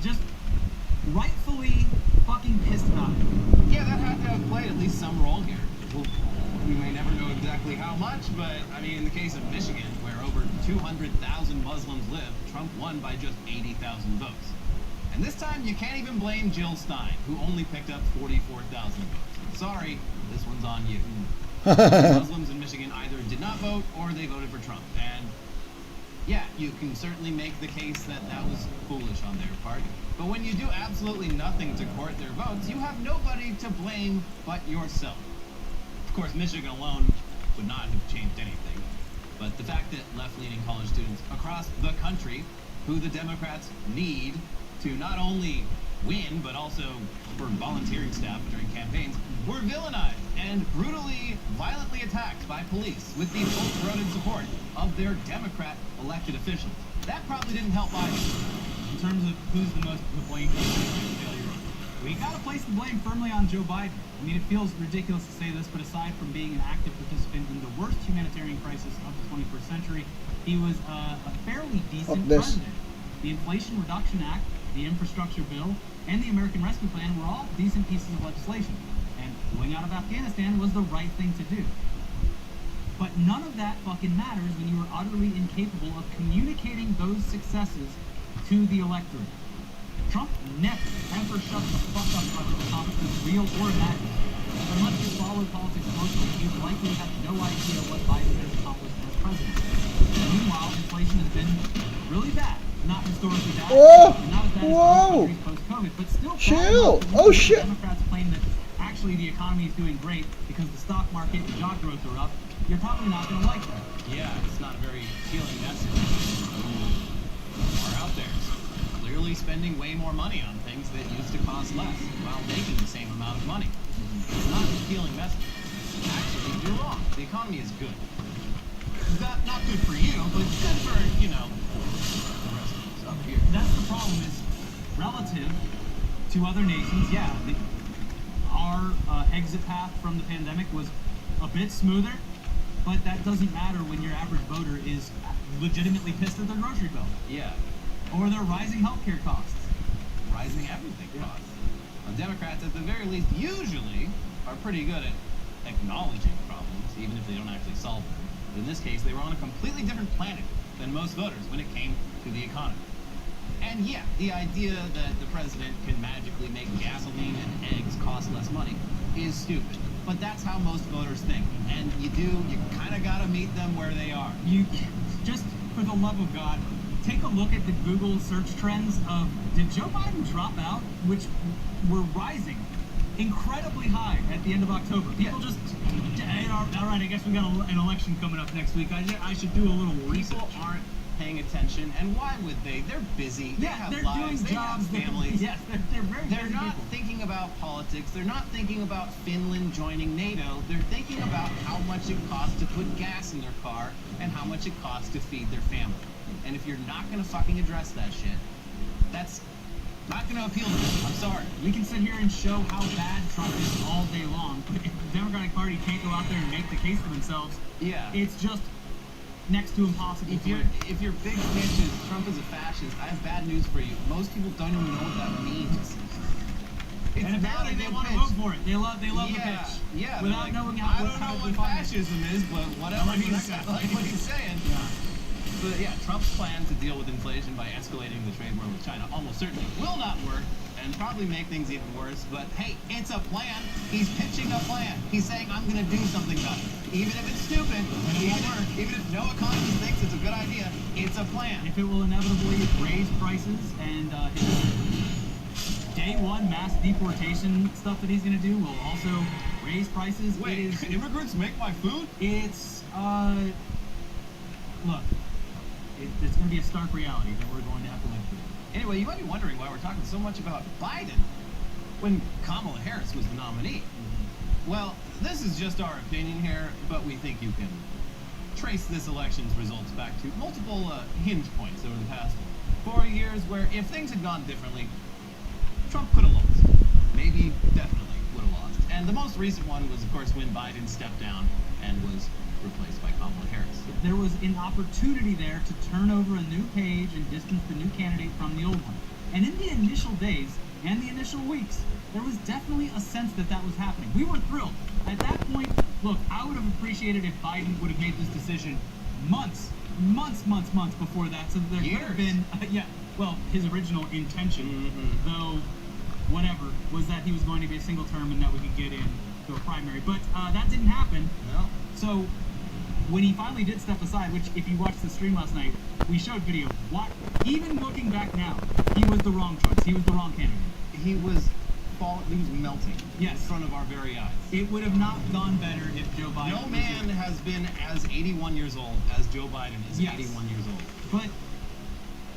just rightfully fucking pissed about it. Yeah, that had to have played at least some role here. Well, we may never know exactly how much, but, I mean, in the case of Michigan, where over 200,000 Muslims live, Trump won by just 80,000 votes. And this time, you can't even blame Jill Stein, who only picked up 44,000 votes. Sorry, this one's on you. Muslims in Michigan either did not vote or they voted for Trump. And yeah, you can certainly make the case that that was foolish on their part. But when you do absolutely nothing to court their votes, you have nobody to blame but yourself. Of course, Michigan alone would not have changed anything. But the fact that left-leaning college students across the country, who the Democrats need to not only win, but also for volunteering staff during campaigns, were villainized and brutally, violently attacked by police with the full-throated support of their Democrat elected officials. That probably didn't help either. In terms of who's the most to blame for the failure, we gotta place the blame firmly on Joe Biden. I mean, it feels ridiculous to say this, but aside from being an active participant in the worst humanitarian crisis of the 21st century, he was a fairly decent president. The Inflation Reduction Act, the Infrastructure Bill, and the American Rescue Plan were all decent pieces of legislation. And pulling out of Afghanistan was the right thing to do. But none of that fucking matters when you are utterly incapable of communicating those successes to the electorate. Trump never, ever shut the fuck up about the topics, real or imagined. Unless you follow politics closely, you likely have no idea what Biden has accomplished as president. Meanwhile, inflation has been really bad. Not historically bad, not as bad as other countries post-COVID, but still chill. Oh shit. Democrats claim that actually the economy is doing great because the stock market and job growth are up. You're probably not going to like that. Yeah, it's not a very appealing message. Are out there clearly spending way more money on things that used to cost less while making the same amount of money. It's not an appealing message. Actually, you're wrong. The economy is good. Not good for you, but good for, you know, the rest of us up here. That's the problem is, relative to other nations, yeah, our exit path from the pandemic was a bit smoother, but that doesn't matter when your average voter is legitimately pissed at their grocery bill. Yeah. Or their rising healthcare costs. Rising everything costs. Democrats, at the very least, usually are pretty good at acknowledging problems, even if they don't actually solve them. But in this case, they were on a completely different planet than most voters when it came to the economy. And yeah, the idea that the president can magically make gasoline and eggs cost less money is stupid. But that's how most voters think. And you kind of got to meet them where they are. You, just for the love of God, take a look at the Google search trends of, did Joe Biden drop out? Which were rising incredibly high at the end of October. People just, all right, I guess we got an election coming up next week. I should do a little research. People aren't paying attention, and why would they? They're busy. They have lives. They have families. Yes, they're very They're busy not people. thinking about politics. They're not thinking about Finland joining NATO. They're thinking about how much it costs to put gas in their car and how much it costs to feed their family. And if you're not going to fucking address that shit, that's not going to appeal to them. I'm sorry. We can sit here and show how bad Trump is all day long, but if the Democratic Party can't go out there and make the case for themselves, it's just next to impossible. If your big pitch is Trump is a fascist, I have bad news for you. Most people don't even know what that means. And apparently they want to vote for it. They love the pitch. Yeah. Without knowing how. I don't know what fascism is, but whatever. I like what he's saying. Yeah. But yeah, Trump's plan to deal with inflation by escalating the trade war with China almost certainly will not work, and probably make things even worse. But hey, it's a plan. He's pitching a plan. He's saying, I'm going to do something about it. Even if it's stupid, even if no economist thinks it's a good idea, it's a plan. If it will inevitably raise prices and his day one mass deportation stuff that he's going to do will also raise prices. Wait, can immigrants make my food? It's, look, it's going to be a stark reality that we're going to have to live through. Anyway, you might be wondering why we're talking so much about Biden when Kamala Harris was the nominee. Well, this is just our opinion here, but we think you can trace this election's results back to multiple hinge points over the past 4 years where if things had gone differently, Trump could have lost. Maybe, definitely would have lost. And the most recent one was, of course, when Biden stepped down and was replaced by Kamala Harris. There was an opportunity there to turn over a new page and distance the new candidate from the old one. And in the initial days and the initial weeks, there was definitely a sense that that was happening. We were thrilled. At that point, look, I would have appreciated if Biden would have made this decision months before that. So there could have been, his original intention, though, whatever, was that he was going to be a single term and that we could get in to a primary. But that didn't happen. No. So when he finally did step aside, which if you watched the stream last night, we showed video. Even looking back now, he was the wrong choice. He was the wrong candidate. He was melting in Yes. front of our very eyes. It would have not gone better if Joe Biden No was man here. has been as 81 years old as Joe Biden is Yes. 81 years old. But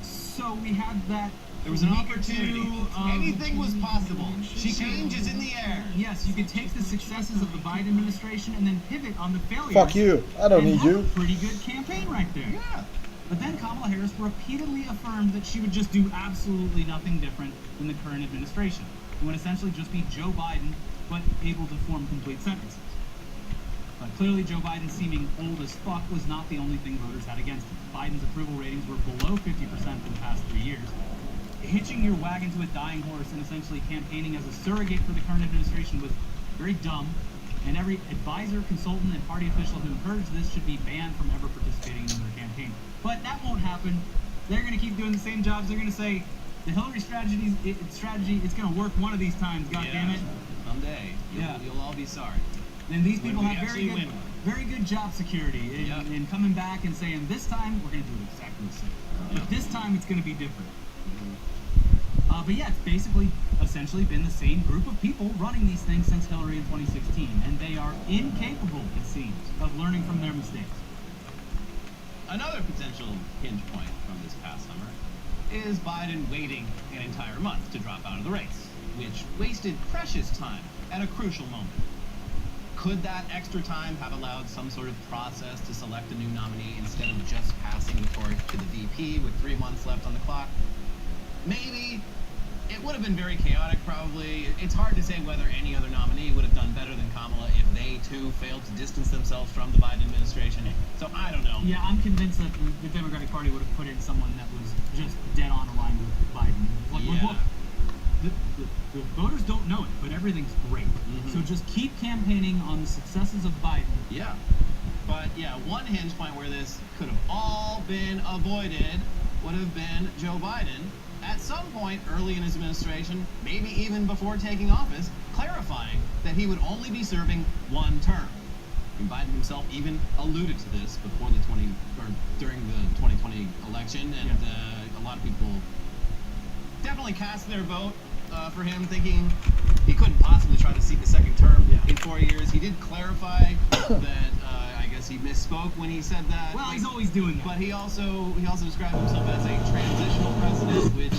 so we had that. There was an week or opportunity. two of- Anything was possible. Change is in the air. Yes, you could take the successes of the Biden administration and then pivot on the failures. Fuck you. I don't and need have you. a pretty good campaign right there. Yeah. But then Kamala Harris repeatedly affirmed that she would just do absolutely nothing different than the current administration. It would essentially just be Joe Biden, but able to form complete sentences. But clearly Joe Biden seeming old as fuck was not the only thing voters had against him. Biden's approval ratings were below 50% for the past 3 years. Hitching your wagon to a dying horse and essentially campaigning as a surrogate for the current administration was very dumb, and every advisor, consultant, and party official who encouraged this should be banned from ever participating in their campaign. But that won't happen. They're going to keep doing the same jobs. They're going to say, the Hillary strategy, it's going to work one of these times, goddammit. Someday. You'll all be sorry. And these When people we have actually very good job security in coming back and saying, this time we're going to do exactly the same. But this time it's going to be different. But yeah, it's basically, essentially been the same group of people running these things since Hillary in 2016, and they are incapable, it seems, of learning from their mistakes. Another potential hinge point from this past summer is Biden waiting an entire month to drop out of the race, which wasted precious time at a crucial moment. Could that extra time have allowed some sort of process to select a new nominee instead of just passing the torch to the VP with 3 months left on the clock? Maybe. It would have been very chaotic, probably. It's hard to say whether any other nominee would have done better than Kamala if they, too, failed to distance themselves from the Biden administration. So, I don't know. Yeah, I'm convinced that the Democratic Party would have put in someone that was just dead on aligned with Biden. Look, the voters don't know it, but everything's great. So just keep campaigning on the successes of Biden. Yeah. But, yeah, one hinge point where this could have all been avoided would have been Joe Biden, at some point early in his administration, maybe even before taking office, clarifying that he would only be serving 1 term. And Biden himself even alluded to this before during the 2020 election, and a lot of people definitely cast their vote for him, thinking he couldn't possibly try to seek a second term in 4 years. He did clarify that I guess he misspoke when he said that. Well, he's always doing that. But he also described himself as a transitional president, which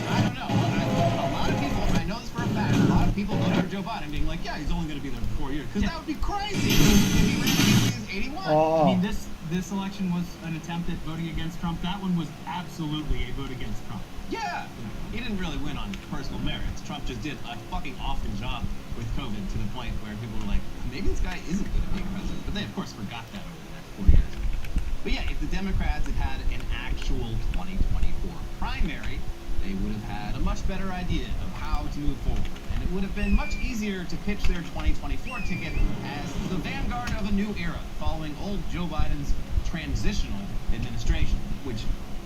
I don't know. A lot of people, I know this for a fact, a lot of people voted for Joe Biden, being like, yeah, he's only going to be there for 4 years, because that would be crazy if he ran against his 81. I mean, this election was an attempt at voting against Trump. That one was absolutely a vote against Trump. Yeah, he didn't really win on personal merits. Trump just did a fucking awful job with COVID to the point where people were like, maybe this guy isn't going to be president. But they, of course, forgot that over the next 4 years. But yeah, if the Democrats had had an actual 2024 primary, they would have had a much better idea of how to move forward. And it would have been much easier to pitch their 2024 ticket as the vanguard of a new era, following old Joe Biden's transitional administration, which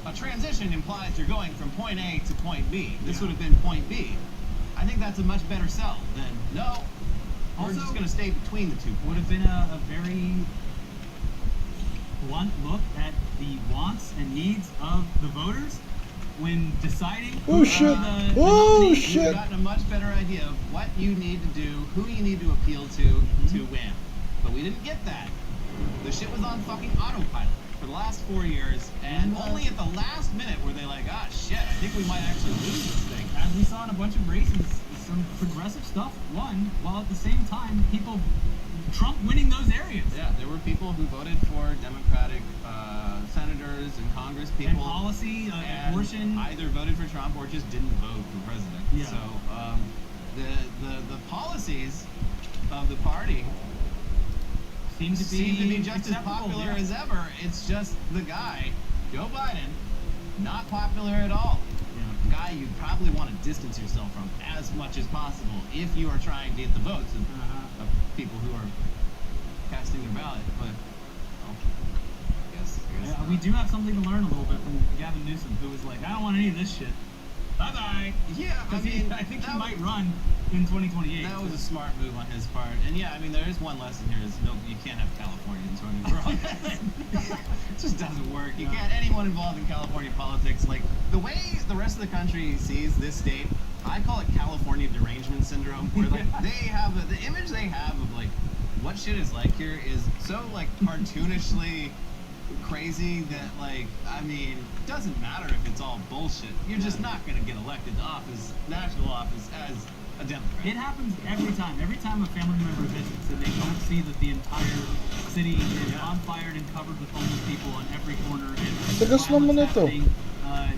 A transition implies you're going from point A to point B. This would have been point B. I think that's a much better sell than, no, we're Also, just going to stay between the 2 points. Would have been a very blunt look at the wants and needs of the voters when deciding Oh shit! Oh You've shit! gotten a much better idea of what you need to do, who you need to appeal to win. But we didn't get that. The shit was on fucking autopilot for the last 4 years, and only at the last minute were they like, ah, shit, I think we might actually lose this thing. As we saw in a bunch of races, some progressive stuff won, while at the same time, Trump winning those areas. Yeah, there were people who voted for Democratic senators and Congress people. And policy, and abortion. either voted for Trump or just didn't vote for president. Yeah. So the policies of the party seem to be just as popular as ever. It's just the guy, Joe Biden, not popular at all. The guy you probably want to distance yourself from as much as possible if you are trying to get the votes of people who are casting their ballot. But I guess we do have something to learn a little bit from Gavin Newsom, who was like, I don't want any of this shit. Bye-bye. Yeah, I think he might run in 2028. That was a smart move on his part. And yeah, I mean, there is one lesson here: is no, you can't have Californians running for office. It just doesn't work. You can't. Anyone involved in California politics, like the way the rest of the country sees this state, I call it California derangement syndrome, where like they have the image they have of like what shit is like here is so like cartoonishly crazy that, like, I mean, it doesn't matter if it's all bullshit. You're just not going to get elected to office, national office, as a Democrat. It happens every time. Every time a family member visits and they don't see that the entire city is on fire and covered with homeless people on every corner and Tagas naman ito.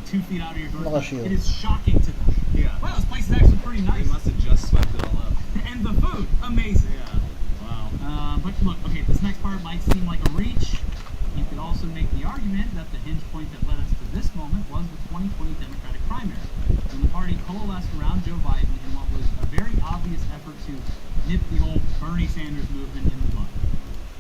2 feet out of your door. Nakashield. It is shocking to them. Yeah. Wow, this place is actually pretty nice. They must have just swept it all up. And the food, amazing. Yeah. Wow. But look, okay, this next part might seem like a reach. You could also make the argument that the hinge point that led us to this moment was the 2020 Democratic primary, when the party coalesced around Joe Biden in what was a very obvious effort to nip the whole Bernie Sanders movement in the bud.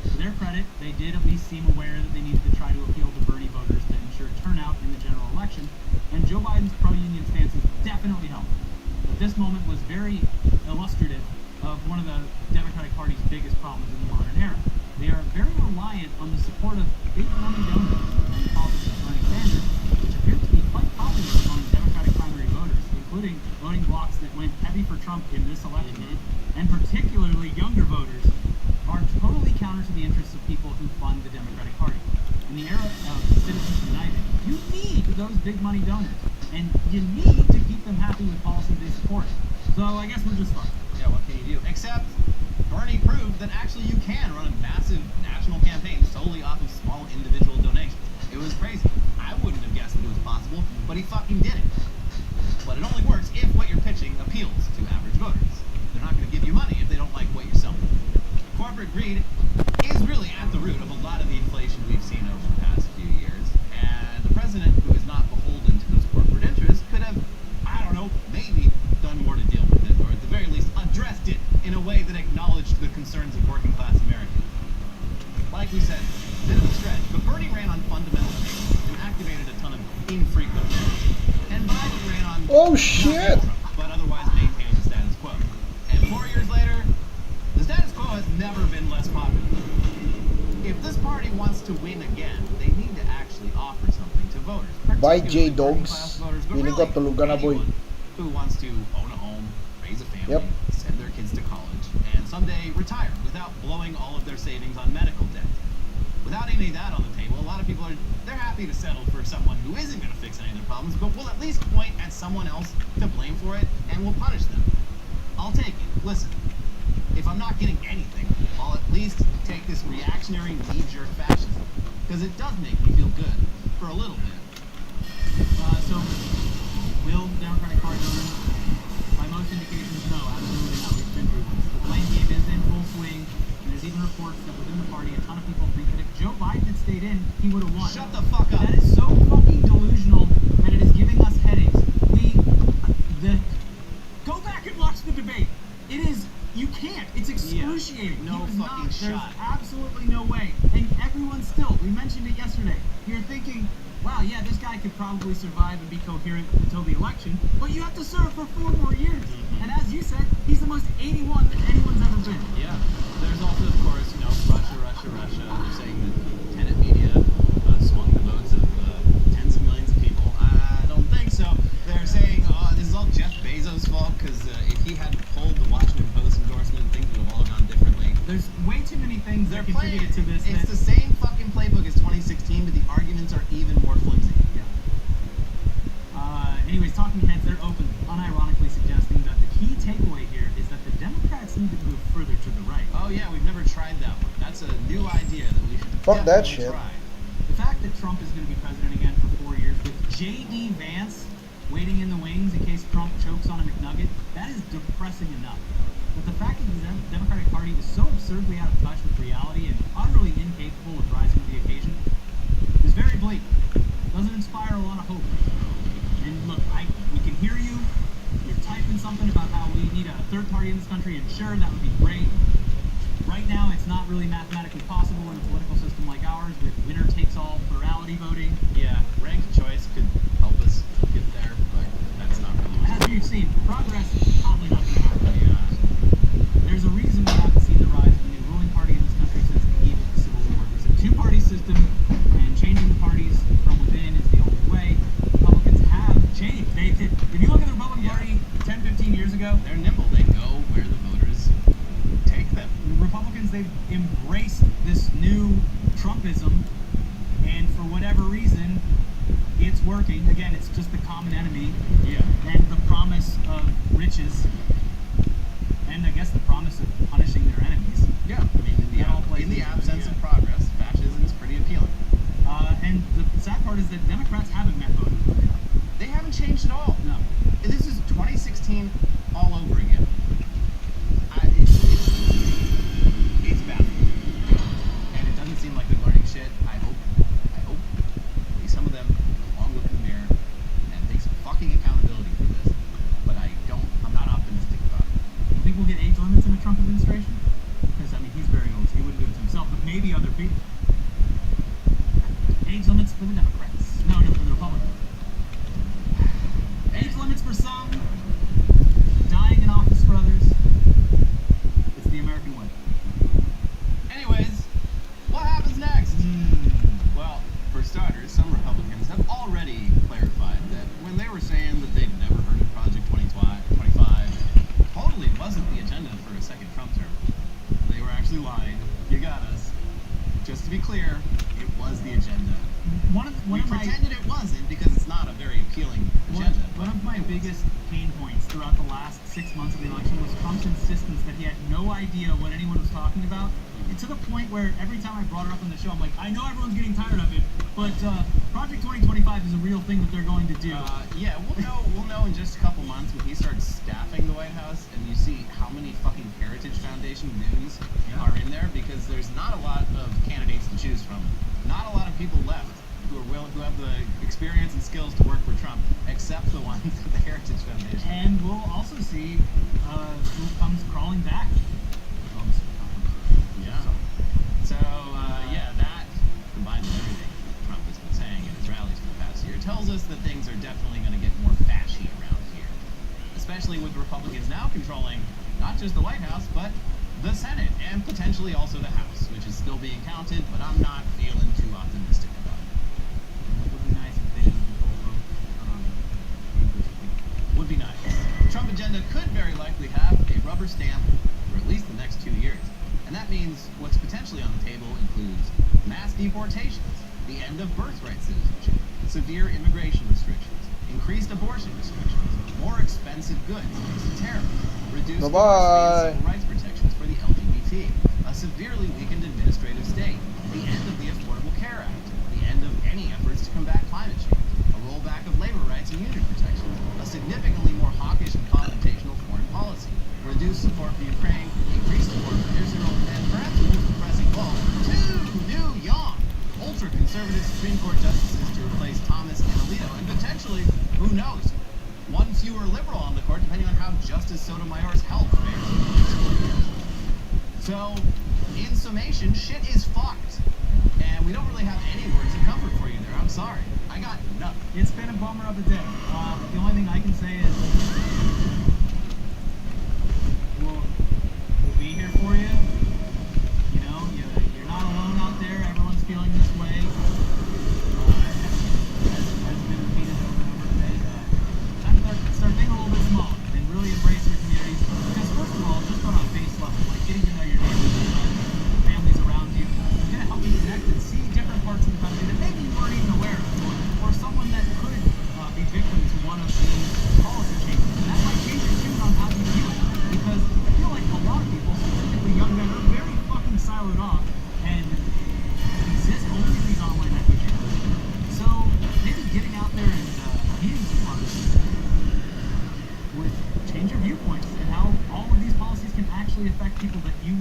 To their credit, they did at least seem aware that they needed to try to appeal to Bernie voters to ensure turnout in the general election, and Joe Biden's pro-union stances definitely helped. But this moment was very illustrative of one of the Democratic Party's biggest problems in the modern era. They are very reliant on the support of big money donors and the politics of Bernie Sanders, which appears to be quite popular among Democratic primary voters, including voting blocs that went heavy for Trump in this election, and particularly younger voters, are totally counter to the interests of people who fund the Democratic Party. In the era of Citizens United, you need those big money donors, and you need to keep them happy with policies they support. So I guess we're just fucked. Yeah, what can you do? Except Bernie proved that actually you can run a massive national campaign solely off of small individual donations. It was crazy. I wouldn't have guessed that it was possible, but he fucking did it. But it only works if what you're pitching appeals to average voters. They're not going to give you money if they don't like what you're selling. Corporate greed is really at the root of a lot of the inflation we've seen over the past few years, and the president, who is not beholden to those corporate interests, could have, I don't know, maybe done more to deal with it, or at the very least addressed it in a way that acknowledged the concerns of working class Americans. Like we said, bit of a stretch, but Bernie ran on fundamental things and activated a ton of infrequent measures. And Biden ran on Oh shit! but otherwise maintained the status quo. And 4 years later, the status quo has never been less popular. If this party wants to win again, they need to actually offer something to voters. Bye, particularly J-Dogs. working-class voters, but Feeling ko really tulugan na, boy. anyone who wants to own a home, raise a family, Yep. send their kids to college, and someday retire without blowing all of their savings on medical debt. Without any of that on the table, a lot of people they're happy to settle for someone who isn't going to fix any of their problems, but will at least point at someone else to blame for it and will punish them. I'll take it. Listen, if I'm not getting anything, I'll at least take this reactionary knee-jerk fascism, because it does make me feel good for a little bit. So, will the Democratic Party win? By most indications, no, absolutely not. We've been through this. The blame game is in full swing, and there's even reports that within the party, a ton of people think that if Joe Biden had stayed in, he would have won. Shut the fuck up. That is so fucking delusional that it is giving us headaches. Go back and watch the debate. It is, you can't. It's excruciating. No He was fucking There's shot. absolutely no way. And everyone still, we mentioned it yesterday, you're thinking, wow, yeah, this guy could probably survive and be coherent until the election, but you have to serve for 4 more years. And as you said, he's the most 81 that anyone's ever been. Yeah. There's also, of course, you know, Russia. They're saying that tenant media swung the votes of tens of millions of people. I don't think so. They're saying, this is all Jeff Bezos' fault because if he hadn't pulled the Washington Post endorsement, things would have all gone differently. There's way too many things They're that contributed to this. It's the same fucking playbook as 2016, but the arguments are even more flimsy. Yeah. Anyways, talking heads, they're open, unironically suggesting that the key takeaway here is that the Democrats need to move further to the right. Oh yeah, we've never tried that one. That's a new idea that we should Fuck that definitely shit. try. The fact that Trump is going to be president again for 4 years with J.D. Vance waiting in the wings in case Trump chokes on a McNugget, that is depressing enough. But the fact that the Democratic Party is so absurdly out of touch with reality and utterly incapable of rising to the occasion is very bleak. Doesn't inspire a lot of hope. And look, we can hear you. You're typing something about how we need a third party in this country, and sure, that would be great. Right now, it's not really mathematically possible in a political system like ours with winner-takes-all plurality voting. Yeah, ranked choice could help us get there, but that's not really. As you've seen, progress is probably not going to happen. There's a reason we haven't seen the rise of a new ruling party in this country since the eve of the Civil War. It's a two-party system, and changing the parties from within is the only way. Republicans have changed. If you look at the Republican Party 10, 15 years ago, They're nimble. They go where the voters take them. Republicans, they've embraced this new Trumpism, and for whatever reason, it's working. Again, it's just the common enemy, and the promise of riches, and I guess the promise of punishing their enemies. Yeah, I mean, in the absence of progress, fascism is pretty appealing. And the sad part is that Democrats haven't met voters. They haven't changed at all. No. This is 2016 all over again. It's baffling. And it doesn't seem like they're learning shit. I hope at least some of them all look in the mirror and take some fucking accountability for this. But I'm not optimistic about it. You think we'll get age limits in the Trump administration? Because, I mean, he's very old, so he wouldn't do it to himself, but maybe other people. Age limits for the Democrats. No, for the Republicans. Age limits for some, dying in office for others. It's the American way. Anyways, what happens next? Well, for starters, some Republicans have already clarified that when they were saying that they'd never heard of Project 2025, totally wasn't the agenda for a second Trump term. They were actually lying. You got us. Just to be clear, it was the agenda. We pretended it wasn't because it's not a very appealing agenda. One of my biggest pain points throughout the last 6 months of the election was Trump's insistence that he had no idea what anyone was talking about. And to the point where every time I brought it up on the show, I'm like, I know everyone's getting tired of it, but Project 2025 is a real thing that they're going to do. Yeah, we'll know in just a couple months when he starts staffing the White House and you see how many fucking Heritage Foundation dues are in there, because there's not a lot of candidates to choose from. Not a lot of people left who have the experience and skills to work for Trump, except the ones at the Heritage Foundation. And we'll also see who comes crawling back. Yeah. So, that, combined with everything Trump has been saying in his rallies for the past year, tells us that things are definitely going to get more fashy around here. Especially with Republicans now controlling not just the White House, but the Senate, and potentially also the House, which is still being counted, but I'm not feeling too optimistic about it. It would be nice if they didn't control vote. Would be nice. The Trump agenda could very likely have a rubber stamp for at least the next 2 years. And that means what's potentially on the table includes mass deportations, the end of birthright citizenship, severe immigration restrictions, increased abortion restrictions, more expensive goods thanks to tariffs, reduced Bye-bye. civil rights protections for the LGBT, a severely weakened administrative state, the end of the Affordable Care Act, the end of any efforts to combat climate change, a rollback of labor rights and union protections, a significantly more hawkish and confrontational foreign policy, reduced support for Ukraine, increased support for Israel, and perhaps most depressing of all, 2 new young, ultra-conservative Supreme Court justices to replace Thomas and Alito, and potentially, who knows, 1 fewer liberal on the court, depending on how Justice Sotomayor's health fares in the next 4 years. So, in summation, shit is fucked. And we don't really have any words of comfort for you there. I'm sorry. I I got nothing. It's been a bummer of a day. The only thing I can say is we'll be here for you. You know, you're not alone out there. Everyone's feeling this way. As been repeated over and over today. Time to start thinking a little bit smaller and really embrace your communities. Because first of all, just on a base level, like getting to know your neighbors and families around you, is going to help you connect and see different parts of the country that maybe you weren't even aware of, or someone that could be victim to one of these policy changes. And that might change your tune on how you view it. Because I feel like a lot of people, specifically young men, are very fucking siloed off and exist only in these online echo chambers. So maybe getting out there and meeting some others would change your viewpoints and how all of these policies can actually affect people that you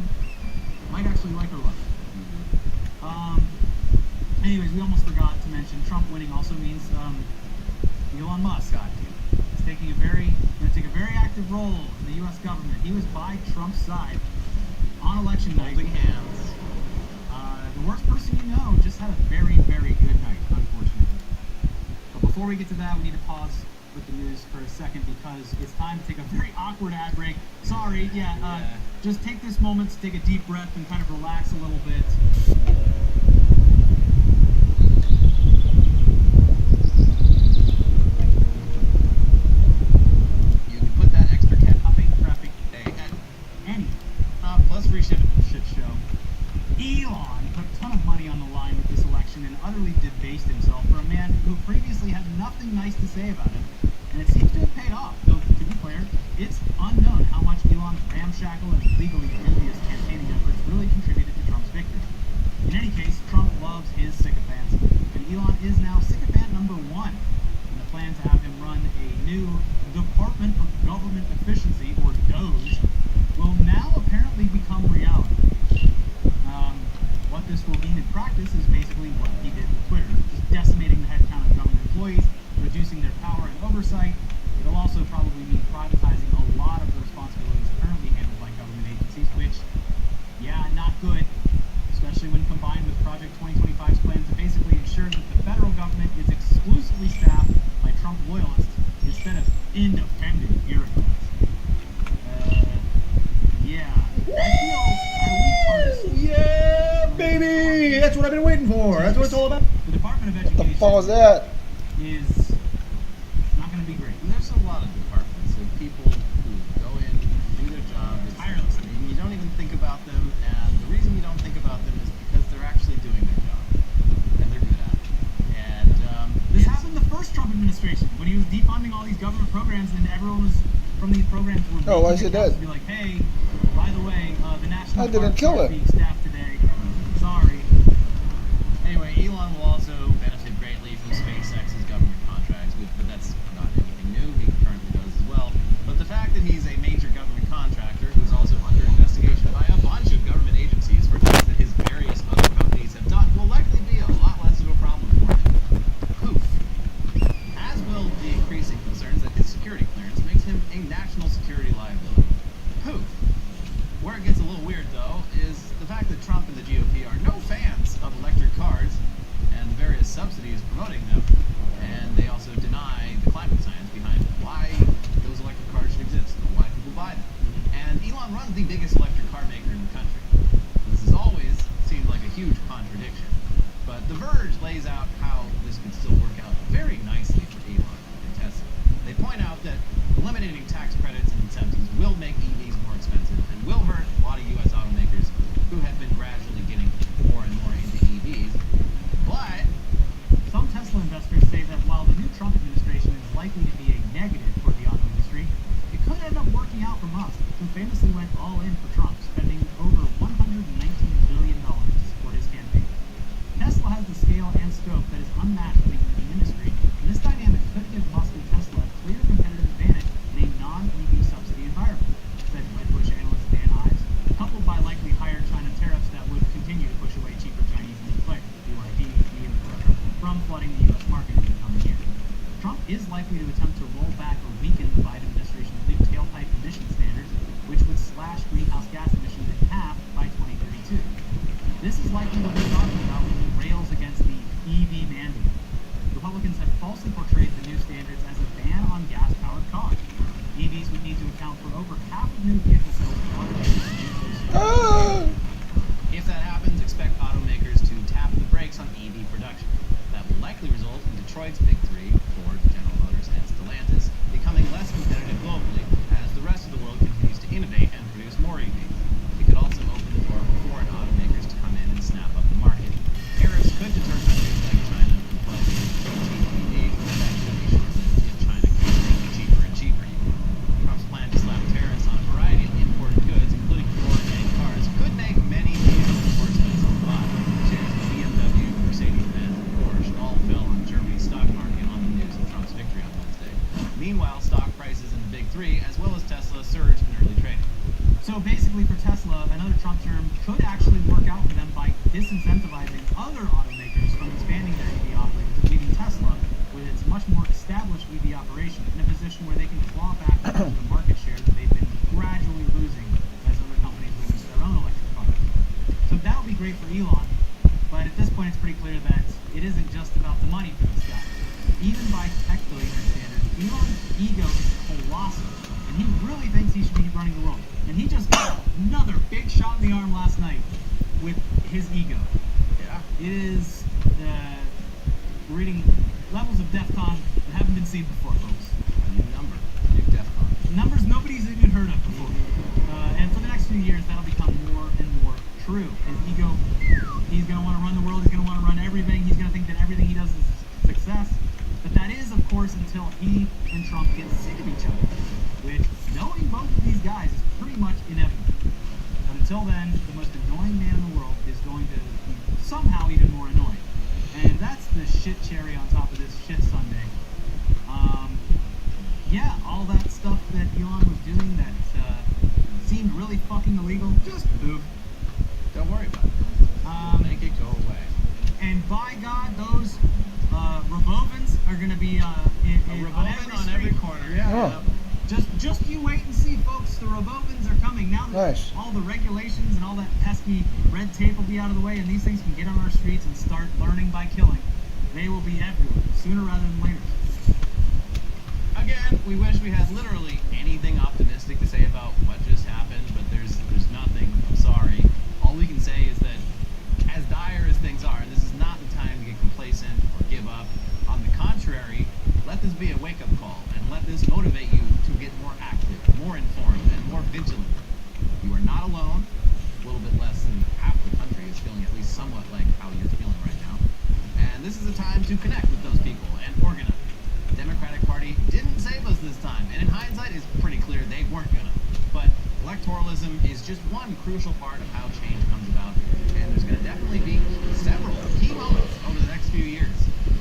might actually like or love. Anyways, we almost forgot to mention Trump winning also means Elon Musk is going to take a very active role in the U.S. government. He was by Trump's side on election night. Holding hands. The worst person you know just had a very, very good night, unfortunately. But before we get to that, we need to pause with the news for a second because it's time to take a very awkward ad break. Sorry, just take this moment to take a deep breath and kind of relax a little bit. You can put that extra capping, prepping, plus free shit show. Elon put a ton of money on the line with this election and utterly debased himself for a man who previously had nothing nice to say about him. And it seems to have paid off, though to be clear, it's unknown how much Elon's ramshackle and legally dubious campaigning efforts really contributed to Trump's victory. In any case, Trump loves his sycophants, and Elon is now sycophant number one. And the plan to have him run a new Department of Government Efficiency, or DOGE, will now apparently become reality. What this will mean in practice is basically what he did with Twitter, just decimating the headcount of government employees, reducing their power and oversight. It'll also probably mean privatizing a lot of the responsibilities currently handled by government agencies, which, not good, especially when combined with Project 2025's plan to basically ensure that the federal government is exclusively staffed by Trump loyalists instead of independent bureaucrats. Yeah, baby! That's what I've been waiting for. That's what it's all about. The Department of Education. What the fuck was that? Is not going to be great. There's a lot of departments of people who go in, do their job tirelessly, and you don't even think about them. And the reason you don't think about them is because they're actually doing their job, and they're good at it. And this happened the first Trump administration when he was defunding all these government programs, and everyone was from these programs were why is it dead? To be like, hey, by the way, the national I didn't kill it. being staffed today. Sorry. Anyway, Elon will also benefit greatly from SpaceX's government contracts, but that's not anything new. He currently does as well. But the fact that he's a major government contractor who's also under investigation by a bunch of government agencies for things that his various other companies have done will likely be a lot less of a problem for him. Poof. As will the increasing concerns that his security clearance makes him a national security liability. Poof. Where it gets a little weird, though, is the fact that Trump and the GOP are no fans of electric cars and the various subsidies promoting them, and they also deny the climate science behind why those electric cars should exist or why people buy them. And Elon runs the biggest electric car maker in the country. This has always seemed like a huge contradiction, but The Verge lays out how this could still work out very nicely for Elon and Tesla. They point out that eliminating tax credits and incentives will make EVs more expensive and will hurt a lot of U.S. automakers who have been gradually getting more and more into EVs. But some Tesla investors say that while the new Trump administration is likely to be a negative for the auto industry, it could end up working out for Musk, who famously went all in for Trump, spending over $119 billion to support his campaign. Tesla has the scale and scope that is unmatched in the industry, and this dynamic could give Musk and Tesla a clear competitive advantage in a non-EV subsidy environment, said Wedbush analyst Dan Ives, coupled by likely higher China tariffs that would continue to push away cheaper Chinese EV players, BYD, from flooding the U.S. market in the coming year. Trump is likely to attempt to roll back or weaken the Biden administration's new tailpipe emission standards, which would slash greenhouse gas emissions in half by 2032. This is likely what we're talking about when he rails against the EV mandate. So basically for Tesla, another Trump term could actually work out for them by disincentivizing other automakers from expanding their EV offerings, leaving Tesla with its much more established EV operation in a position where they can claw back the market share that they've been gradually losing as other companies release their own electric cars. So that would be great for Elon, but at this point it's pretty clear that it isn't just about the money for this guy. Even by tech billionaire standards, Elon's ego is colossal, and he really thinks he should be running the world. And he just got another big shot in the arm last night with his ego. Yeah. It is reading levels of DEFCON that haven't been seen before, folks. A new number. New DEFCON. Numbers nobody's even heard of before. And for the next few years, that'll become more and more true. His ego, he's going to want to run the world, he's going to want to run everything, he's going to think that everything he does is success. But that is, of course, until he and Trump get sick of each other, which, knowing both of these guys, is pretty much inevitable. But until then, the most annoying man in the world is going to be somehow even more annoying. And that's the shit cherry on top of this shit Sunday. Yeah, all that stuff that Elon was doing that seemed really fucking illegal, just poof. Don't worry about it. Make it go away. And by God, those Rebovans are going to be on every corner. Oh. Just you wait and see, folks. The Rebovans are coming now that Nice. all the regulations and all that pesky red tape will be out of the way, and these things can get on our streets and start learning by killing. They will be everywhere, sooner rather than later. Again, we wish we had literally anything optimistic to say about what just happened, but there's nothing. I'm sorry. All we can say is that as dire as things are, this is not the time to get complacent or give up. On the contrary, let this be a wake-up call, and let this motivate you to get more active, more informed, and more vigilant. You are not alone. A little bit less than half the country is feeling at least somewhat like how you're feeling right now. And this is a time to connect with those people and organize. The Democratic Party didn't save us this time, and in hindsight, it's pretty clear they weren't gonna. But electoralism is just one crucial part of how change comes about, and there's gonna definitely be several key moments over the next few years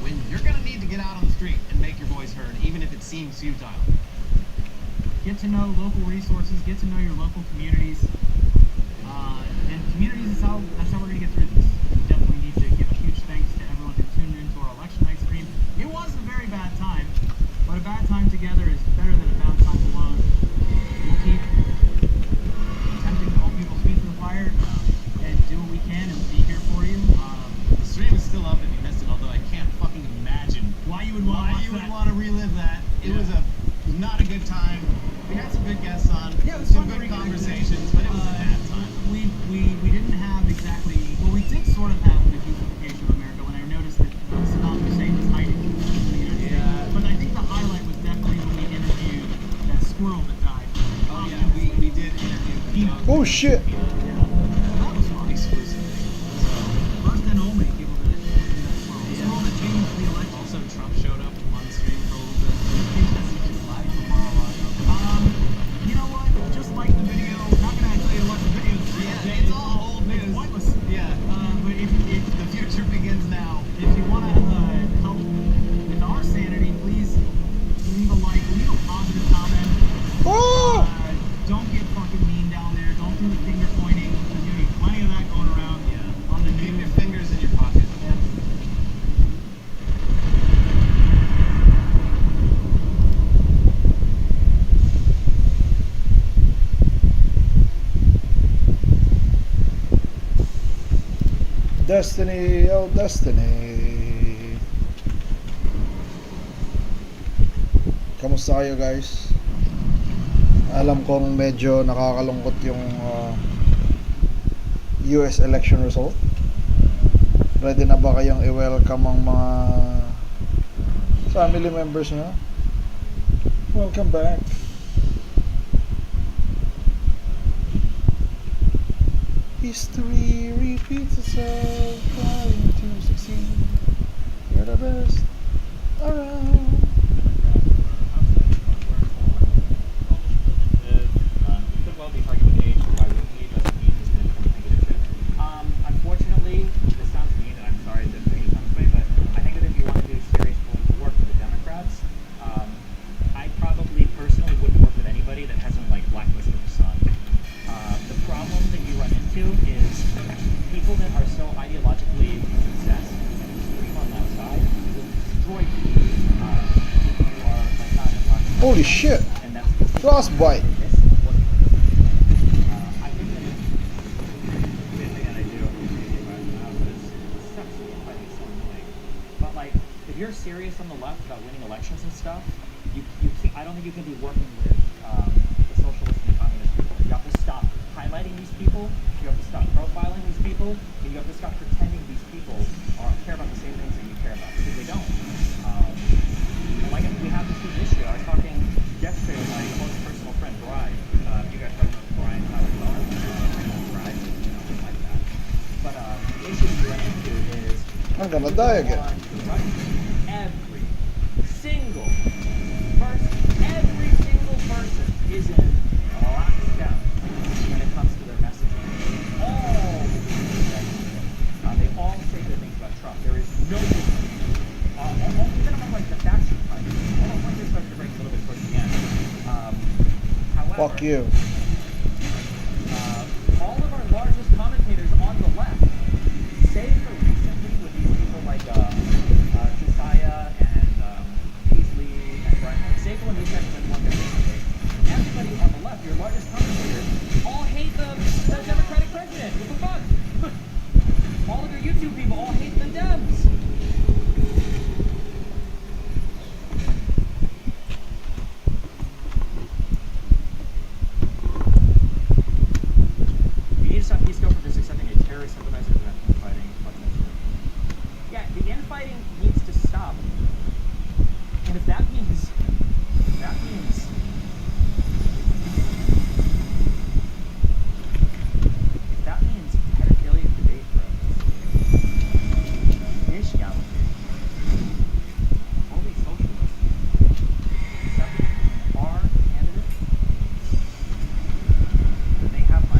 when you're gonna need to get out on the street and make your voice heard, even if it seems futile. Get to know local resources, get to know your local communities, and communities is that's how we're going to get through this. We definitely need to give a huge thanks to everyone who tuned into our election night stream. It was a very bad time, but a bad time together is better than a bad time alone. We'll keep attempting to hold people's feet to the fire and do what we can and be here for you. The stream is still up if you missed it, although I can't fucking imagine Why you would want to relive that. It was not a good time. We had some good guests on, Yeah, it was some fun good to conversations, but it was a bad time. We didn't have exactly, well, we did sort of have the unification of America when I noticed that Saddam Hussein was hiding in the United States. But I think the highlight was definitely when we interviewed that squirrel that died. Oh yeah, we did interview. Oh shit! Yeah. That was fun. Exclusively. First and only people that did that squirrel. The squirrel that changed the election. Also, Trump showed up on the stream for a little bit. You know what? Just like the video, not gonna tell you to watch the video. Yeah, it's all old news. It's pointless. Yeah. But if The future begins now. If you want to help with our sanity, please leave a like, leave a positive comment. Oh! Don't get fucking mean down there. Don't do the finger pointing. There's gonna be plenty of that going around. Yeah. On the Keep news. your fingers in your pocket. Yeah. Destiny, oh Destiny. Kamusta kayo guys? Alam kong medyo nakakalungkot yung US election result. Ready na ba kayong i-welcome ang mga family members nyo? Welcome back. History repeats itself, trying to succeed. You're the best around. Could well be talking about age, why wouldn't he? Doesn't mean he's going to become a leadership. Unfortunately, this sounds mean, and I'm sorry to make it sound this way, but I think that if you want to do serious political work for the Democrats, I probably personally wouldn't work with anybody that hasn't like blacklisted the son. to is people that are so ideologically possessed and extreme on that side will destroy people. People who are like not in line. Holy shit! And that's Frostbite! this is what I think that it's the thing that I do. It sucks to get fighting so annoying. But like, if you're serious on the left about winning elections and stuff, you can't, I don't think you can be working with the socialist and communist people. You have to stop highlighting these people. You have to stop profiling these people. And you have to stop pretending these people care about the same things that you care about, because they don't. Like we have this huge issue. I was talking yesterday with my close personal friend Brian. You guys probably know Brian Tyler Miller. I know Brian, like that. But the issue we run into is I'm gonna die again. Every single person is in lockdown when it comes to their messaging. All the people they all say good things about Trump. There is no even among like the faction party. Once they start to break a little bit towards the end. However, Fuck you. All of our largest commentators on the left, save for recently with these people like Josiah and Peasley and Brian, save for when these guys have been longer recently, everybody on the left, your largest commentators, all hate the Democratic president. What the fuck? All of your YouTube people all hate the Dems. You need to stop Peace Go from just accepting a terrorist sympathizer for infighting. Yeah, the infighting needs to stop. And if that means pedophilia debate threats, dish galloping, all these socialists accepting our candidate, they have my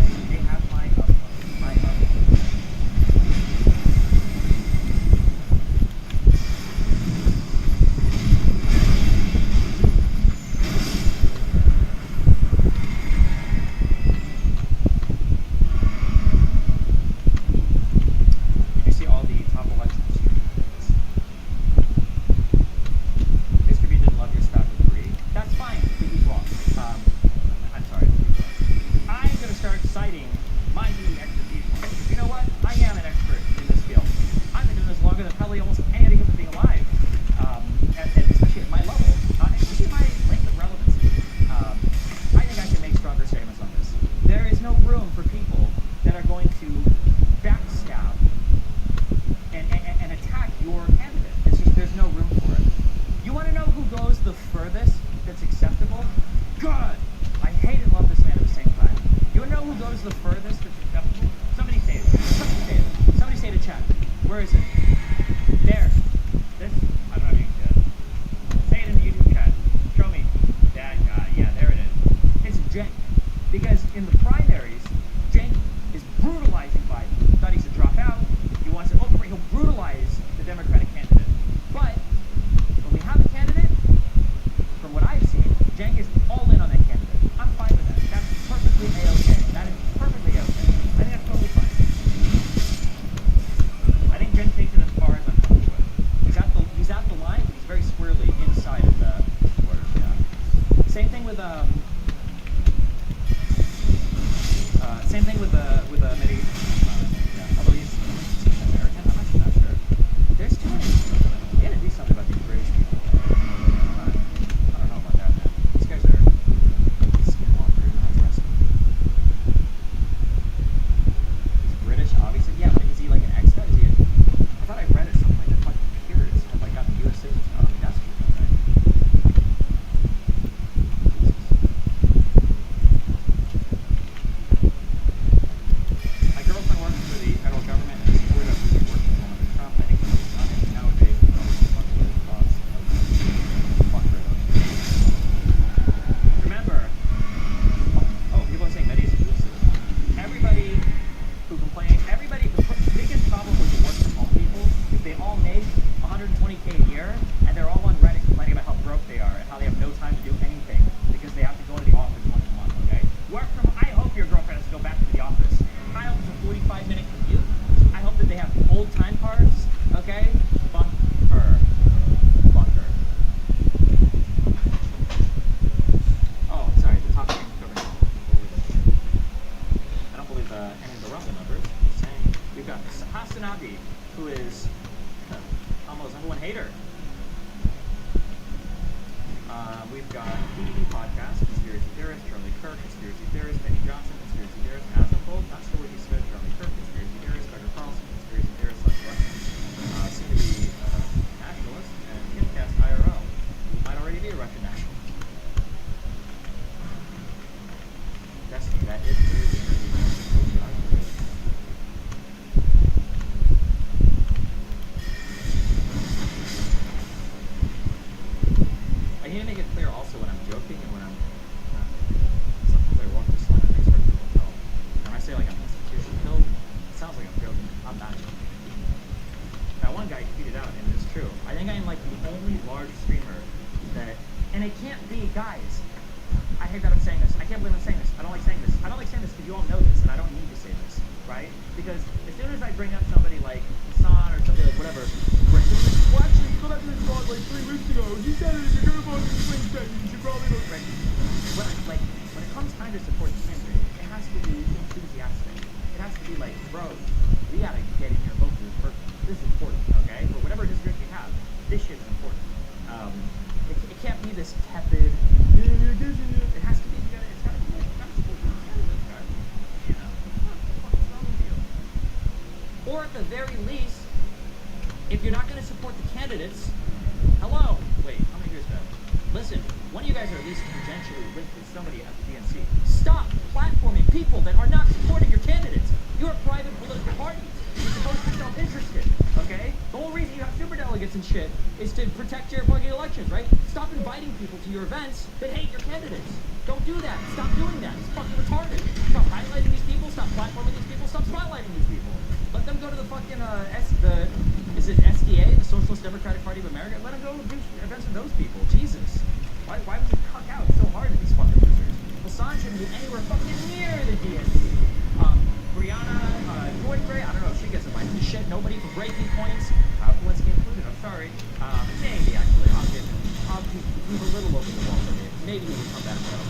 Did you see all the top elections? Mr. B didn't love your spout with 3. That's fine, but he's wrong. I'm sorry. I'm going to start citing my new expertise. You know what? I am an expert in this field. I've been doing this longer than probably almost any other human being alive. And especially at my level, especially my length of relevancy. I think I can make stronger statements on this. There is no room for people that are going to backstab and attack your candidate. It's just, there's no room for it. You want to know who goes the furthest that's acceptable? Good! I hate and love this man at the same time. You want to know who goes the furthest that's acceptable? Somebody say it. Somebody say it. Somebody say it in chat. Where is it? There. This? I'm not even good. Say it in the YouTube chat. Show me. That guy. Yeah, there it is. It's Cenk. Because in the primaries, Cenk is brutalizing Biden. Thought he should drop out. He wants to, he'll brutalize the Democratic candidate. But when we have a candidate, from what I've seen, Cenk is all in on that candidate. I'm fine with that. That's perfectly A-okay. That is perfectly A-okay. I think that's totally fine. I think Cenk takes it as far as I'm comfortable with. He's at the line, but he's very squarely inside of the borders, yeah. Same thing with Medi. Yeah, although he's American, I'm actually not sure. There's too many. We had to do something about these British people. I don't know about that, man. These guys are skinwalkers, not wrestling. He's British, obviously. Yeah, but is he like an expat? I thought I read it something like that. Fucking peers have like gotten U.S. citizens. I don't think that's true, right? My girlfriend any of the Rumble numbers. Just saying. We've got Hasanabi, who is almost number one hater. We've got PDD Podcast, Conspiracy Theorist, Charlie Kirk, Conspiracy Theorist, Benny Johnson, Conspiracy Theorist, Asmonfold, Not Sure What He Smith, Charlie Kirk, Conspiracy Theorist, Tucker Carlson, Conspiracy Theorist, soon to be nationalist, and Kimcast IRL, who might already be a Russian national. Destiny, that is really I need to make it clear also when I'm joking and when I'm not. Sometimes I walk this line and I start to tell. When I say like I'm institution killed, it sounds like I'm joking. I'm not joking. That one guy tweeted out, and it's true. I think I'm like the only large streamer that, and it can't be, guys. I hate that I'm saying this. I can't believe I'm saying this. I don't like saying this. I don't like saying this because you all know this, and I don't need to say this, right? Because as soon as I bring up somebody like Hassan or somebody like whatever, Brendan's like, well, actually, you got that this blog like 3 weeks ago. You said it if you're gonna vote for the swing state, you should probably vote for when it comes time to support the candidate, it has to be enthusiastic. It has to be like, bro, we gotta get in here and vote for this person. This is important, okay? For whatever district you have, this shit is important. It can't be this tepid. It has to be. It's gotta be. Support the candidate, guys. You know, what the fuck is wrong with you? Or at the very least, if you're not going to support the candidates, hello. Wait, how many years back? Listen, one of you guys are at least tangentially linked with somebody at the DNC. Stop platforming people that are not supporting your candidates. You're a private political party. You're supposed to be self-interested, okay? The whole reason you have superdelegates and shit is to protect your fucking elections, right? Stop inviting people to your events that hate your candidates. Don't do that. Stop doing that. It's fucking retarded. Stop highlighting these people. Stop platforming these people. Stop spotlighting these people. Let them go to the fucking is it SDA, the Socialist Democratic Party of America? Let them go do events with those people. Jesus. Why would you cuck out so hard at these fucking losers? Hassan shouldn't be anywhere fucking near the DNC. Brianna, Joy Gray, I don't know if she gets invited to shit. Nobody for breaking points. Walensky included, I'm sorry. Maybe actually, I'll keep a little over the wall for me. Maybe he will come back though.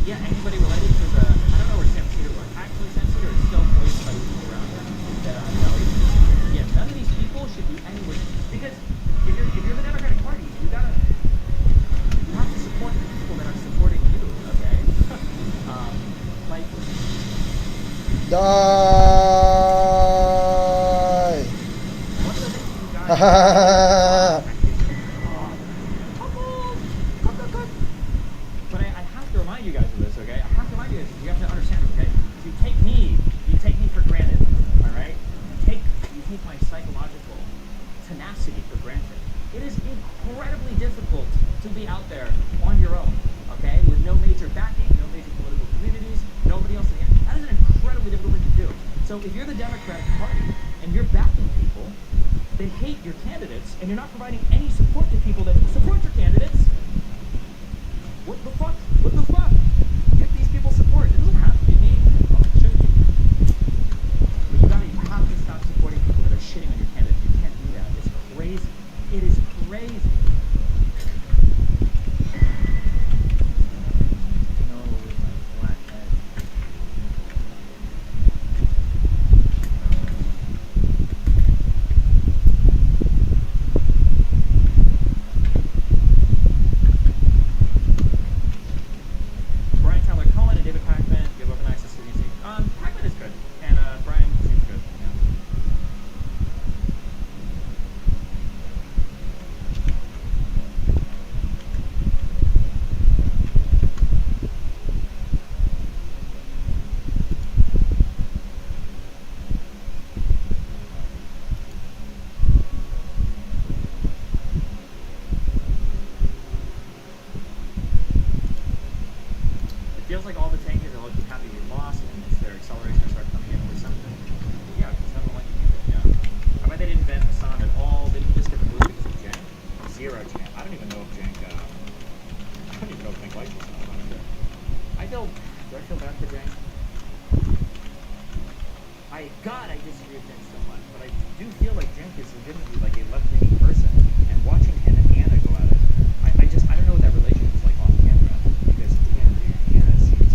Yeah, anybody related to the, I don't know where Sam Cedar was. Actually, Sam Cedar is still voiced by people around him that know. Yeah, none of these people should be anywhere. Because if you're the Democratic Party, you have to support the people that are supporting you, okay? Like... Die! One of the things you guys... But I have to remind you guys of this, okay? I have to remind you guys, you have to understand, okay? If you take me for granted, alright? You take my psychological tenacity for granted. It is incredibly difficult to be out there on your own, okay? With no major backing, no major political communities, nobody else in the end. That is an incredibly difficult thing to do. So if you're the Democratic Party and you're backing people that hate your candidates and you're not providing any support to people that support your candidates, what the fuck? What the fuck? Give these people support. It doesn't have to be me. Oh, it shouldn't be. But you have to stop supporting people that are shitting on your candidates. You can't do that. It's crazy. It is crazy. No, my black head. Brian Tyler Cohen and David Packman give open access to the music. Packman is good, and Brian seems good. Yeah. It feels like all the tankers are looking happy we lost, and it's their acceleration to start coming in or something. Yeah, because everyone like you did, yeah. I bet they didn't ban Hassan at all. They didn't just get removed because of Jank. Zero Jank. I don't even know if Jank, I don't even know if Jank likes Hassan. Do I feel bad for Jank? God, I disagree with Jank so much, but I do feel like Jank is legitimately like a left-leaning person, and watching him and Anna go at it, I don't know what that relationship is like off camera, because Anna seems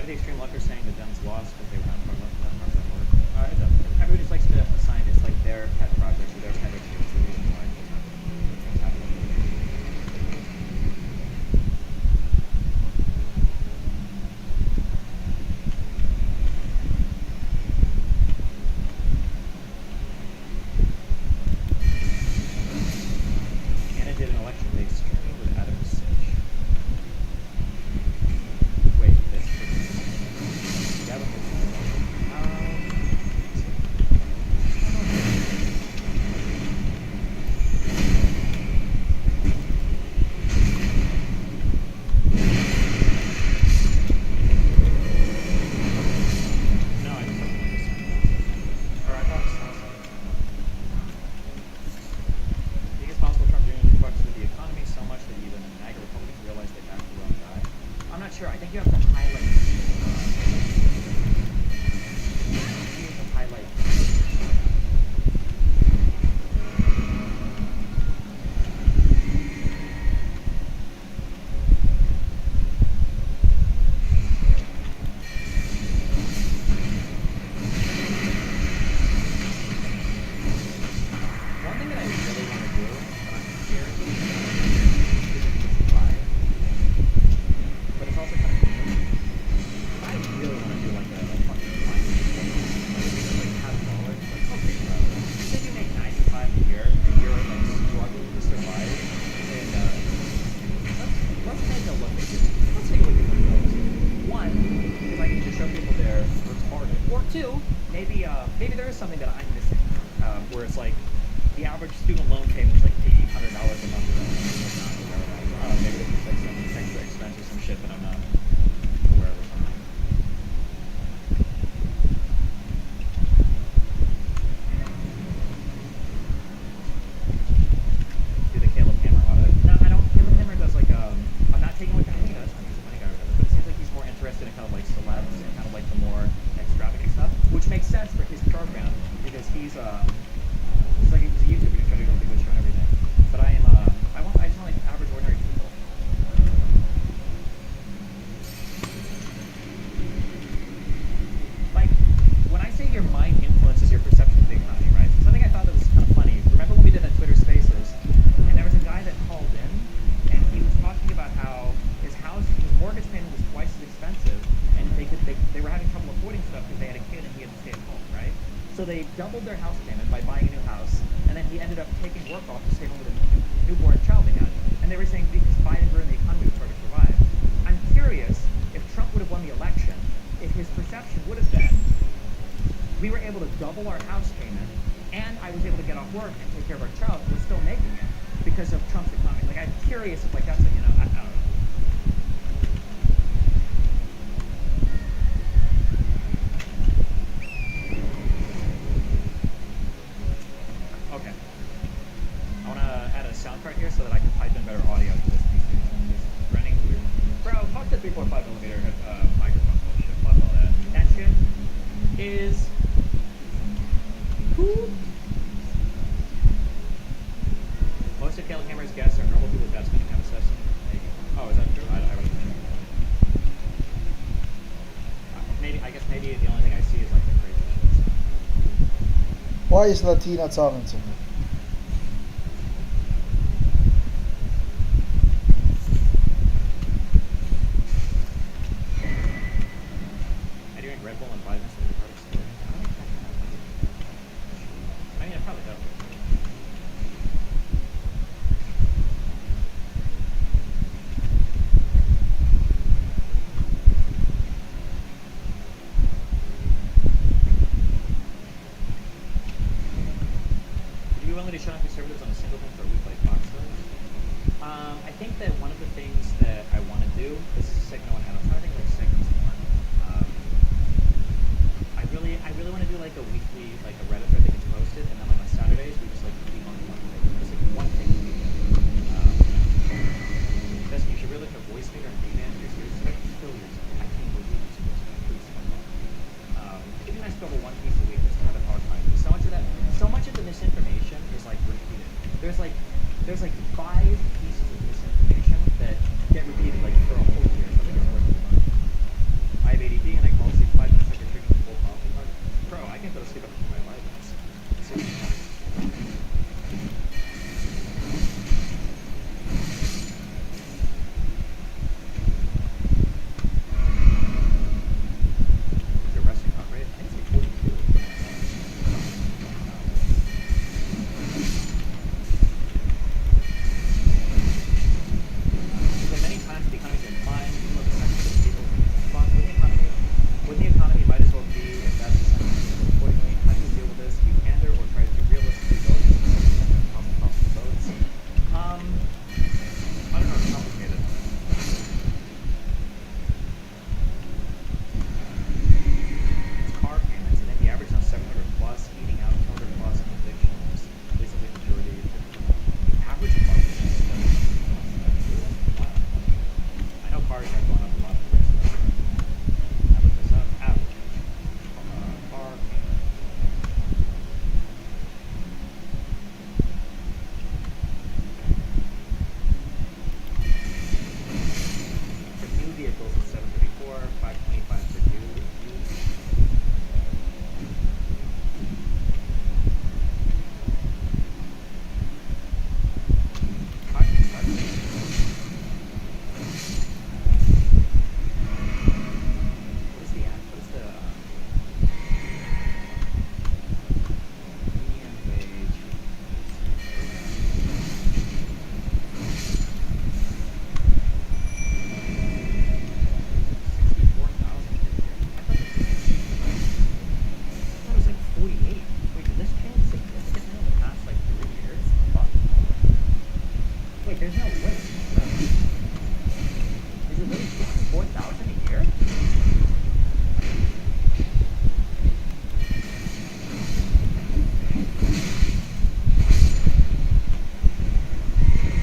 have the extreme left are saying the Dems lost because they were not part of that work. Everybody just likes to assign it's like their pet projects or their pet issues. The reason why things happen. Anna did an election-based stream with Adam Sitch. Wait, this? Yeah, but no, I just don't or I thought it was I think it's possible Trump genuinely fucks with the economy so much that even MAGA Republicans realize they backed the wrong guy. I'm not sure. I think you have to highlight. You have to highlight. One thing that I really want to do, but I'm scared to do, is just buy it. But it's also kind of cool. I really want to do like a fucking like have dollars. Like, okay, bro. Say you make 95 a year and you're like struggling to survive. And let's take a look at this. Let's take a look at those. One, if I can just show people they're retarded. Or two, maybe there is something that I'm missing. Where it's like the average student loan payment is like $1,800 a month. Maybe this is like some extra expense or some shit that I'm not aware of or something. Do the Caleb Hammer audit? No, I don't. Caleb Hammer does like I'm not taking what he does. I mean, he's a money guy or whatever, but it seems like he's more interested in kind of like celebs and kind of like the more extravagant stuff, which makes sense for his program because he's like he's a YouTuber, he's trying to go big show and everything. But I just want like average ordinary people. Like when I say your mind influences your perception of the economy, right? So something I thought that was kind of funny. Remember when we did that Twitter Spaces, and there was a guy that called in, and he was talking about how his mortgage payment was twice as expensive, and they were having trouble affording stuff because they had a kid and he had to stay at home, right? So they doubled their house payment by buying a new house, and then he ended up taking work off to stay home with a newborn child they had. And they were saying because Biden ruined the economy, it was hard to survive. I'm curious if Trump would have won the election, if his perception would have been, we were able to double our house payment, and I was able to get off work and take care of our child, and we're still making it because of Trump's economy. Like I'm curious if like that's a, I don't know. Okay. I want to add a sound card here so that I can pipe in better audio to this piece. It's running weird. Bro, fuck the 3.5mm microphone bullshit. Fuck all that. That shit is cool. Most of Caleb Hammer's guests are normal people without spending kind of stuff. Oh, is that true? I wasn't sure. I guess maybe the only thing I see is like the crazy shit. Why is Latina talking to me? I drink Red Bull and vitamins to be part of story. I mean, I probably don't. Would you be willing to shut off conservatives on a single thing for a week like Fox does? I think that one of the things that I want to do, this is sick, no one had, I'm trying to think like segments more. I really want to do like a weekly, like a Reddit thread that gets posted, and then like on Saturdays we just like keep on one thing, just like one thing a week. Justin, you should really look at voice meter and D-man. You're seriously kill yourself. I can't believe you're supposed to please fuck off. It'd be nice to cover one piece a week just to have a talk time. So much of the misinformation is like repeated. There's like 5 pieces of misinformation 4,000 a year?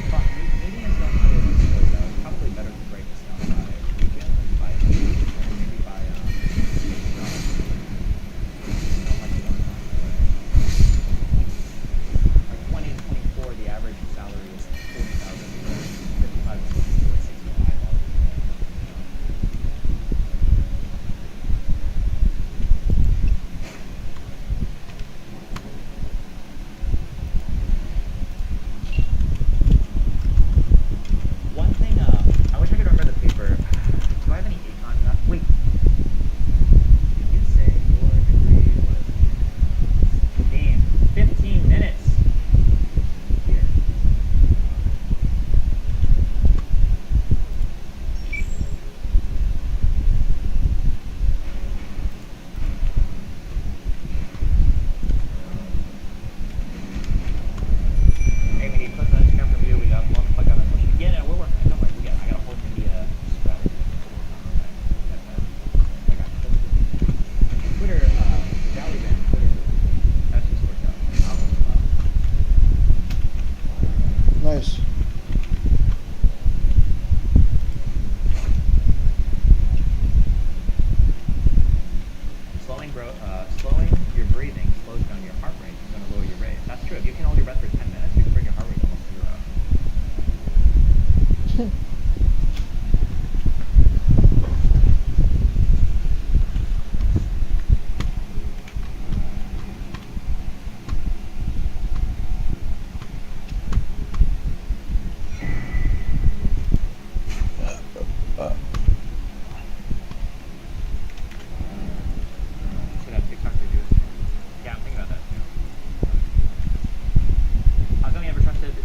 Fuck, maybe it's not really this way, though. It's probably better to break this down by region and by maybe by like 20 and 24, the average salary is 40,000 a year. 55 to 64 is 65 all a year. One thing, I wish I could remember the paper. Do I have any econ left? Wait. Did you say your degree was in 15 minutes? Here. Hey, we need clips on Instagram from you. We got one plug on the social. Yeah, no, we're working. Don't worry. I got a whole media strategy. I got Twitter, Valley Band, Twitter. That's just worked out. Nice. Slowing your breathing slows down your heart rate. It's going to lower your rate. That's true. If you can hold your breath for 10 minutes, you can bring your heart rate to almost zero. Should have TikTok reviews. Yeah, I'm thinking about that too. How come you never trusted the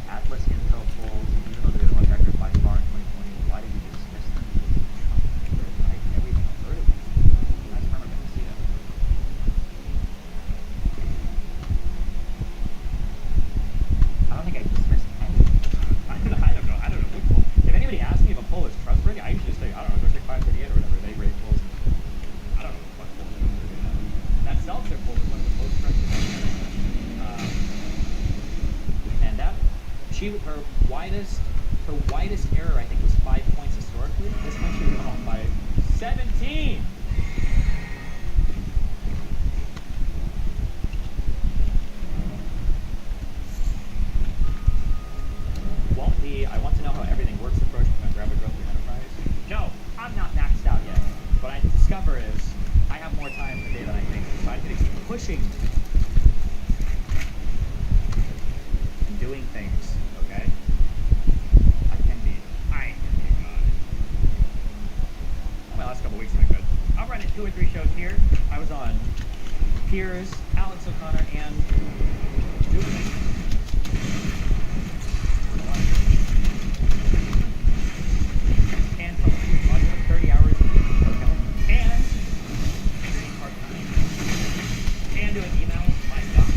Atlas Intel polls, even though they were one factor by far in 2020? Why did you dismiss them? I never even heard of these. I just remember going to see them. I don't think I dismissed any. I don't know which poll. If anybody asks me if a poll is trustworthy, I usually just say, I don't know, go check 538 or whatever. They rate polls. I don't know what poll it is. That Seltzer poll was one of the most trusted. And that her widest error I think was 5 points historically. This time she went off by 17. I want to know how everything works approach with my rapid growth through enterprise. No, I'm not maxed out yet. What I discover is I have more time in the day than I think. So I could keep pushing and doing things, okay? I can be God. My last couple weeks have been good. I've run 2 or 3 shows here. I was on Piers, Alex O'Connor, and Jubilee. And from 30 hours a week, okay? And doing part-time. And doing emails, my God.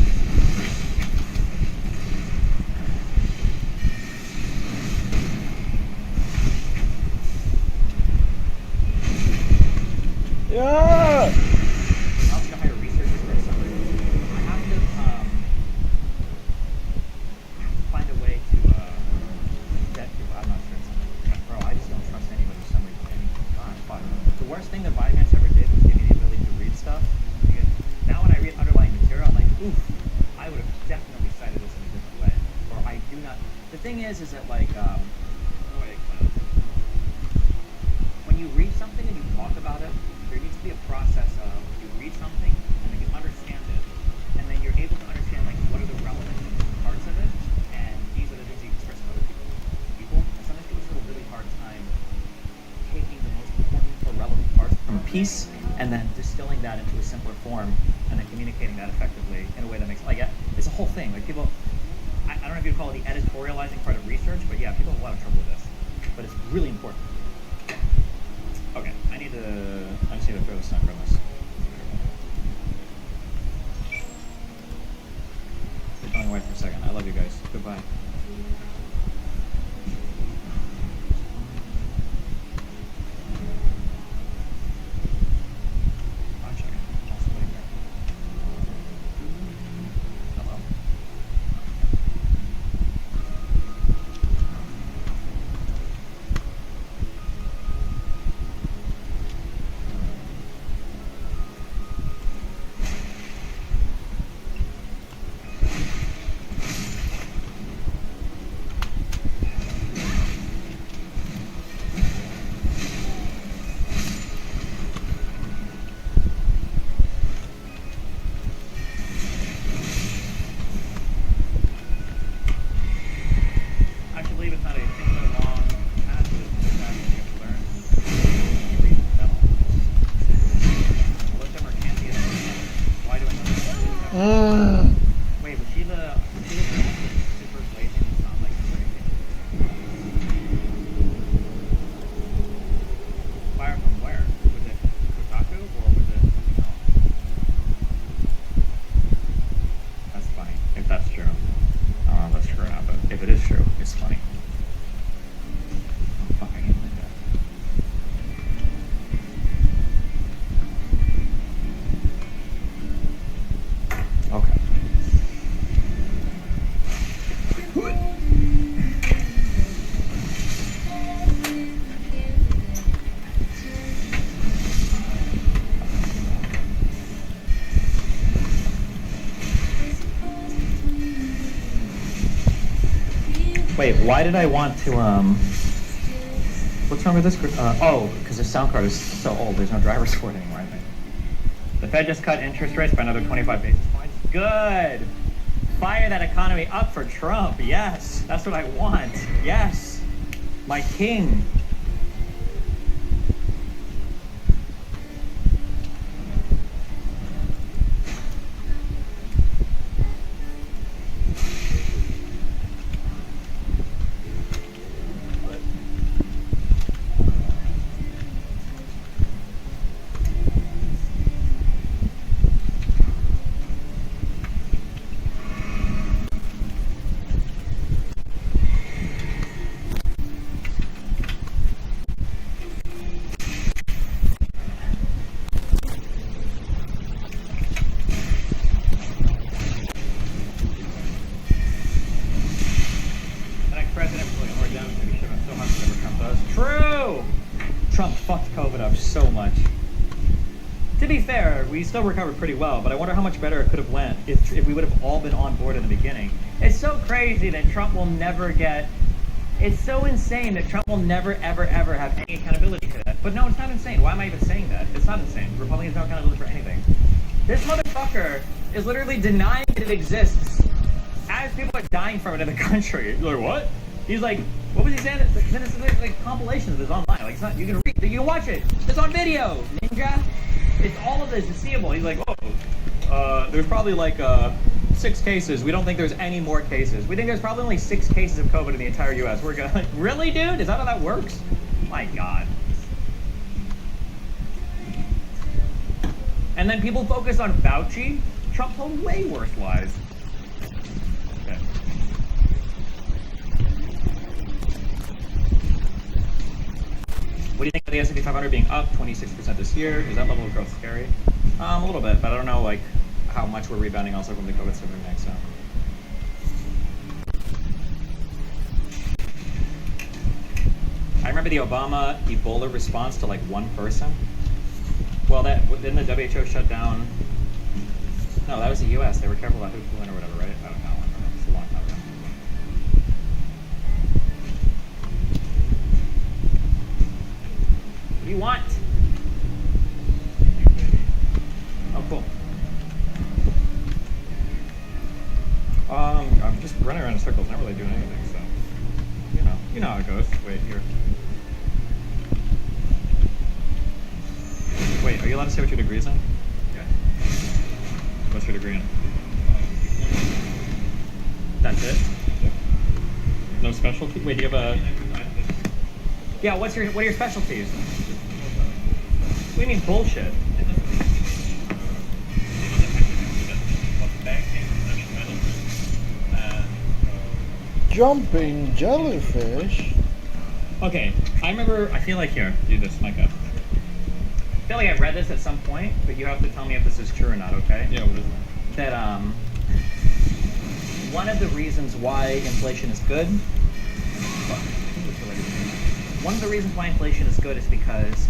Yeah! I'll have to hire researchers for summer. I have to find a way to vet people. I'm not sure it's something. Bro, I just don't trust anybody for some reason. God, fuck. The worst thing that Vyvanse ever did was give me the ability to read stuff. Because now when I read underlying material, I'm like, oof, I would have definitely cited this in a different way. Or I do not. The thing is that like, when you read something and you talk about it, there needs to be a process of you read something and then you understand it, and then you're able to understand like what are the relevant parts of it, and these are the things you express to other people. And sometimes people just have a really hard time taking the most important or relevant parts from a piece and then distilling that into a simpler form and then communicating that effectively in a way that makes like it's a whole thing. Like people, I don't know if you'd call it the editorializing part of research, but yeah, people have a lot of trouble with this, but it's really important. Okay, I just need to throw this on from us. You're going away for a second. I love you guys. Goodbye. Wait, why did I want to, what's wrong with this? Oh, because the sound card is so old, there's no drivers for it anymore, I think. The Fed just cut interest rates by another 25 basis points. Good! Fire that economy up for Trump, yes! That's what I want, yes! My king! We still recovered pretty well, but I wonder how much better it could have went if we would have all been on board in the beginning. It's so crazy that Trump will never get... It's so insane that Trump will never, ever, ever have any accountability for that. But no, it's not insane. Why am I even saying that? It's not insane. Republicans have no accountability for anything. This motherfucker is literally denying that it exists as people are dying from it in the country. You're like, what? He's like, what was he saying? Then it's like compilations of this online. Like, it's not, you can read, you can watch it. It's on video, ninja. It's all of this is seeable. He's like, oh, there's probably like 6 cases. We don't think there's any more cases. We think there's probably only 6 cases of COVID in the entire U.S. We're going, like, really, dude? Is that how that works? My God. And then people focus on Fauci. Trump told way worse lies. Okay. What do you think of the S&P 500 being up 26% this year? Is that level of growth scary? A little bit, but I don't know like how much we're rebounding also from the COVID stuff next. So. I remember the Obama Ebola response to like one person. Well, then the WHO shut down. No, that was the U.S. They were careful about who flew in or whatever, right? I don't know. It's a long time ago. What do you want? Oh, cool. I'm just running around in circles, not really doing anything, so you know how it goes. Wait, here. Wait, are you allowed to say what your degree's in? Yeah. What's your degree in? That's it? Yeah. No specialty? Wait, do you have a... Yeah, what are your specialties? What do you mean bullshit? Jumping jellyfish? Okay, I feel like here, do this, Micah. I feel like I read this at some point, but you have to tell me if this is true or not, okay? Yeah, what is it? That, one of the reasons why inflation is good, one of the reasons why inflation is good is because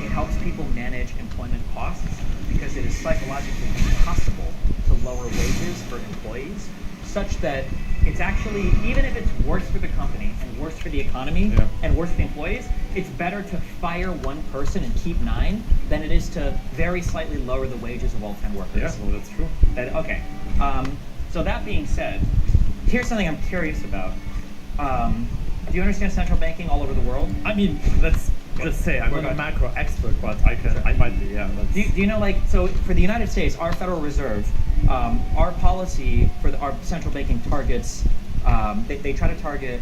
it helps people manage employment costs, because it is psychologically impossible to lower wages for employees, such that it's actually, even if it's worse for the company and worse for the economy and worse for the employees, it's better to fire one person and keep 9 than it is to very slightly lower the wages of all 10 workers. Yeah, well, that's true. Okay. So that being said, here's something I'm curious about. Do you understand central banking all over the world? I mean, let's just say I'm not a macro expert, but I might be, yeah. Do you know, like, so for the United States, our Federal Reserve, our policy for our central banking targets, they try to target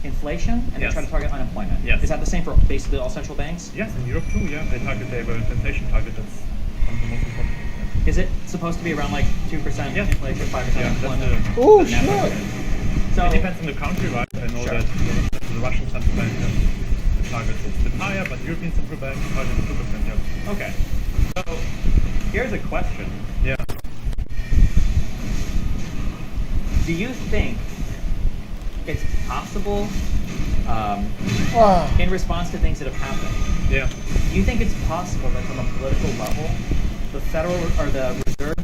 inflation and they try to target unemployment. Yes. Is that the same for basically all central banks? Yes, in Europe too, yeah. They have an inflation target that's one of the most important. Yeah. Is it supposed to be around like 2% inflation, 5% unemployment? Oh, shit! So it depends on the country, right? I know that the Russian central bank the target is a bit higher, but European central bank target is 2%, yeah. Okay. So here's a question. Yeah. Do you think it's possible, in response to things that have happened? Yeah. Do you think it's possible that from a political level, the federal or the reserve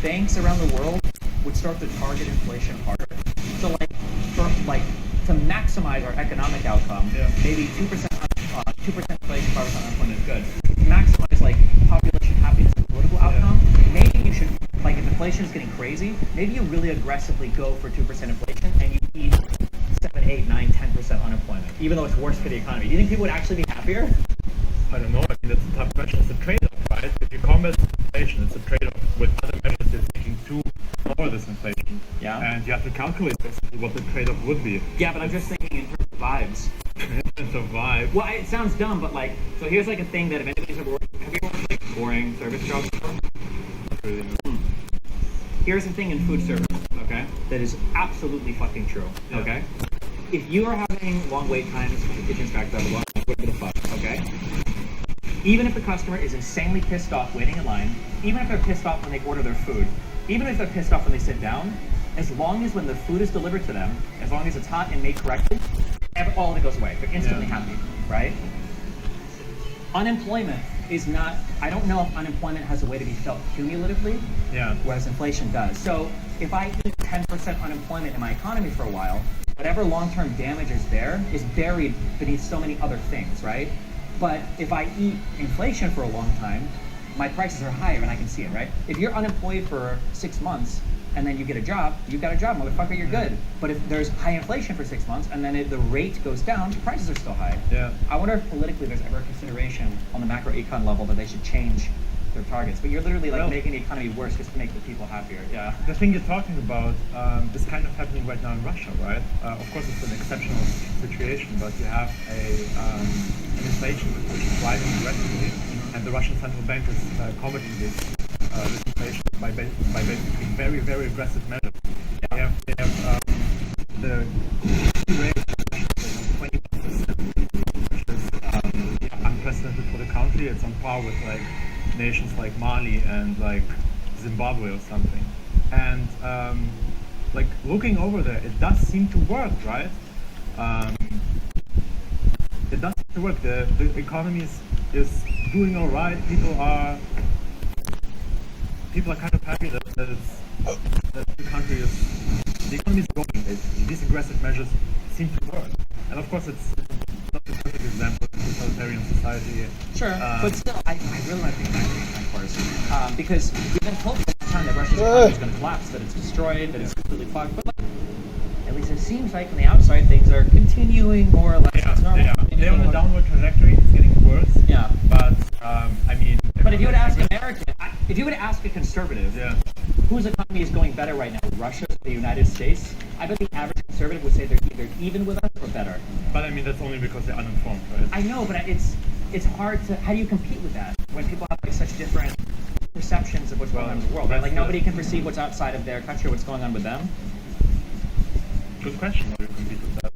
banks around the world would start to target inflation harder? like to maximize our economic outcome, maybe 2% inflation, 5% unemployment is good. To maximize like population happiness and political outcome, maybe you should, like if inflation is getting crazy, maybe you really aggressively go for 2% inflation and you eat 7, 8, 9, 10% unemployment, even though it's worse for the economy. Do you think people would actually be happier? I don't know. I mean, that's a tough question. It's a trade-off, right? If you combat inflation, it's a trade-off with other measures you're taking to lower this inflation. Yeah. And you have to calculate basically what the trade-off would be. Yeah, but I'm just thinking in terms of vibes. In terms of vibe. Well, it sounds dumb, but like, so here's like a thing that if anybody's ever worked, have you ever worked like boring service jobs before? Not really, no. Here's the thing in food service, okay, that is absolutely fucking true, okay? If you are having long wait times, the kitchen's backed up, whatever the fuck, okay? Even if the customer is insanely pissed off waiting in line, even if they're pissed off when they order their food, even if they're pissed off when they sit down, as long as when the food is delivered to them, as long as it's hot and made correctly, all of it goes away. They're instantly happy, right? Unemployment is not, I don't know if unemployment has a way to be felt cumulatively, whereas inflation does. So if I eat 10% unemployment in my economy for a while, whatever long-term damage is there is buried beneath so many other things, right? But if I eat inflation for a long time, my prices are higher and I can see it, right? If you're unemployed for 6 months and then you get a job, you've got a job, motherfucker, you're good. But if there's high inflation for 6 months and then the rate goes down, prices are still high. Yeah. I wonder if politically there's ever a consideration on the macro econ level that they should change their targets. But you're literally like making the economy worse just to make the people happier. Yeah. The thing you're talking about is kind of happening right now in Russia, right? Of course, it's an exceptional situation, but you have an inflation which is rising aggressively, and the Russian central bank is combating this inflation by basically very, very aggressive measures. They have the rate of 21%, which is unprecedented for the country. It's on par with like nations like Mali and like Zimbabwe or something. And like looking over there, it does seem to work, right? It does seem to work. The economy is doing all right. People are kind of happy that the country the economy is going. Basically, these aggressive measures seem to work. And of course, it's not the perfect example of a totalitarian society. Sure, but still, I really want to think back, of course, because we've been told for a long time that Russia's economy is going to collapse, that it's destroyed, that it's completely fucked. But like, at least it seems like from the outside things are continuing more or less as normal. They're on a downward trajectory. It's getting worse. Yeah. But I mean. But if you were to ask if you were to ask a conservative, whose economy is going better right now, Russia or the United States? I bet the average conservative would say they're either even with us or better. But I mean, that's only because they're uninformed, right? I know, but it's hard to. How do you compete with that when people have like such different perceptions of what's going on in the world? Right? Like nobody can perceive what's outside of their country, what's going on with them. Good question. How do you compete with that?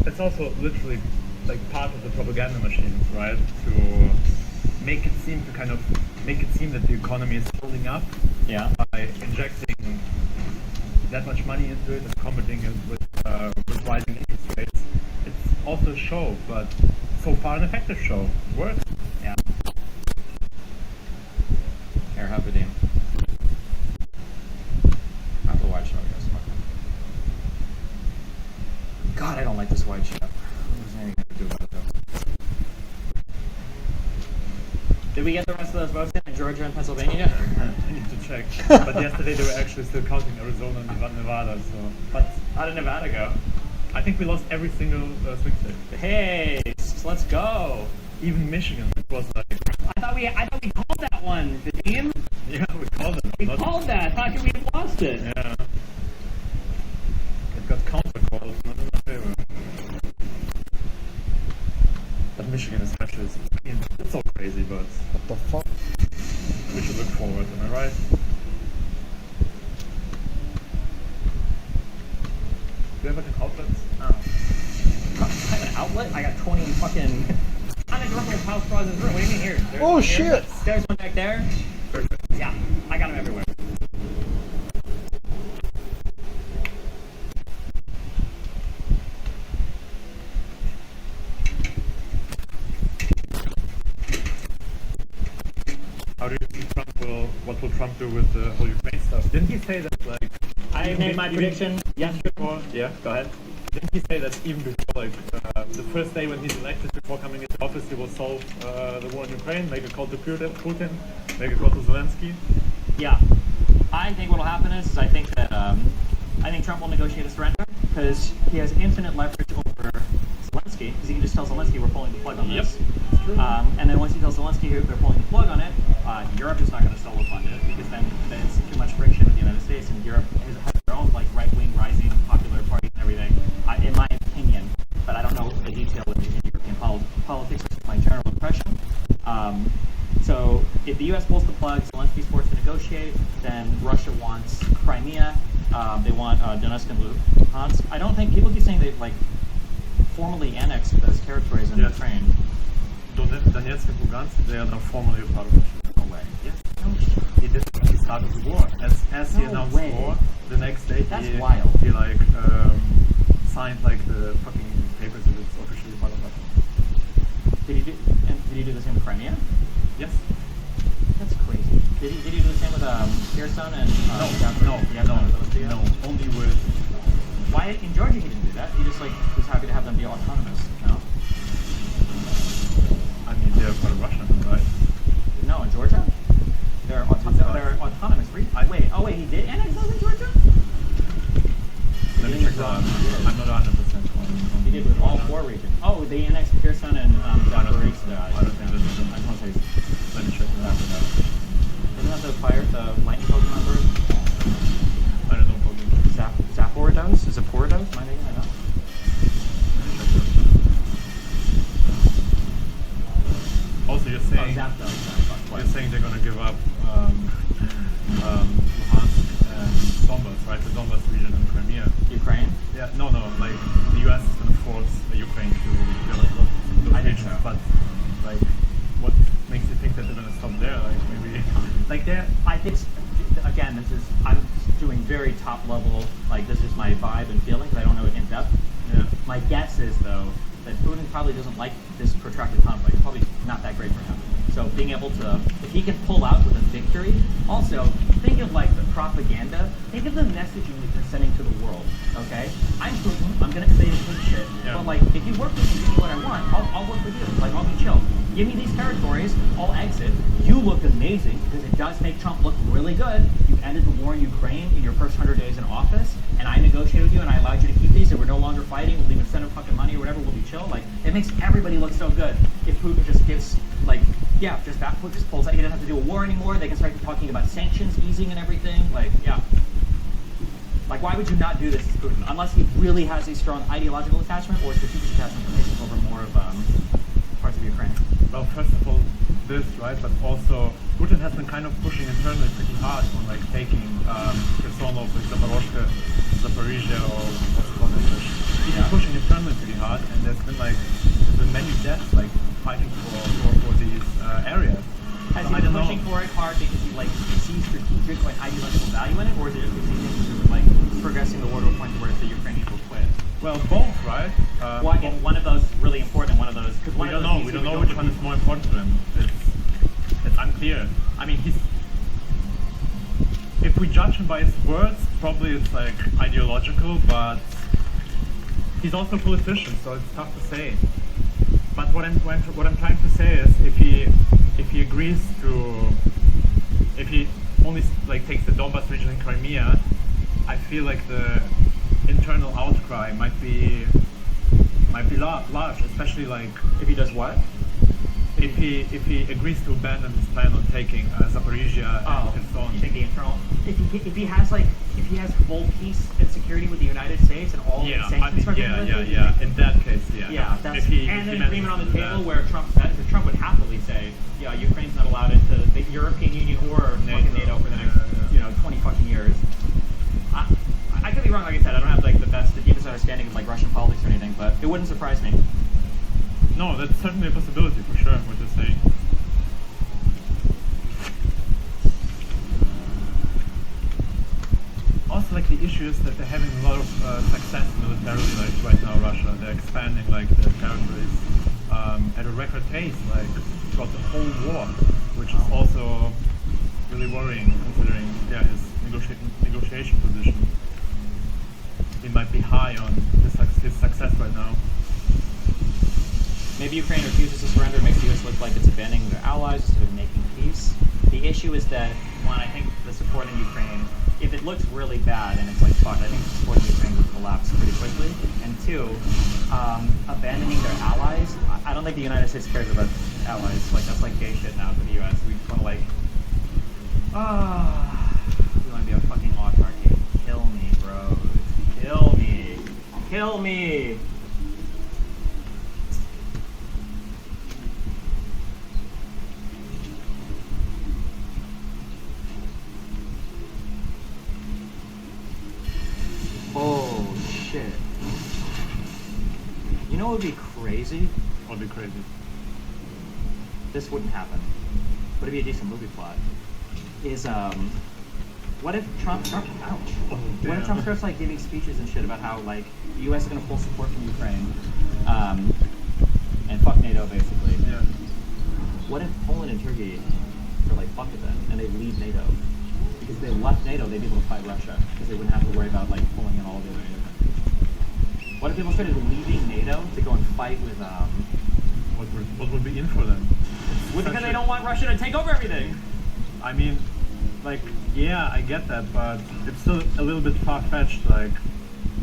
It's also literally like part of the propaganda machine, right? To make it seem that the economy is holding up by injecting that much money into it and combating it with rising interest rates. It's also a show, but so far an effective show. It works. Yeah. Here, have a damn. I have to watch show, guys. God, I don't like this white shit. There's anything I can do about it though. Did we get the rest of those votes in Georgia and Pennsylvania? I need to check. But yesterday they were actually still counting Arizona and Nevada. So, but how did Nevada go? I think we lost every single swing state. Hey, let's go. Even Michigan, which was like. I thought we called that one. The team. Yeah, we called it. We called that. How could we have lost it? Yeah. It got counter calls, not in my favor. But Michigan especially is. I mean, it's so crazy, but. What the fuck? We should look forward, am I right? Do you have like an outlet? Oh. I have an outlet? I got 20 fucking uninterruptible house bras in this room. What do you mean here? There's Oh shit! Here. There's one back there. Perfect. Yeah, I got them everywhere. how do you think what will Trump do with the whole Ukraine stuff? Didn't he say that like? I made my prediction yesterday. Yeah, go ahead. Didn't he say that even before like the first day when he's elected, before coming into office, he will solve the war in Ukraine, make a call to Putin, make a call to Zelensky? Yeah, I think what will happen is I think that I think Trump will negotiate a surrender because he has infinite leverage over Zelensky because he can just tell Zelensky we're pulling the plug on this. And then once he tells Zelensky they're pulling the plug on it, Europe is not going to solo fund it because then it's too much friction with the United States, and Europe has their own like right-wing rising popular parties and everything. In my opinion, but I don't know the detail in European politics. It's my general impression. So if the U.S. pulls the plug, Zelensky's forced to negotiate, then Russia wants Crimea. They want Donetsk and Luhansk. I don't think people keep saying they've like formally annexed those territories in Ukraine. Donetsk and Luhansk, they are now formally a part of Russia. No way. Yes. No. He did. He started the war. As he announced war, the next day he like signed like the fucking papers that it's officially part of Russia. Did he do the same with Crimea? Yes. That's crazy. Did he do the same with Kherson and No, only with. Why in Georgia he didn't do that? He just like was happy to have them be autonomous. No. I mean, they're part of Russia, right? No, in Georgia, they're autonomous. Wait, he did annex those in Georgia? Let me check that out. I'm not 100% on. He did with all four regions. Oh, they annexed Kherson and Zaporizhzhia. I don't think this is. I just want to say. Let me check that out. Isn't that the lightning Pokemon bird? I don't know Pokemon. Zaporidos? Is it Zaporidos? My name? I know. Also, you're saying they're going to give up Luhansk and Donbass, right? The Donbass region in Crimea. Ukraine? Yeah, no, like the US is going to force Ukraine to give up those regions. So. But like, what makes you think that they're going to stop there? Like maybe, like I think again, I'm doing very top level. Like this is my vibe and feelings. I don't know it in depth. Yeah. My guess is though that Putin probably doesn't like this protracted conflict. It's probably not that great for him. So being able to, if he can pull out with a victory, also think of like the propaganda, think of the messaging that you're sending to the world, okay? I'm Putin, I'm gonna say the Putin shit, but like, if you work with me, give me what I want, I'll work with you, like I'll be chill. Give me these territories, I'll exit. You look amazing, because it does make Trump look really good. You ended the war in Ukraine in your first 100 days in office, and I negotiated with you, and I allowed you to keep these, and we're no longer fighting, we'll even send them fucking money or whatever, we'll be chill. Like, it makes everybody look so good. If Putin just gives, like, yeah, just pulls out, he doesn't have to do a war anymore, they can start talking about sanctions easing and everything, like, yeah. Like, why would you not do this as Putin? Unless he really has a strong ideological attachment or strategic attachment for taking over more of parts of Ukraine. Well, first of all, this, right? But also, Putin has been kind of pushing internally pretty hard on like taking Kherson, like Zaporozhye, Zaporizhzhia, or what's it called in English. He's been pushing internally pretty hard, and there's been many deaths like fighting for these areas. Has he been pushing for it hard because he like sees strategic like ideological value in it, or is it just because he thinks it's like progressing the war to a point where the Ukrainians will quit? Well, both, right? Well, again, one of those really important, one of those. We don't know. We don't know which one is more important to him. It's unclear. I mean, if we judge him by his words, probably it's like ideological, but he's also a politician, so it's tough to say. But what I'm trying to say is, if he agrees to, if he only like takes the Donbass region in Crimea, I feel like the internal outcry might be large, especially like if he does what? If he agrees to abandon his plan on taking Zaporizhzhia and Kherson. You think the internal? If he has full peace and security with the United States and all the sanctions are in that case, that's and an agreement on the table where Trump would happily say, yeah, Ukraine's not allowed into the European Union or NATO for the next 20 fucking years. I could be wrong, like I said, I don't have like the deepest understanding of like Russian politics or anything, but it wouldn't surprise me. No, that's certainly a possibility for sure, what you're saying. Also, like the issue is that they're having a lot of success militarily, like right now, Russia. They're expanding like their territories at a record pace, like throughout the whole war. which is also really worrying considering his negotiation position. He might be high on his success right now. Maybe Ukraine refuses to surrender, makes the US look like it's abandoning their allies instead of making peace. The issue is that, one, I think the support in Ukraine, if it looks really bad and it's like, fuck, I think the support in Ukraine would collapse pretty quickly. And two, abandoning their allies, I don't think the United States cares about allies. Like, that's like gay shit now for the US. We just want to like, we want to be a fucking autarky. Kill me, bros. Kill me. Kill me. Oh shit. You know what would be crazy? What would be crazy? This wouldn't happen. Would it be a decent movie plot? Is what if Trump ouch. What if Trump starts like giving speeches and shit about how like the US is gonna pull support from Ukraine? And fuck NATO basically. Yeah. What if Poland and Turkey are like fuck it then and they leave NATO? Because if they left NATO, they'd be able to fight Russia because they wouldn't have to worry about like pulling in all the other NATO countries. What if people started leaving NATO to go and fight with What would be in for them? Because they don't want Russia to take over everything. I mean, like, yeah, I get that, but it's still a little bit far-fetched. Like,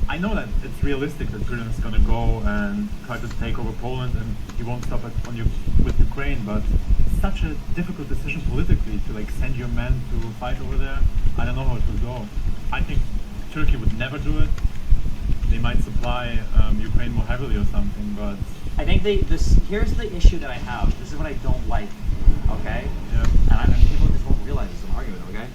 I know that it's realistic that Putin is gonna go and try to take over Poland, and he won't stop with Ukraine. But it's such a difficult decision politically to like send your men to fight over there. I don't know how it will go. I think Turkey would never do it. They might supply Ukraine more heavily or something, but I think here's the issue that I have. This is what I don't like. Okay? Yeah. And I mean, people just won't realize it's an argument, okay?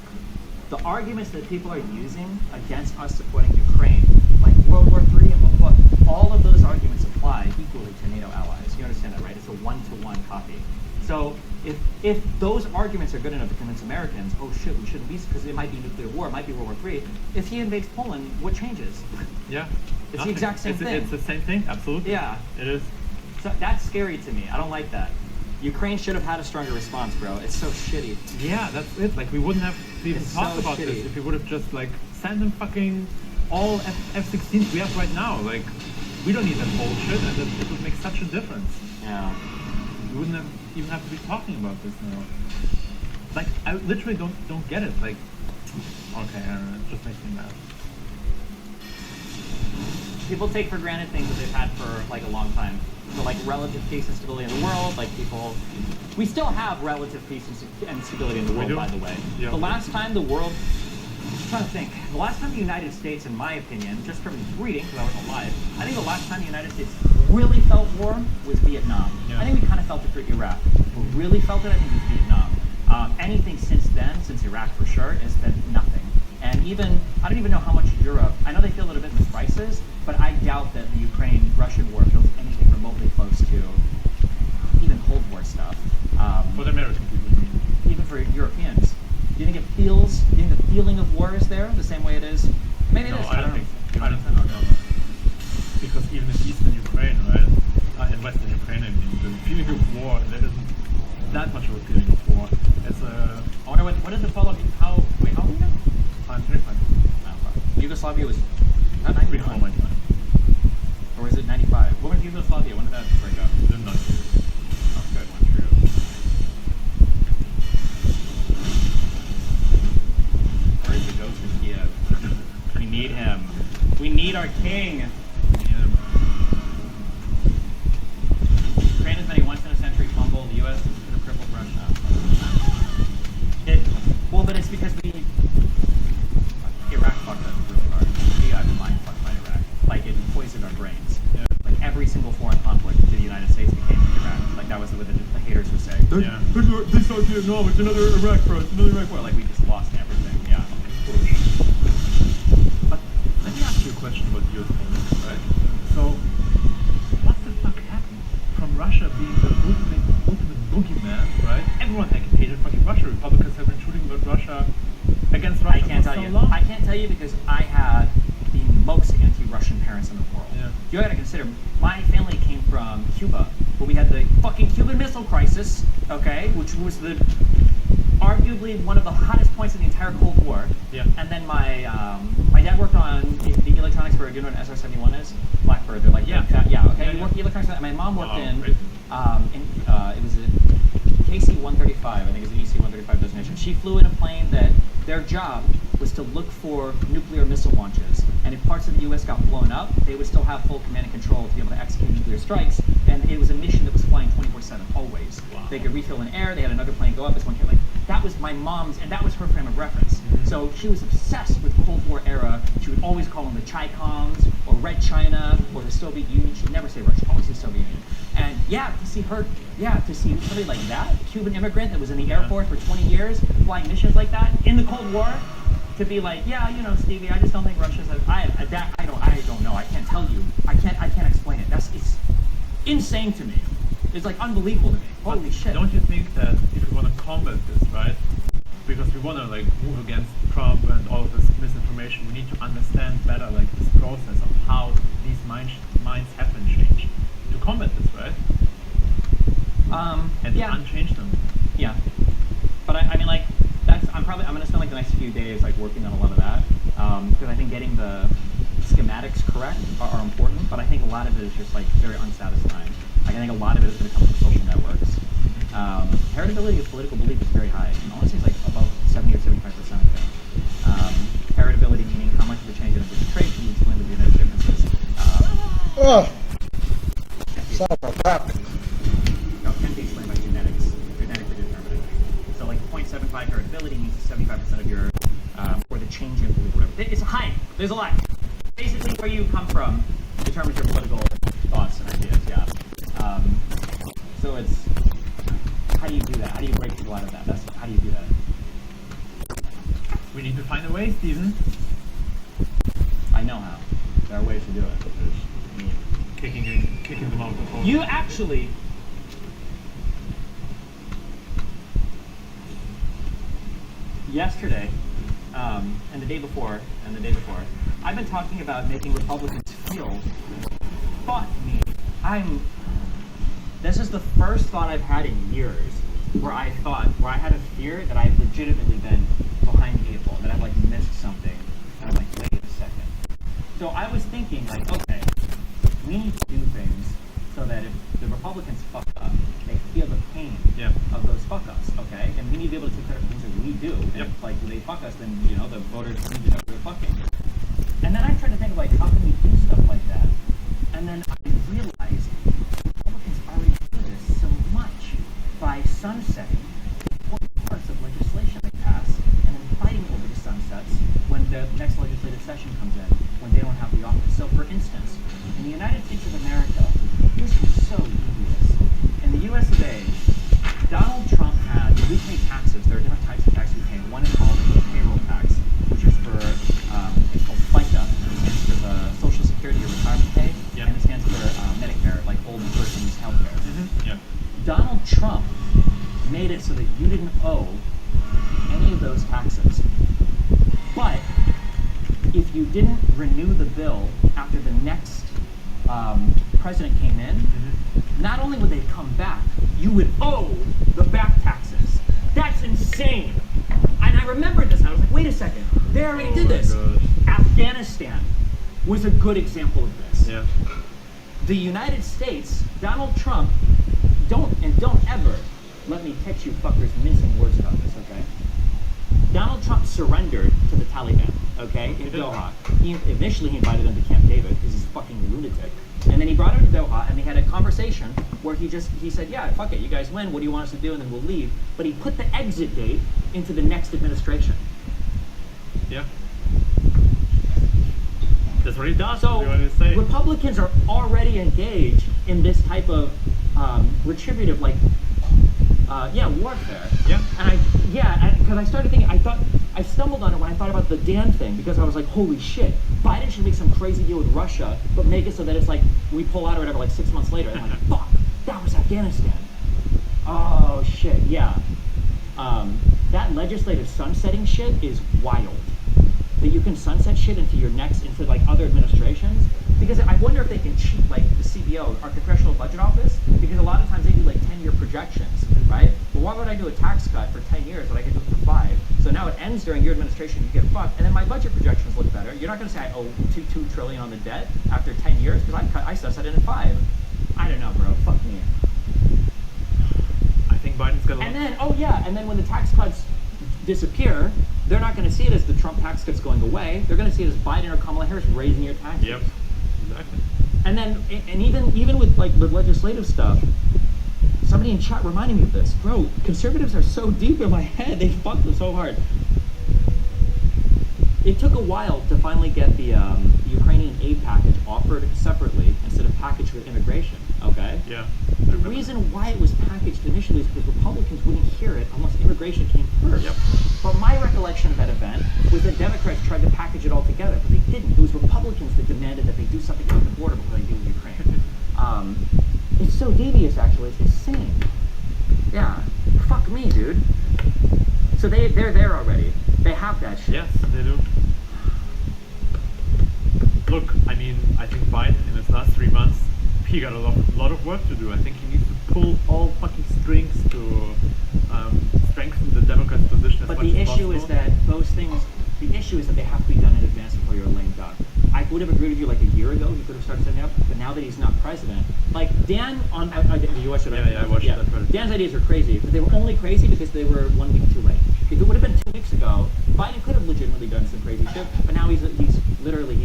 The arguments that people are using against us supporting Ukraine, like World War III and blah, blah, blah, all of those arguments apply equally to NATO allies. You understand that, right? It's a one-to-one copy. So if those arguments are good enough to convince Americans, oh shit, we shouldn't be, because it might be nuclear war, it might be World War III, if he invades Poland, what changes? Yeah. It's Nothing. the exact same thing. It's the same thing, absolutely. Yeah. It is. So that's scary to me. I don't like that. Ukraine should have had a stronger response, bro. It's so shitty. Yeah, that's it. Like, we wouldn't have to even talk about this if we would have just, like, sent them fucking all F-16s we have right now. Like, we don't need that bullshit, and it would make such a difference. Yeah. We wouldn't even have to be talking about this now. Like, I literally don't get it. Like, okay, I don't know, it just makes me mad. People take for granted things that they've had for, like, a long time. So, like, relative peace and stability in the world, like, we still have relative peace and stability in the world, by the way. Yeah. The last time the world, I'm trying to think, the last time the United States, in my opinion, just from reading, because I wasn't alive, I think the last time the United States really felt war was Vietnam. Yeah. I think we kind of felt it for Iraq. But really felt it, I think, was Vietnam. Anything since then, since Iraq for sure, has been nothing. And even, I don't even know how much Europe, I know they feel a little bit in the crisis, but I doubt that the Ukraine-Russian war feels anything remotely close to even Cold War stuff. For the American people, even for Europeans. Do you think the feeling of war is there the same way it is? Maybe it is. I don't think so. No. Because even in Eastern Ukraine, right, in Western Ukraine, I mean, the feeling of war, there isn't that much of a feeling of war. It's a... I wonder what is the follow-up? How old are you now? I'm 35. Oh, Yugoslavia was not 99. Before my time. Or was it 95? What was Yugoslavia? When did that break up? It did not. Oh, good one, true. Where is the ghost of Kiev? We need him. We need our king. Ukraine has been a once-in-a-century fumble. The U.S. could have crippled Russia. Well, but it's because Iraq fucked us really hard. We got mind fucked by Iraq. Like, it poisoned our brains. Yeah. Like, every single foreign conflict to the United States became Iraq. Like, that was what the haters would say. Yeah. This are Vietnam, it's another Iraq for us, another Iraq war. Like, we just lost everything, yeah. But let me ask you a question about Ukraine, right? So, what the fuck happened from Russia being the ultimate boogeyman, right? Everyone hated fucking Russia. Republicans have been shooting about Russia against Russia for so long. I can't tell you because I had the most anti-Russian parents in the world. Yeah. You gotta consider, my family came from Cuba, where we had the fucking Cuban Missile Crisis, okay, which was arguably one of the hottest points in the entire Cold War. Yeah. And then my dad worked on the electronics for, do you know what an SR-71 is? Blackbird. They're like okay. Yeah, He worked electronics. And my mom worked in great. it was a KC-135. I think it was an EC-135 designation. She flew in a plane that their job was to look for nuclear missile launches. And if parts of the U.S. got blown up, they would still have full command and control to be able to execute nuclear strikes. And it was a mission that was flying 24/7 always. Wow. They could refill in air. They had another plane go up. This one came like that was my mom's, and that was her frame of reference. So she was obsessed with Cold War era. She would always call them the Chi-Coms or Red China or the Soviet Union. She'd never say Russia, always say Soviet Union. And to see somebody like that, a Cuban immigrant that was in the Air Force for 20 years, flying missions like that in the Cold War, to be like, Stevie, I just don't think Russia's. I don't know. I can't tell you. I can't explain it. It's insane to me. It's like unbelievable to me. Holy shit. Don't you think that if we want to combat this, right? Because we want to like move against Trump and all of this misinformation, we need to understand better like this process of how these minds have been changed to combat this, right? And unchange them. Yeah. But I mean, like, I'm gonna spend like the next few days like working on a lot of that because I think getting the schematics correct are important. But I think a lot of it is just like very unsatisfying. Like, I think a lot of it is going to come from social networks. Heritability of political belief is very high. I want to say it's like above 70 or 75%. Heritability meaning how much of a change in a person's trait can you explain the genetic differences. Son of a crap. Can be explained by genetics. Genetically determined. So like 0.75 heritability means 75% of your, or the change in belief, whatever. It's high. There's a lot. Basically, where you come from determines your political thoughts and ideas. Yeah. So it's, how do you do that? How do you break people out of that? How do you do that? We need to find a way, Steven. I know how. There are ways to do it. Kicking them out of the hole. You actually... Yesterday, and the day before, I've been talking about making Republicans feel, fuck me, this is the first thought I've had in years where I had a fear that I've legitimately been behind the eight ball, that I've like missed something, and I'm like, wait a second. So I was thinking like, okay, we need to do things so that if the Republicans fuck up, they feel the pain of those fuck ups, okay? And we need to be able to take care of things that we do. And if like when they fuck us, then the voters need to know they're fucking. And then I tried to think of like, how can we do stuff like that? And then I realized Republicans already do this so much by sunsetting important parts of legislation they pass and then fighting over the sunsets when the next legislative session comes in, when they don't have the office. So for instance, in the United States of America, this is so devious. In the US of A, Donald Trump had, we pay taxes. There are different types of tax we pay. One is called the payroll tax, which is for, it's called FICA, it stands for the Social Security or Retirement Pay, and it stands for Medicare, like old person's health care. Donald Trump made it so that you didn't owe any of those taxes. But if you didn't renew the bill after the next president came in, not only would they come back, you would owe the back taxes. That's insane. And I remembered this, and I was like, wait a second, they already did this. Afghanistan was a good example of this. Yeah. The United States, Donald Trump, don't ever let me catch you fuckers mincing words about this, okay? Donald Trump surrendered to the Taliban, okay, in Doha. Initially he invited them to Camp David because he's a fucking lunatic. And then he brought him to Doha and they had a conversation where he said, yeah, fuck it, you guys win, what do you want us to do? And then we'll leave. But he put the exit date into the next administration. Yeah. That's what he does. So Republicans are already engaged in this type of retributive, like, warfare. Yeah. And because I started thinking, I stumbled on it when I thought about the Dan thing, because I was like, holy shit, Biden should make some crazy deal with Russia, but make it so that it's like, we pull out or whatever, like 6 months later, and I'm like, fuck, that was Afghanistan. Oh shit, yeah. That legislative sunsetting shit is wild. That you can sunset shit into like other administrations, because I wonder if they can cheat like the CBO, our Congressional Budget Office, because a lot of times they do like 10-year projections. right? Well, why would I do a tax cut for 10 years when I can do it for 5? So now it ends during your administration, you get fucked, and then my budget projections look better. You're not going to say I owe $2 trillion on the debt after 10 years because I set it in 5. I don't know, bro. Fuck me. I think Biden's gonna. And then, oh yeah, and then when the tax cuts disappear, they're not going to see it as the Trump tax cuts going away. They're going to see it as Biden or Kamala Harris raising your taxes. Yep, exactly. And then, and even with like the legislative stuff, somebody in chat reminded me of this. Bro, conservatives are so deep in my head. They fucked them so hard. It took a while to finally get the Ukrainian aid package offered separately instead of packaged with immigration, okay? Yeah. The reason why it was packaged initially is because Republicans wouldn't hear it unless immigration came first. Yep. But my recollection of that event was that Democrats tried to package it all together, but they didn't. It was Republicans that demanded that they do something with the border before they do with Ukraine. It's so devious, actually. It's insane. Yeah. Fuck me, dude. So they're there already. They have that shit. Yes, they do. Look, I mean, I think Biden in his last 3 months, he got a lot of work to do. I think he needs to pull all fucking strings to strengthen the Democrats' position as But much the as issue is possible. that those things, the issue is that they have to be done in advance before you're a lame duck. I would have agreed with you like a year ago, he could have started setting up, but now that he's not president, like Dan on, you watched it, right? Yeah, I watched that. Dan's ideas are crazy, but they were only crazy because they were 1 week too late. If it would have been 2 weeks ago, Biden could have legitimately done some crazy shit, but now he's literally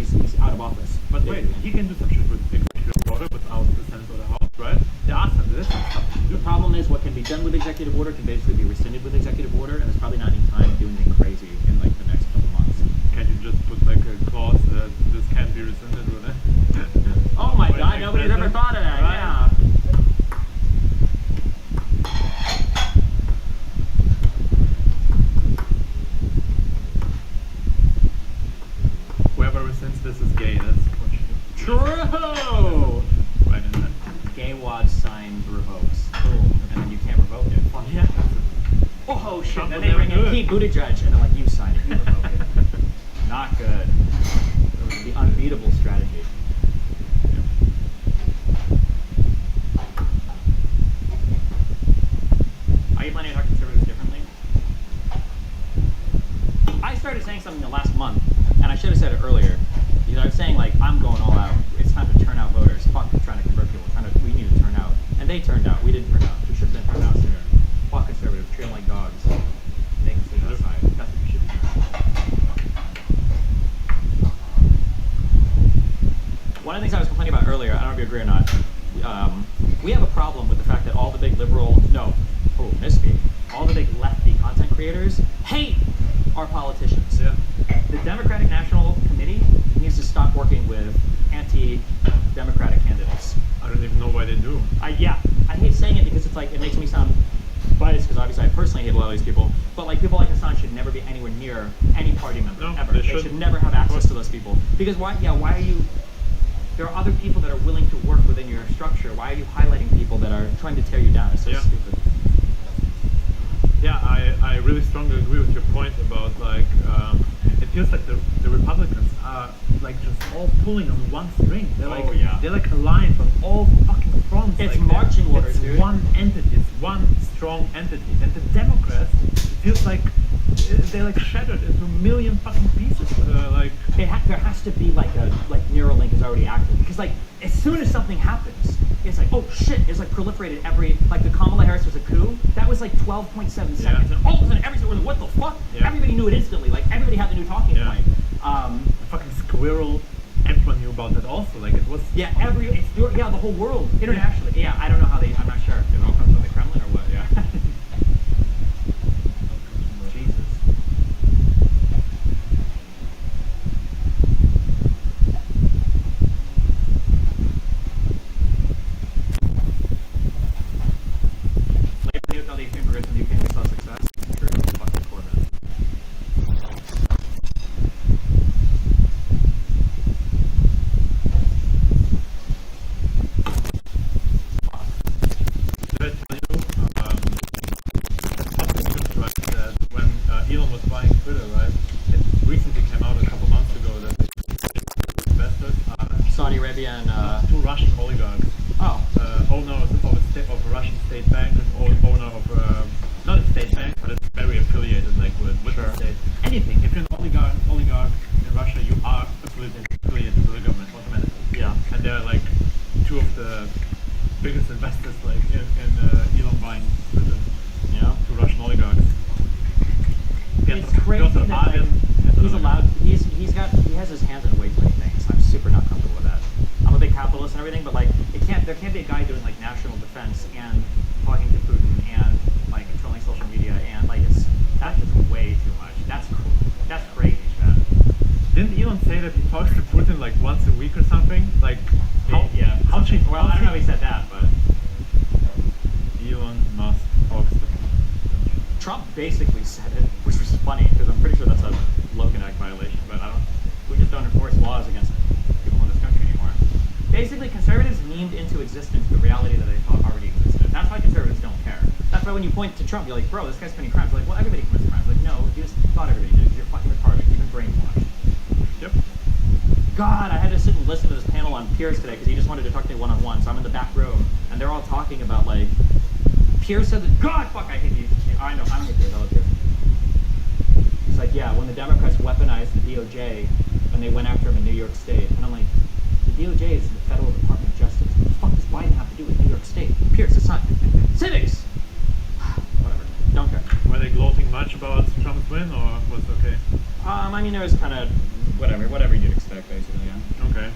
out of office. But wait, he can do some shit with executive order without the Senate or the House, right? They asked him, there's some stuff to do. The problem is what can be done with executive order can basically be rescinded with executive order, and there's probably not any time to do anything crazy in like the next couple months. Can't you just put like a clause that this can't be rescinded with it? Oh my god, nobody's ever thought of that, right? yeah. Whoever rescinds this is gay, that's what you do. True! Right in that. Gay wad sign revokes. Boom. And then you can't revoke it. Fuck yeah. Oh shit, Trump then will they bring never in do it. Pete Buttigieg and they're like, you sign it, you revoke it. Not good. It was the unbeatable strategy. Are you planning to talk to conservatives differently? I started saying something the last month, and I should have said it earlier. Because I was saying like, I'm going all out. It's time to turn out voters. Fuck trying to convert people. We need to turn out. And they turned out. We didn't turn out. We should have been turned out sooner. Fuck conservatives. Treat them like dogs. They can sit outside. That's what you should be doing. One of the things I was complaining about earlier, I don't know if you agree or not, we have a problem with the fact that all the big misspeak, all the big lefty content creators hate our politicians. Yeah. The Democratic National Committee needs to stop working with anti-democratic candidates. I don't even know why they do. I hate saying it because it's like, it makes me sound biased because obviously I personally hate a lot of these people, but like people like Hassan should never be anywhere near any party member, No, ever. they They shouldn't. should never have access to those people. Because why are you, there are other people that are willing to work within your structure. Why are you highlighting people that are trying to tear you down? It's so stupid. Yeah, I really strongly agree with your point about like, it feels like the Republicans are like just all pulling on one string. They're like, they're like aligned on all fucking fronts. It's like marching orders, it's dude. one entity, it's one strong entity. And the Democrats, it feels like they're like shattered into a million fucking pieces. There has to be like Neuralink is already active because like as soon as something happens, it's like, oh shit, it's like proliferated like the Kamala Harris was a coup. That was like 12.7 seconds. And all of a sudden everybody was like, what the fuck? Yeah. Everybody knew it instantly. Like everybody had the new talking point. Fucking squirrel. Everyone knew about that also. Like it was. Yeah, the whole world internationally. Yeah, I don't know how they. I'm not sure if it all comes from the Kremlin or what. Yeah. Jesus. Later, how they came progress in the UK, we saw success. True. Fucking Corbyn. Did I it's crazy that like, he's allowed. He has his hands in way too many things. I'm super not comfortable with that. I'm a big capitalist and everything, but like there can't be a guy doing like national defense and talking to Putin and like controlling social media and like that's just way too much. That's crazy, Chad. Didn't Elon say that he talks to Putin like once a week or something? Like, Well, I don't know if he said that, but Elon Musk talks to Putin. Trump basically said it, which was funny because I'm pretty sure that's a Logan Act violation. But we just don't enforce laws against people in this country anymore. Basically, conservatives memed into existence the reality that they thought already existed. That's why conservatives don't care. That's why when you point to Trump, you're like, bro, this guy's committing crimes. Like, well, everybody commits crimes. Like, no, you just thought everybody did because you're fucking retarded. You've been brainwashed. Yep. God, I had to sit and listen to this panel on Pierce today because he just wanted to talk to me one-on-one. So I'm in the back room, and they're all talking about, like, Pierce said that, God, fuck, I hate you. I know, I don't hate Pierce, I love Pierce. It's like, yeah, when the Democrats weaponized the DOJ, and they went after him in New York State, and I'm like, the DOJ is the Federal Department of Justice. What the fuck does Biden have to do with New York State? Pierce, it's not civics! Whatever, don't care. Were they gloating much about Trump's win, or was it okay? I mean, it was kind of, whatever you'd expect, basically, yeah. Okay.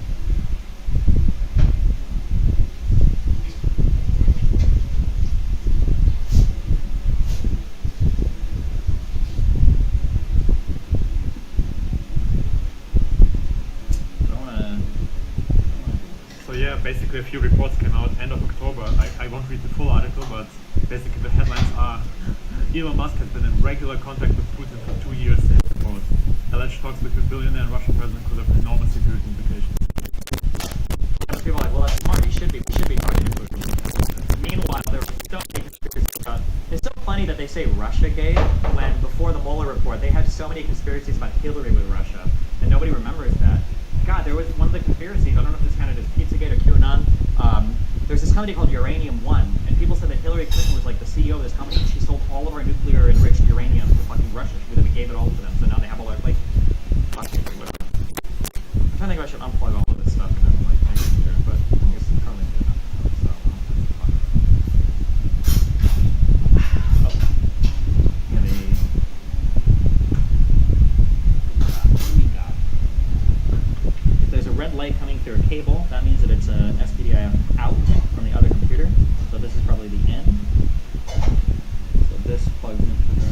So yeah, basically a few reports came out end of October. I won't read the full article, but basically the headlines are Elon Musk has been in regular contact with Putin for 2 years since the report. Alleged talks between billionaire and Russian president could have enormous security implications. People are like, well, that's smart. We should be talking to Putin. Meanwhile, there were so many conspiracies about. It's so funny that they say Russiagate when before the Mueller report they had so many conspiracies about Hillary with Russia, and nobody remembers that. God, there was one of the conspiracies. I don't know if this kind of is Pizzagate or QAnon. There's this company called Uranium One, and people said that Hillary Clinton was like the CEO of this company. And she sold all of our nuclear enriched uranium to fucking Russia. That we gave it all to them, so now they have all our like. Fuck it, whatever. I'm trying to think if I should unplug all of this stuff and then like make it clear, but I think it's currently good enough. So if there's a red light coming through a cable, that means that it's a SPDIF out from the other computer. So this is probably the in. So this plugs into the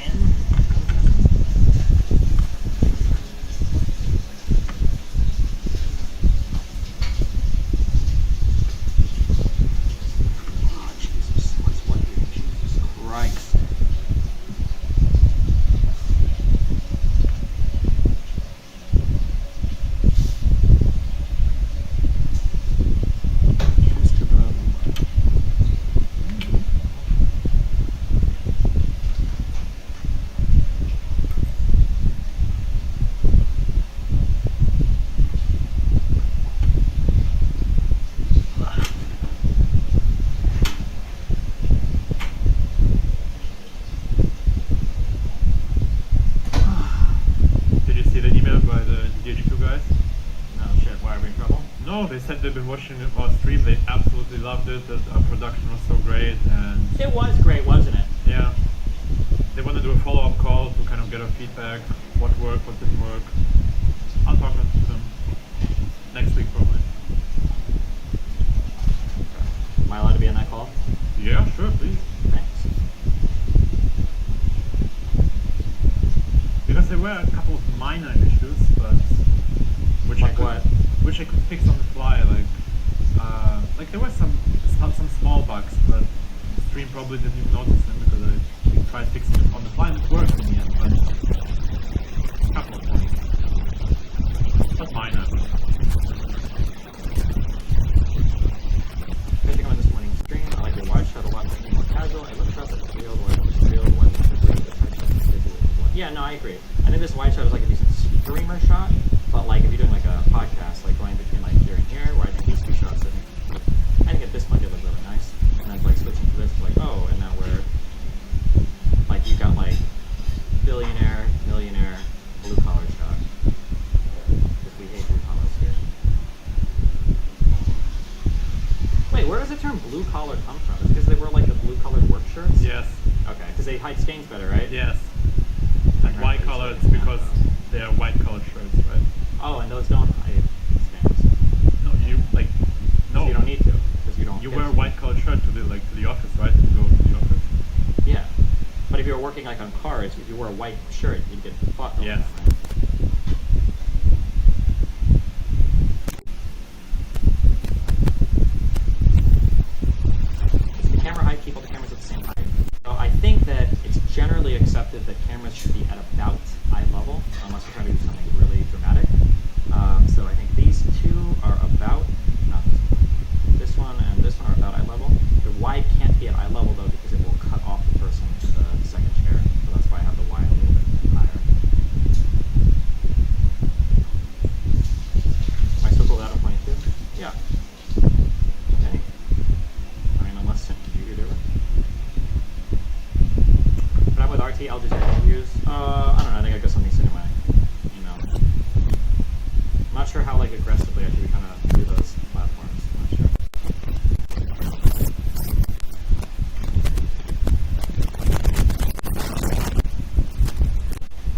in. Oh, Jesus. What's what here? Jesus Christ. They said they've been watching our stream, they absolutely loved it, that our production was so great, and... It was great, wasn't it? Yeah. They want to do a follow-up call to kind of get our feedback, what worked, what didn't work. I'll talk to them next week, probably. Am I allowed to be on that call? Yeah, sure, please. Thanks. Because there were a couple of minor issues, but... Which I could fix on the fly, like there were some small bugs, but the stream probably didn't even notice them because I tried fixing it on the fly and it worked in the end, but a couple of points. But minor. Basically on this morning's stream, I like your wide shot a lot more casual. I look across at the field, where it's the field, when yeah, no, I agree. I think this wide shot is like a decent streamer shot, but like if you're doing like a podcast, like going between like here and here, where I think these two shots, I think at this point they look really nice. And then like switching to this, like oh, and now we're like you've got like billionaire, millionaire, blue collar shot. Because we hate blue collars here. Wait, where does the term blue collar come from? Is it because they wear like the blue colored work shirts? Yes. Okay. because they hide stains better, right? Yes. And white color, it's because they are white colored shirts, right? Oh, and those don't hide stains. No, no. So you don't need to, because you don't. You wear a white colored shirt to the office, right? To go to the office. Yeah, but if you're working like on cars, if you wear a white shirt, you'd get fucked. Yes. Does the camera height keep all the cameras at the same height? So I think that it's generally accepted that cameras should be at about eye level, unless you're trying to do something really dramatic. So I think these two are about, not this one and this one are about eye level. The wide can't be at eye level though, because it will cut off the person to the second chair. So that's why I have the wide a little bit higher. Am I still cool out of 22? Yeah. Okay. I mean, unless you do it. But I'm with RT, I'll just interviews. I don't know, I think I got something sitting in my email. I'm not sure how like aggressively I should kind of do those platforms. I'm not sure.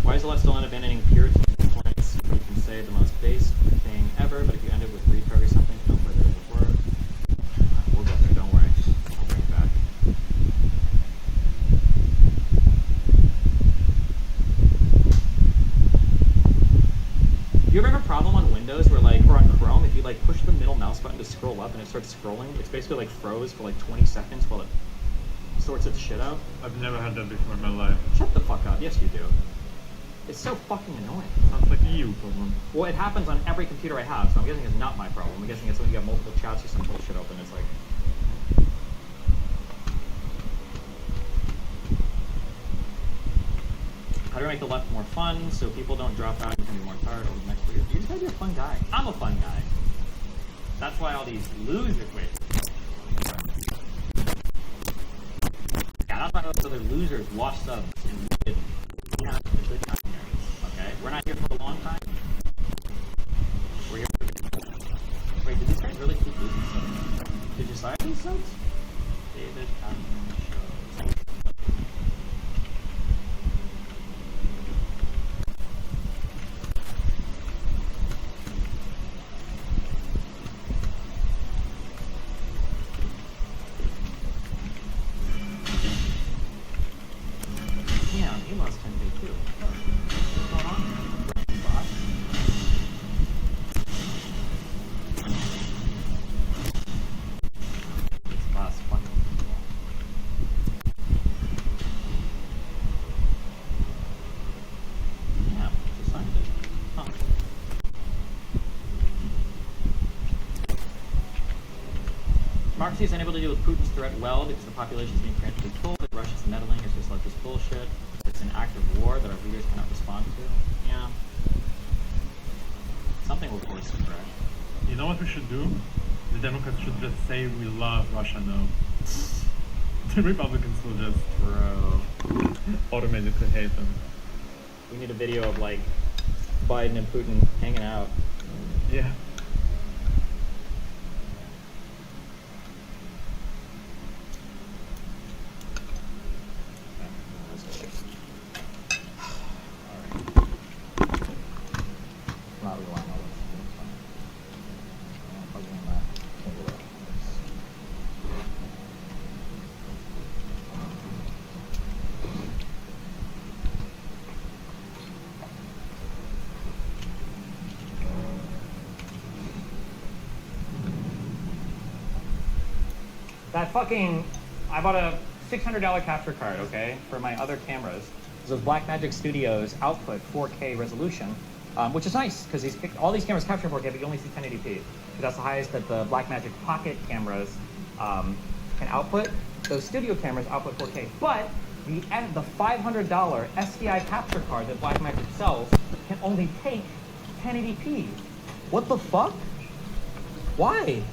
Why is the left still end up abandoning Puritan points where you can say the most base thing ever, but if you end it with retard or something, no further than before? We'll go there, don't worry. I'll bring it back. Do you ever have a problem on Windows where like, or on Chrome, if you like push the middle mouse button to scroll up and it starts scrolling, it's basically like froze for like 20 seconds while it sorts its shit out? I've never had that before in my life. Shut the fuck up, yes you do. It's so fucking annoying. Sounds like a you problem. Well, it happens on every computer I have, so I'm guessing it's not my problem. I'm guessing it's when you have multiple chats or some bullshit open, it's like... How do I make the left more fun so people don't drop out and can be more tired over the next 2 years? You just gotta be a fun guy. I'm a fun guy. That's why all these losers wait. Yeah, that's why those other losers lost subs and we didn't. We have a good time here. Okay? We're not here for a long time. We're here for a good time. Wait, did these guys really keep losing subs? Did you sign these subs? David Cameron Show. Yeah, he lost 10k too. What's going on? Boss. This boss fucking people. Yeah, just signed it. Huh. Democracy is unable to deal with Putin's threat well because the population is being preemptively told that Russia's meddling is just like this bullshit. It's an act of war that our leaders cannot respond to. Yeah. Something will force to correct. You know what we should do? The Democrats should just say we love Russia now. The Republicans will just automatically hate them. We need a video of like Biden and Putin hanging out. Yeah. Not relying on this. Plugging in that. That fucking, I bought a $600 capture card, okay, for my other cameras. Those Blackmagic Studios output 4K resolution, which is nice because all these cameras capture 4K, but you only see 1080p. Because that's the highest that the Blackmagic Pocket cameras can output. Those studio cameras output 4K, but the $500 SDI capture card that Blackmagic sells can only take 1080p. What the fuck? Why?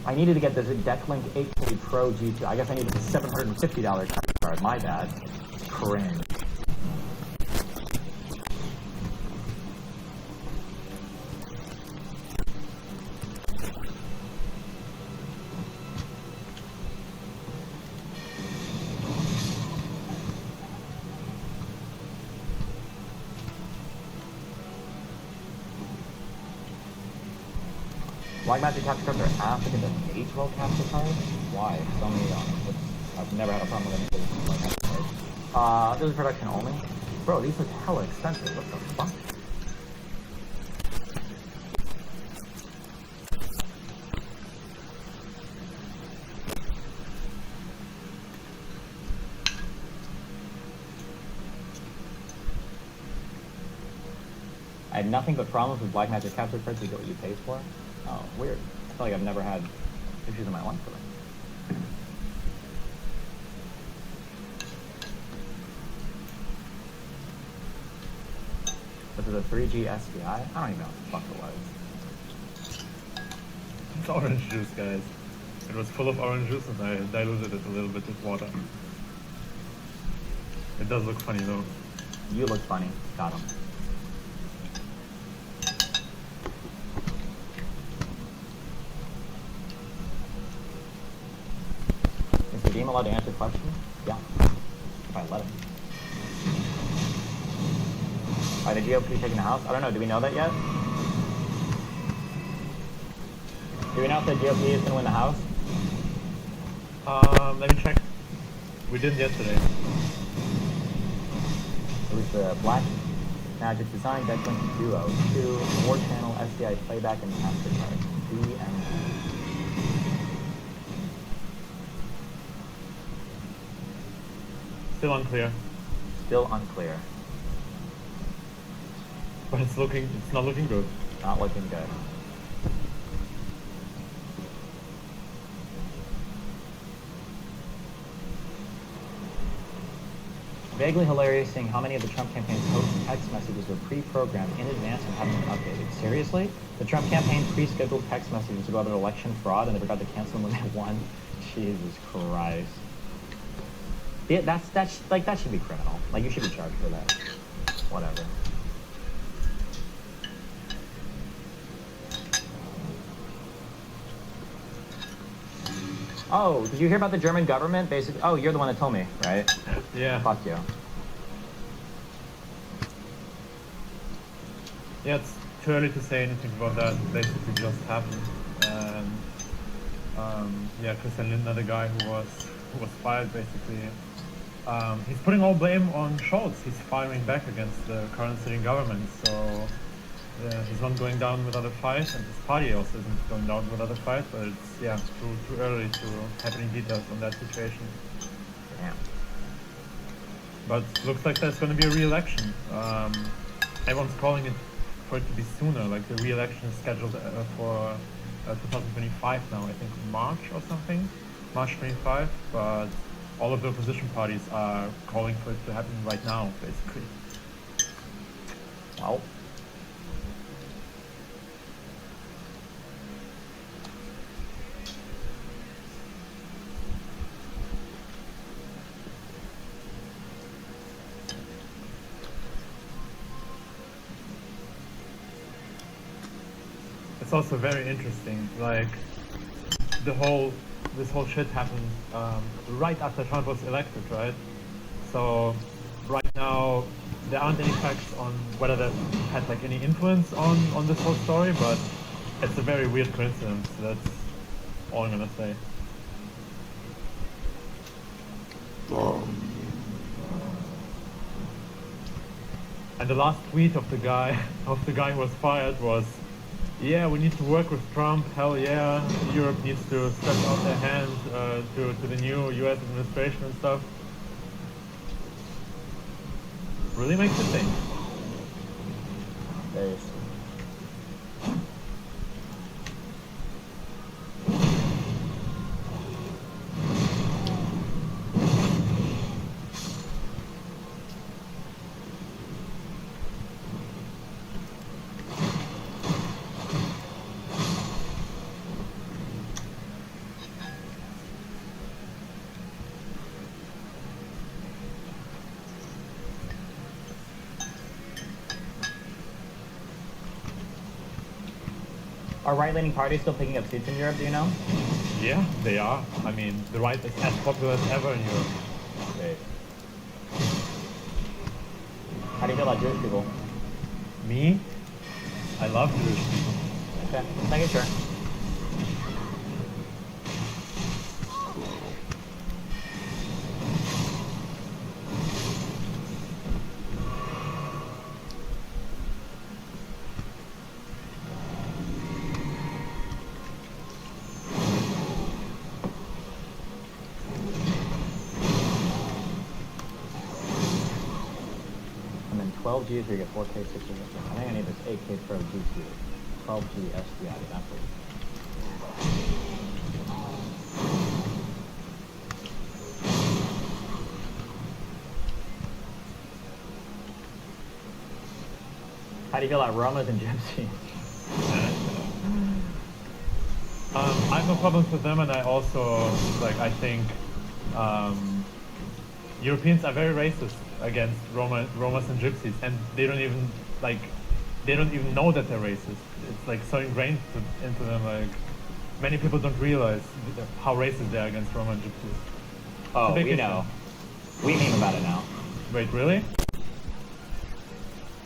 I needed to get the Decklink 8K Pro G2. I guess I needed the $750 capture card. My bad. Cringe. Black magic capture cards are after the H-roll capture cards? Why? Tell me I've never had a problem with any of these black capture cards. This is production only? Bro, these look hella expensive. What the fuck? I had nothing but problems with black magic capture cards. You get what you pay for. Oh, weird. I feel like I've never had issues in my life with them. This is a 3G SPI? I don't even know what the fuck it was. It's orange juice, guys. It was full of orange juice and I diluted it a little bit with water. It does look funny though. You look funny. Got him. Is the game allowed to answer questions? Yeah. If I let him. Are the GOP taking the house? I don't know. Do we know that yet? Do we know if the GOP is going to win the house? Let me check. We didn't yesterday. It was the Black Magic Design Decklink Duo 2 4-channel SDI playback and capture card. DMG. Still unclear. Still unclear. But it's not looking good. Not looking good. Vaguely hilarious seeing how many of the Trump campaign's post text messages were pre-programmed in advance of having been updated. Seriously? The Trump campaign pre-scheduled text messages about election fraud and they forgot to cancel them when they won? Jesus Christ. Yeah, that should be criminal. Like, you should be charged for that. Whatever. Oh, did you hear about the German government? Basically, oh, you're the one that told me, right? Yeah. Fuck you. Yeah, it's too early to say anything about that. It basically just happened. And yeah, Christian Lindner, the guy who was fired, basically, he's putting all blame on Scholz. He's firing back against the current sitting government. So he's not going down without a fight, and his party also isn't going down without a fight. But it's too early to have any details on that situation. Yeah. But looks like there's going to be a re-election. Everyone's calling it for it to be sooner. Like the re-election is scheduled for 2025 now. I think March or something, March 25. But all of the opposition parties are calling for it to happen right now, basically. Wow. It's also very interesting, like this whole shit happened right after Trump was elected, right? So right now there aren't any facts on whether that had like any influence on this whole story, but it's a very weird coincidence. That's all I'm gonna say. And the last tweet of the guy who was fired was, "Yeah, we need to work with Trump. Hell yeah, Europe needs to stretch out their hand to the new U.S. administration and stuff." Really makes you think. There's Are right-leaning parties still picking up seats in Europe, do you know? Yeah, they are. I mean, the right is as popular as ever in Europe. Great. How do you feel about Jewish people? Me? I love Jewish people. Okay, making sure. and 12G so you get 4K 60. I think I need this 8K Pro GPU. 12G SDI, that's it. How do you feel about Romas and Gypsies? I have no problems with them, and I also, I think Europeans are very racist against Romas and Gypsies, and they don't even know that they're racist. It's so ingrained into them, many people don't realize how racist they are against Roma and Gypsies. Oh, we know. We meme about it now. Wait, really?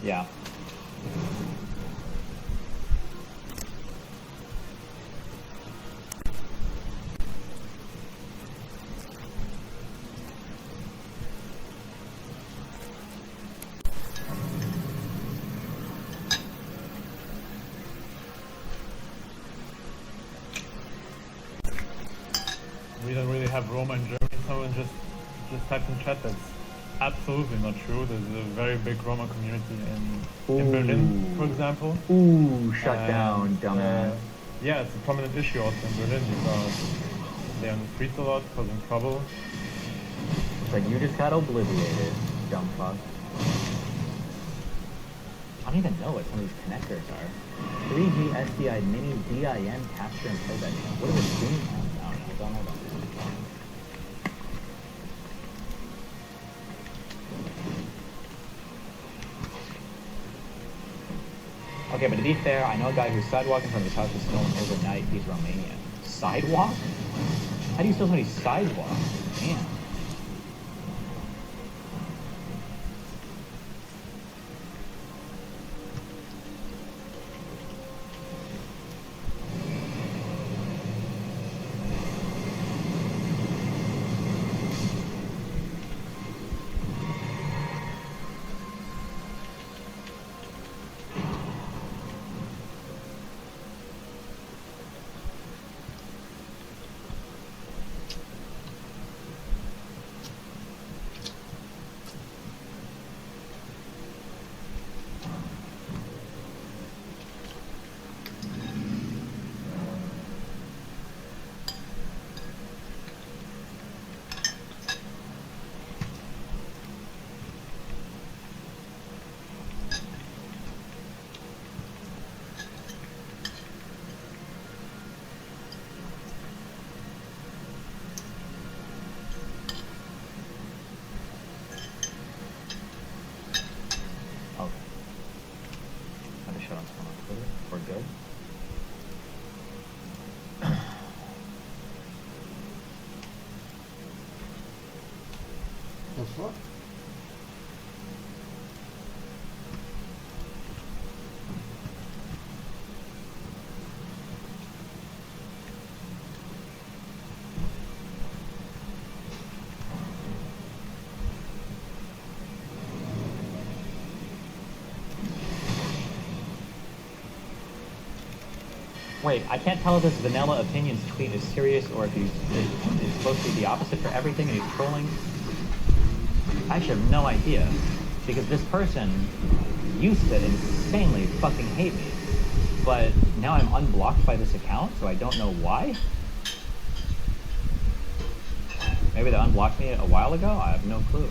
Yeah. We don't really have Roma in Germany. Someone just typed in chat that's absolutely not true. There's a very big Roma community in Berlin, for example. Ooh, shut down, dumbass. Yeah, it's a prominent issue also in Berlin because they're on the streets a lot, causing trouble. It's like you just got obliterated, dumb fuck. I don't even know what some of these connectors are. 3G SDI mini DIN capture and playback. What are the screen counts? I don't know about this. Okay, but to be fair, I know a guy who's sidewalking from his house is stolen overnight. He's Romanian. Sidewalk? How do you steal somebody's sidewalk? Damn. We're good. The fuck? Wait, I can't tell if this Vanilla Opinions tweet is serious or if it's supposed to be the opposite for everything and he's trolling. I actually have no idea. Because this person used to insanely fucking hate me. But now I'm unblocked by this account, so I don't know why. Maybe they unblocked me a while ago? I have no clue.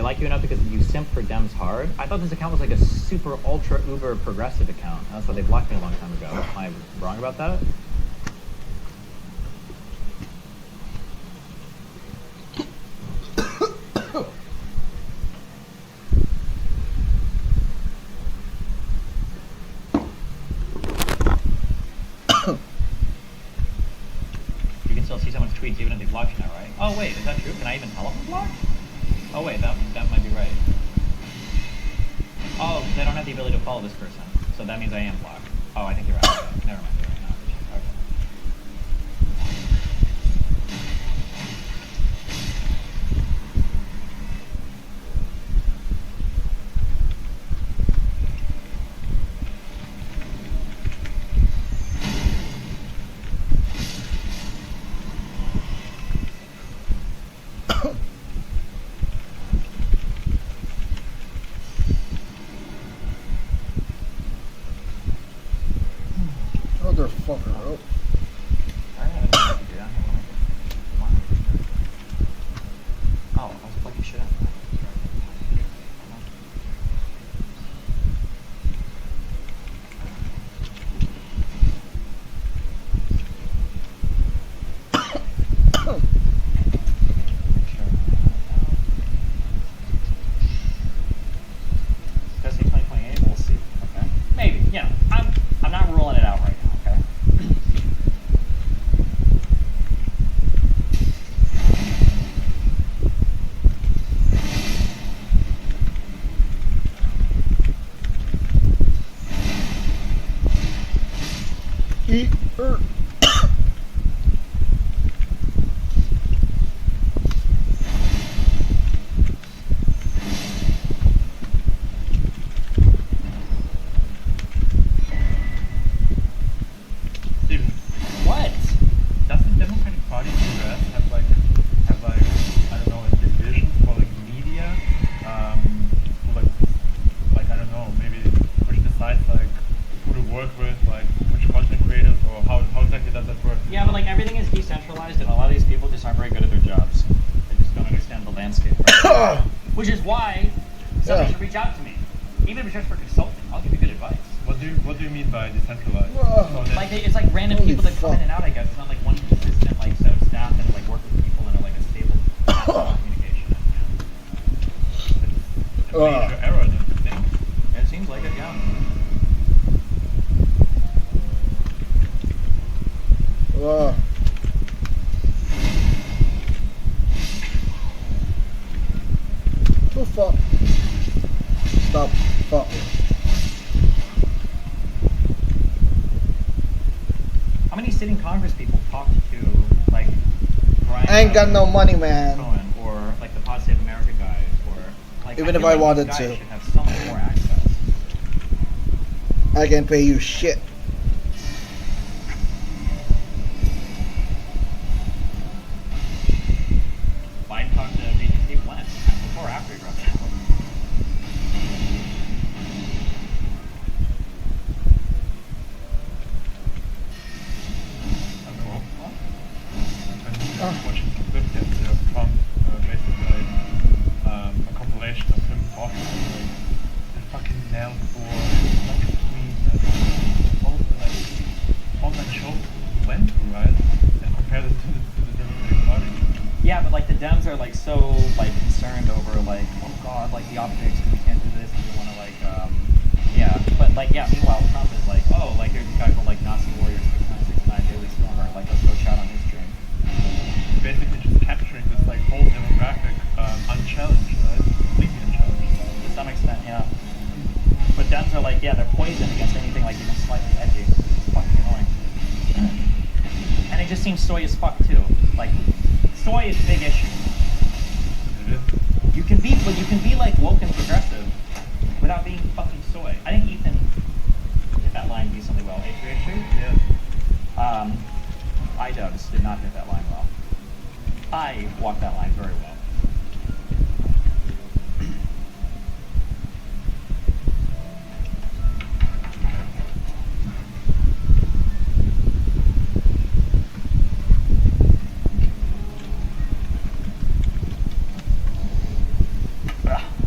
Like you enough because you simp for Dems hard. I thought this account was like a super ultra uber progressive account. That's why they blocked me a long time ago. Am I wrong about that? You can still see someone's tweets even if they blocked you now, right? Oh wait, is that true? Can I even tell if I'm blocked? Oh wait, that might be right. Oh, because I don't have the ability to follow this person. So that means I am blocked. Oh, I think you're right. Okay. Never mind, you're right now. Okay. motherfucker up. Oh, I was plugging shit up. Does say 2028? We'll see. Okay. Maybe. Yeah. I'm not ruling it out right now. Okay. Steven, What? does the Democratic Party in the US have like I don't know, a division for like media? For like I don't know, maybe which decides like who to work with, like which content creators, or how exactly does that work? Yeah, but like everything is decentralized, and a lot of these people just aren't very good at their jobs. They just don't understand the landscape. Right? Which is why somebody should reach out to me, even if it's just for consulting. I'll give you good advice. What do you mean by decentralized? So that- Like it's like random people that come in and out. I guess it's not like one consistent like set of staff that like work with people and are like a stable communication. It's a major error, don't you think? It seems like it, yeah. The fuck? Stop fucking. How many sitting Congress people talk to like Brian I ain't got no money, man. Cohen, or like the Pod Save America guys, or like Even if feel I like wanted these guys to. should have so much more access. I can pay you shit. Biden talked to BTC when? Before or after he dropped it? Watching some clips yesterday of Trump, basically a compilation of him talking about like, the fucking nail for like between all that show he went through, right? And compare it to the Democratic Party. Yeah, but like the Dems are like so like concerned over like, oh god, like the optics, and we can't do this, and we want to like, yeah. But like, yeah. Meanwhile, Trump is like, oh, like here's a guy called like Nazi Warrior 6969 Daily Stormer, like let's go chat on his stream. Basically, just capturing this like whole demographic unchallenged, right? Completely unchallenged. To some extent, yeah. But Dems are like, yeah, they're poisoned against anything like even slightly edgy. It's fucking annoying. And it just seems soy as fuck too. Like, soy is a big issue. You can be like woke and progressive without being fucking soy. I think Ethan hit that line decently well. H3H3? Yeah. iDubbbz did not hit that line well. I walked that line very well.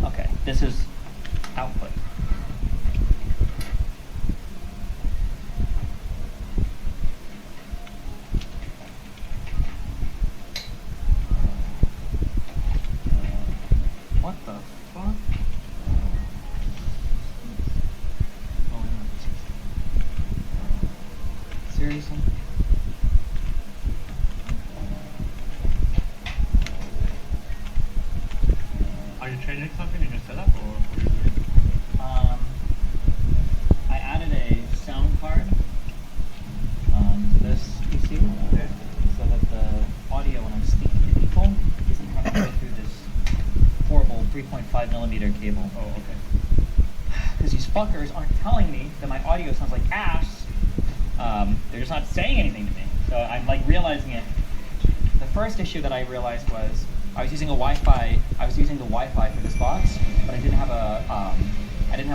Okay, this is output. What the fuck? Oh, no. Seriously? Are you changing something in your setup, or what are you doing? I added a sound card to this PC so that the audio when I'm speaking to people isn't having to go through this horrible 3.5 millimeter cable. Oh, okay. Because these fuckers aren't telling me that my audio sounds like ass. They're just not saying anything to me. So I'm like realizing it. The first issue that I realized was I was using the Wi-Fi for this box, but I didn't have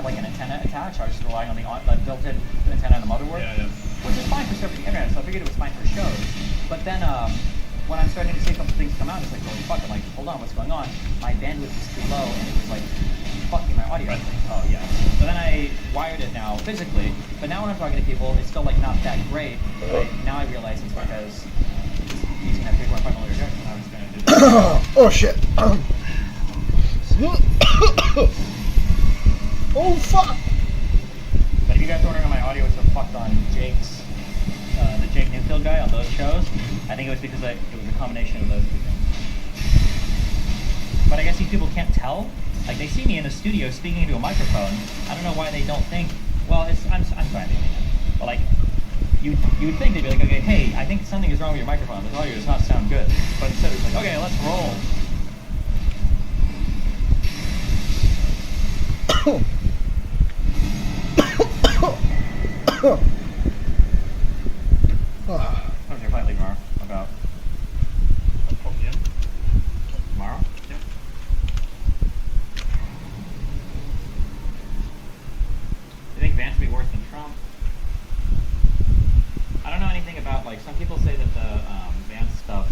like an antenna attached. I was just relying on the built-in antenna on the motherboard. Yeah, yeah. which is fine for stuff for the internet, so I figured it was fine for shows. But then when I'm starting to see a couple things come out, it's like, holy fuck, I'm like, hold on, what's going on? My bandwidth is too low, and it was like, fucking my audio. Right. Oh yeah. So then I wired it now physically, but now when I'm talking to people, it's still like not that great. But now I realize it's because it's using that 3.5 millimeter jack, and I was going to do this. Oh shit. Oh fuck. But if you guys are wondering why my audio was so fucked on Jake's, the Jake Newfield guy on those shows, I think it was because it was a combination of those two things. But I guess these people can't tell. Like, they see me in the studio speaking into a microphone. I don't know why they don't think, well, I'm fine. But like, you would think they'd be like, okay, hey, I think something is wrong with your microphone. This audio does not sound good. But instead it's like, okay, let's roll. How's your flight leave tomorrow? About 4 p.m. tomorrow? Yeah. You think Vance would be worse than Trump? I don't know anything about, like, some people say that the Vance stuff,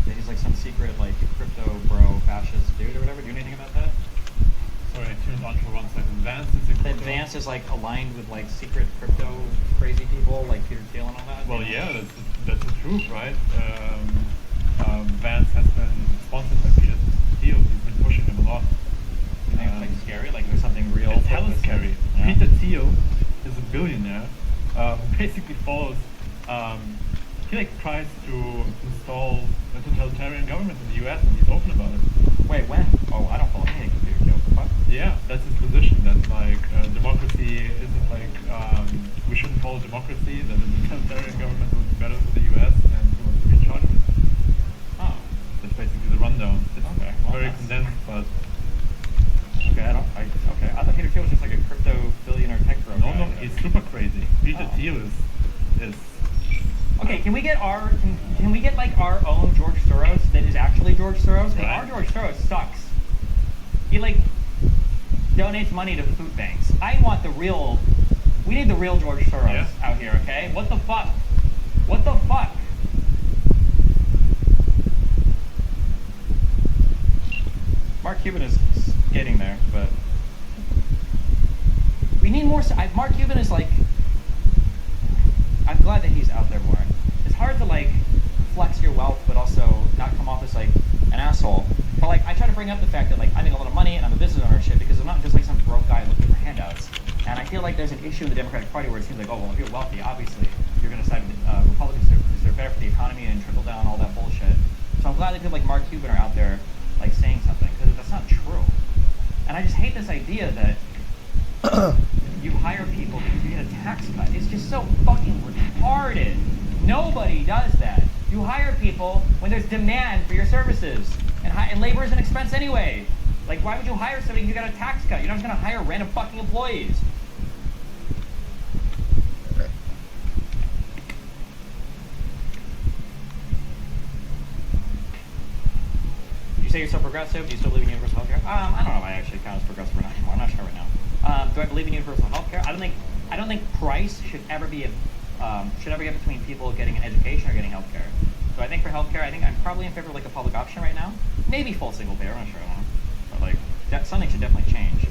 that he's like some secret, like, crypto bro fascist dude or whatever. Do you know anything about that? Sorry, I tuned on for 1 second. Vance is a That Vance is like aligned with like secret crypto crazy people like Peter Thiel and all that? Well, yeah, that's the truth, right? Vance has been sponsored by Peter Thiel. He's been pushing him a lot. You think it's like scary? Like there's something real? It's hella scary. Yeah. Peter Thiel is a billionaire who basically follows. He like tries to install a totalitarian government in the US, and he's open about it. Wait, when? Oh, I don't follow anything from Peter Thiel. What? Yeah, that's his position. That's like democracy isn't like we shouldn't follow democracy. That a totalitarian government would be better for the US, and he wants to be in charge of it. Oh, that's basically the rundown. It's okay, well, very condensed, but okay. I thought Peter Thiel was just like a crypto billionaire tech bro. no, he's super crazy. Peter Thiel is. Okay, can we get like our own George Soros that is actually George Soros? Because Right. our George Soros sucks. He like donates money to food banks. We need the real George Soros out here, okay? What the fuck? What the fuck? Mark Cuban is getting there, but we need more. Mark Cuban is like, I'm glad that he's out there more. It's hard to like flex your wealth, but also not come off as like an asshole. But like, I try to bring up the fact that like I make a lot of money and I'm a business owner and shit because I'm not just like some broke guy looking for handouts. And I feel like there's an issue in the Democratic Party where it seems like, oh well, if you're wealthy, obviously you're going to side with Republicans because they're better for the economy and trickle down all that bullshit. So I'm glad that people like Mark Cuban are out there like saying something because that's not true. And I just hate this idea that you hire people because you get a tax cut. It's just so fucking retarded. Nobody does that. You hire people when there's demand for your services. And labor is an expense anyway. Like, why would you hire somebody if you got a tax cut? You're not just going to hire random fucking employees. You say you're so progressive? Do you still believe in universal healthcare? I don't know if I actually count as progressive or not anymore. I'm not sure right now. Do I believe in universal healthcare? I don't think price should ever get between people getting an education or getting healthcare. So I think for healthcare, I think I'm probably in favor of like a public option right now. Maybe full single payer. I'm not sure. I don't know. But like something should definitely change.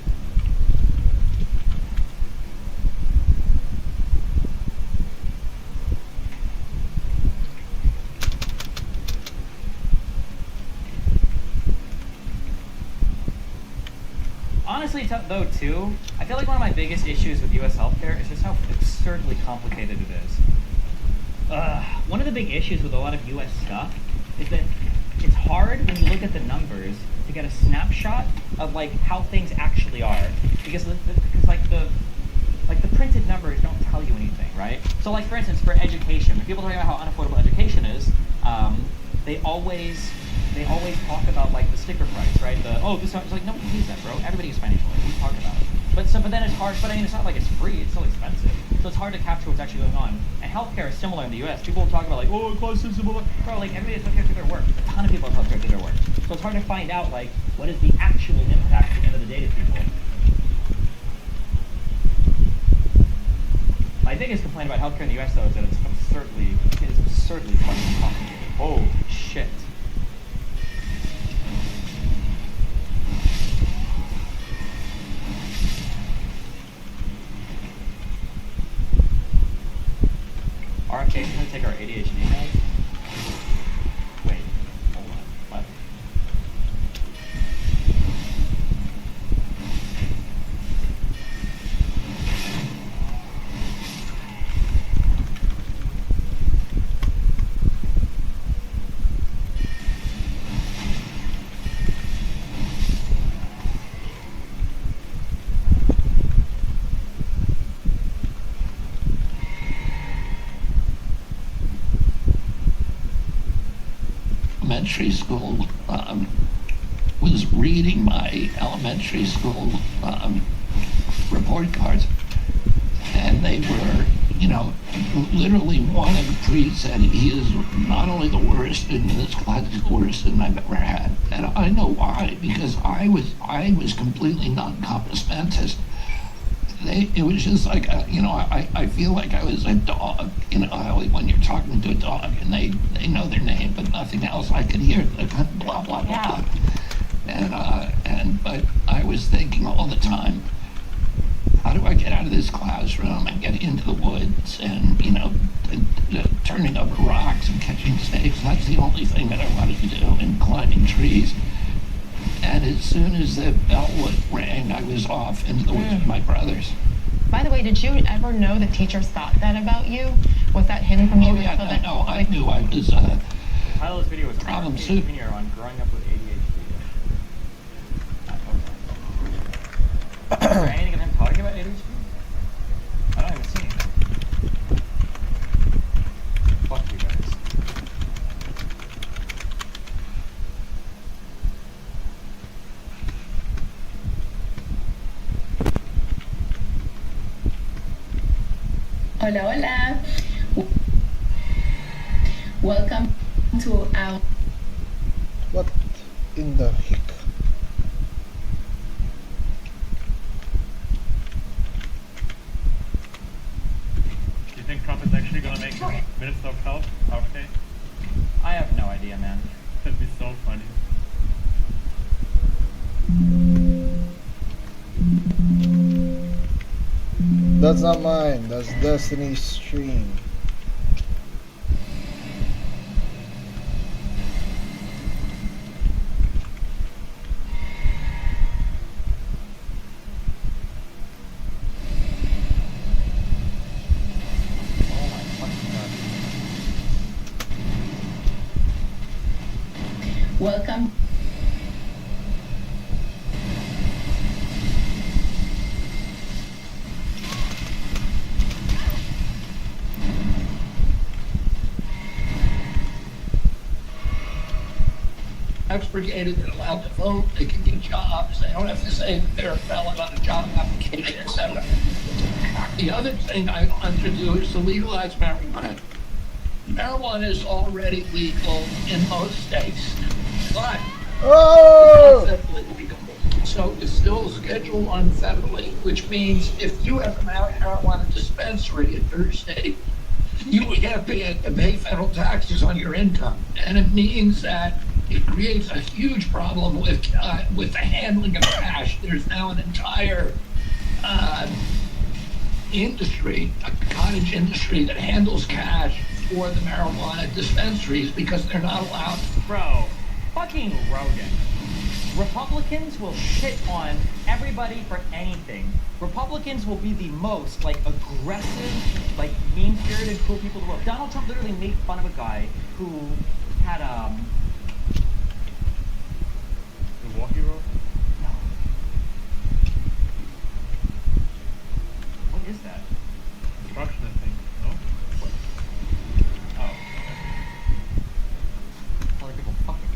Honestly, though, too, I feel like one of my biggest issues with U.S. healthcare is just how absurdly complicated it is. One of the big issues with a lot of U.S. stuff is that it's hard when you look at the numbers to get a snapshot of like how things actually are, because the printed numbers don't tell you anything, right? So, like for instance, for education, when people talk about how unaffordable education is, they always talk about like the sticker price, right? This is like nobody pays that, bro. Everybody is financial aid. We talk about it. But then it's hard. But I mean, it's not like it's free. It's still expensive. So it's hard to capture what's actually going on. And healthcare is similar in the U.S. People will talk about like, oh, cost system, blah, blah. Bro, like everybody has healthcare through their work. A ton of people have healthcare through their work. So it's hard to find out like what is the actual impact at the end of the day to people. biggest complaint about healthcare in the US though is that it's absurdly fucking complicated. Oh shit. RFK is gonna take our ADHD meds. Wait, hold on. What? Elementary school was reading my elementary school report cards, and they were, you know, literally one of the pre said he is not only the worst student in this class, he's the worst student I've ever had. And I know why, because I was completely non-compass mentis. It was just like, you know, I feel like I was a dog, you know, when you're talking to a dog and they know their name, but nothing else. I could hear the blah, blah, blah, blah. But I was thinking all the time, how do I get out of this classroom and get into the woods and, you know, turning over rocks and catching snakes? That's the only thing that I wanted to do, and climbing trees. And as soon as the bell rang, I was off into the woods with my brothers. By the way, did you ever know the teachers thought that about you? Was that hidden from you? Oh yeah, no, I knew I was The title of this video was problem RFK soup. Jr. on growing up with ADHD. Is there anything of him talking about ADHD? I don't even see anything. Fuck you guys. Hola, hola. Welcome to our... What in the heck? Do you think Trump is actually gonna make Minister of Health? Okay. I have no idea, man. That'd be so funny. That's not mine. That's Destiny's stream. Welcome. Expurgated, they're allowed to vote, they can get jobs, they don't have to say that they're a felon on a job application, etc. The other thing I want to do is to legalize marijuana. Marijuana is already legal in most states, but it's not federally legal. So it's still Schedule 1 federally, which means if you have a marijuana dispensary in your state, you would have to pay federal taxes on your income. And it means that it creates a huge problem with the handling of cash. There's now an entire industry, a cottage industry that handles cash for the marijuana dispensaries because they're not allowed. Bro, fucking Rogan. Republicans will shit on everybody for anything. Republicans will be the most, like, aggressive, like, mean-spirited, cruel people in the world. Donald Trump literally made fun of a guy who had, Milwaukee Road? No. What is that? Construction, I think. No? What? Oh. Other people fucking.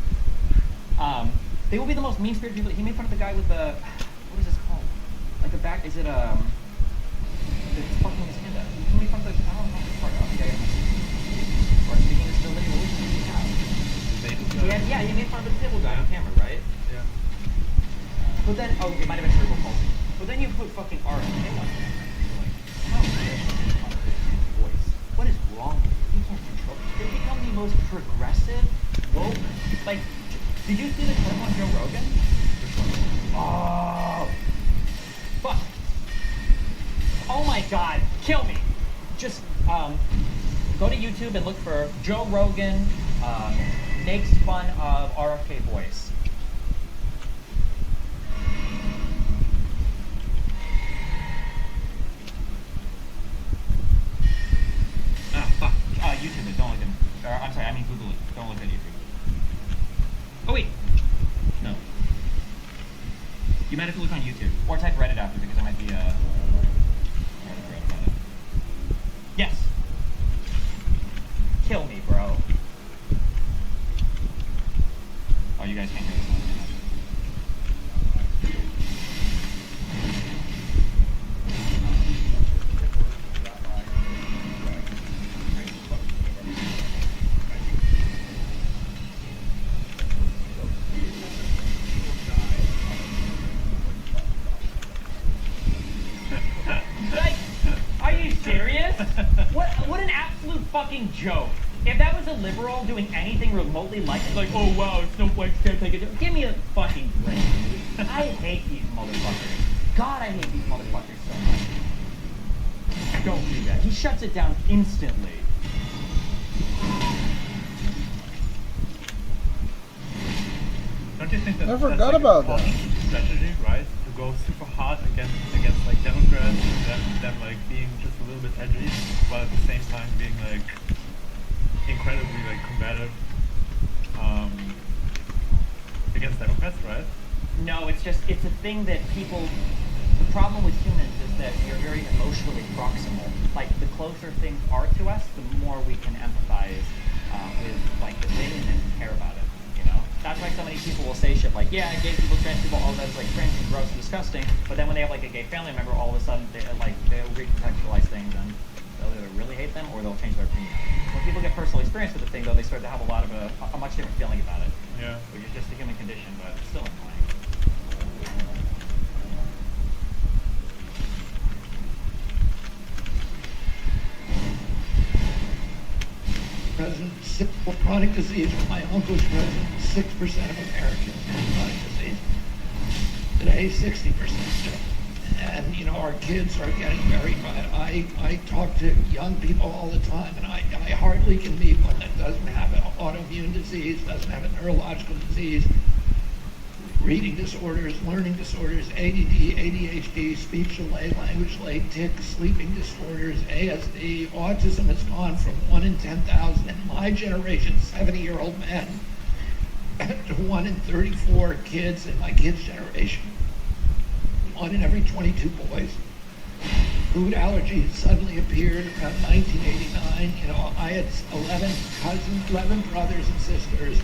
They will be the most mean-spirited people. He made fun of the guy with the, what is this called? Like the back, is it, it's fucking his hand up. He made fun of the, I don't know this part. Oh, yeah, yeah. Or speaking of still living, what does he have? He made fun of the disabled guy on camera, right? Yeah. But then, oh, it might have been cerebral palsy. But then you put fucking R in it. Like, how? most progressive, woke, like, did you see the clip on Joe Rogan? Oh, fuck. Oh my god, kill me. Just, go to YouTube and look for Joe Rogan, makes fun of RFK Boys. Fuck. YouTube it, don't look at I'm sorry, I mean Google it. Don't look at YouTube. Oh wait. No. You might have to look on YouTube. Or type Reddit after because I might be Yes. Kill me, bro. Oh, you guys can't hear this one. What an absolute fucking joke. If that was a liberal doing anything remotely like it, like, oh wow, snowflakes can't take it. Give me a fucking break, dude. I hate these motherfuckers. God, I hate these motherfuckers so much. Don't do that. He shuts it down instantly. Don't you think that I forgot about that. Strategy, right? To go super hard against like Democrats, and them like being just a little bit edgy, while at the same time being like incredibly like combative against Democrats, right? No, it's a thing that people. The problem with humans is that we are very emotionally proximal. Like the closer things are to us, the more we can empathize with like the thing and care about it. That's why so many people will say shit like, yeah, gay people, trans people, all that is like cringe and gross and disgusting. But then when they have like a gay family member, all of a sudden they'll recontextualize things and they'll either really hate them or they'll change their opinion. When people get personal experience with the thing, though, they start to have a much different feeling about it. Yeah. Which is just a human condition, but still annoying. President, chronic disease. My uncle's president, 6% of Americans have chronic disease. Today, 60%. And, our kids are getting very bad. I talk to young people all the time, and I hardly can meet one that doesn't have an autoimmune disease, doesn't have a neurological disease, reading disorders, learning disorders, ADD, ADHD, speech delay, language delay, tics, sleeping disorders, ASD. Autism has gone from 1 in 10,000 in my generation, 70-year-old men, to 1 in 34 kids in my kids' generation. 1 in every 22 boys. Food allergies suddenly appeared around 1989. I had 11 cousins, 11 brothers and sisters,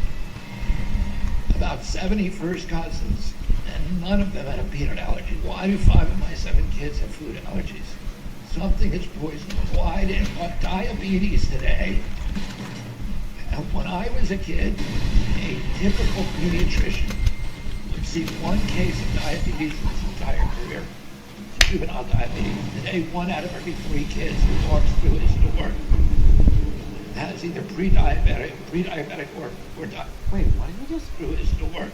about 70 first cousins, and none of them had a peanut allergy. Why do 5 of my 7 kids have food allergies? Something is poisonous. Why did diabetes today? And when I was a kid, a typical pediatrician would see 1 case of diabetes in his entire career. Juvenile diabetes. Today, 1 out of every 3 kids who walks through his door has either pre-diabetic or wait, what did you just through his door?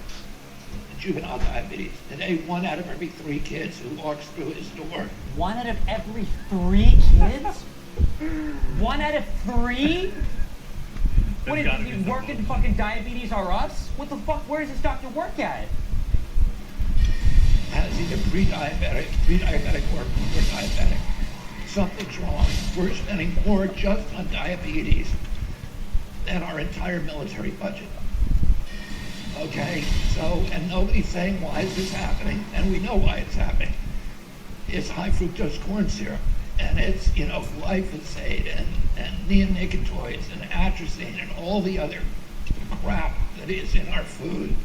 Juvenile diabetes. Today, 1 out of every 3 kids who walks through his door. 1 out of every 3 kids? 1 out of 3? What did you work in fucking Diabetes R Us? What the fuck? Where does this doctor work at? Has either pre-diabetic or diabetic. Something's wrong. We're spending more just on diabetes than our entire military budget. Okay, so, and nobody's saying why is this happening, and we know why it's happening. It's high fructose corn syrup, and it's, glyphosate and neonicotinoids and atrazine and all the other crap that is in our food.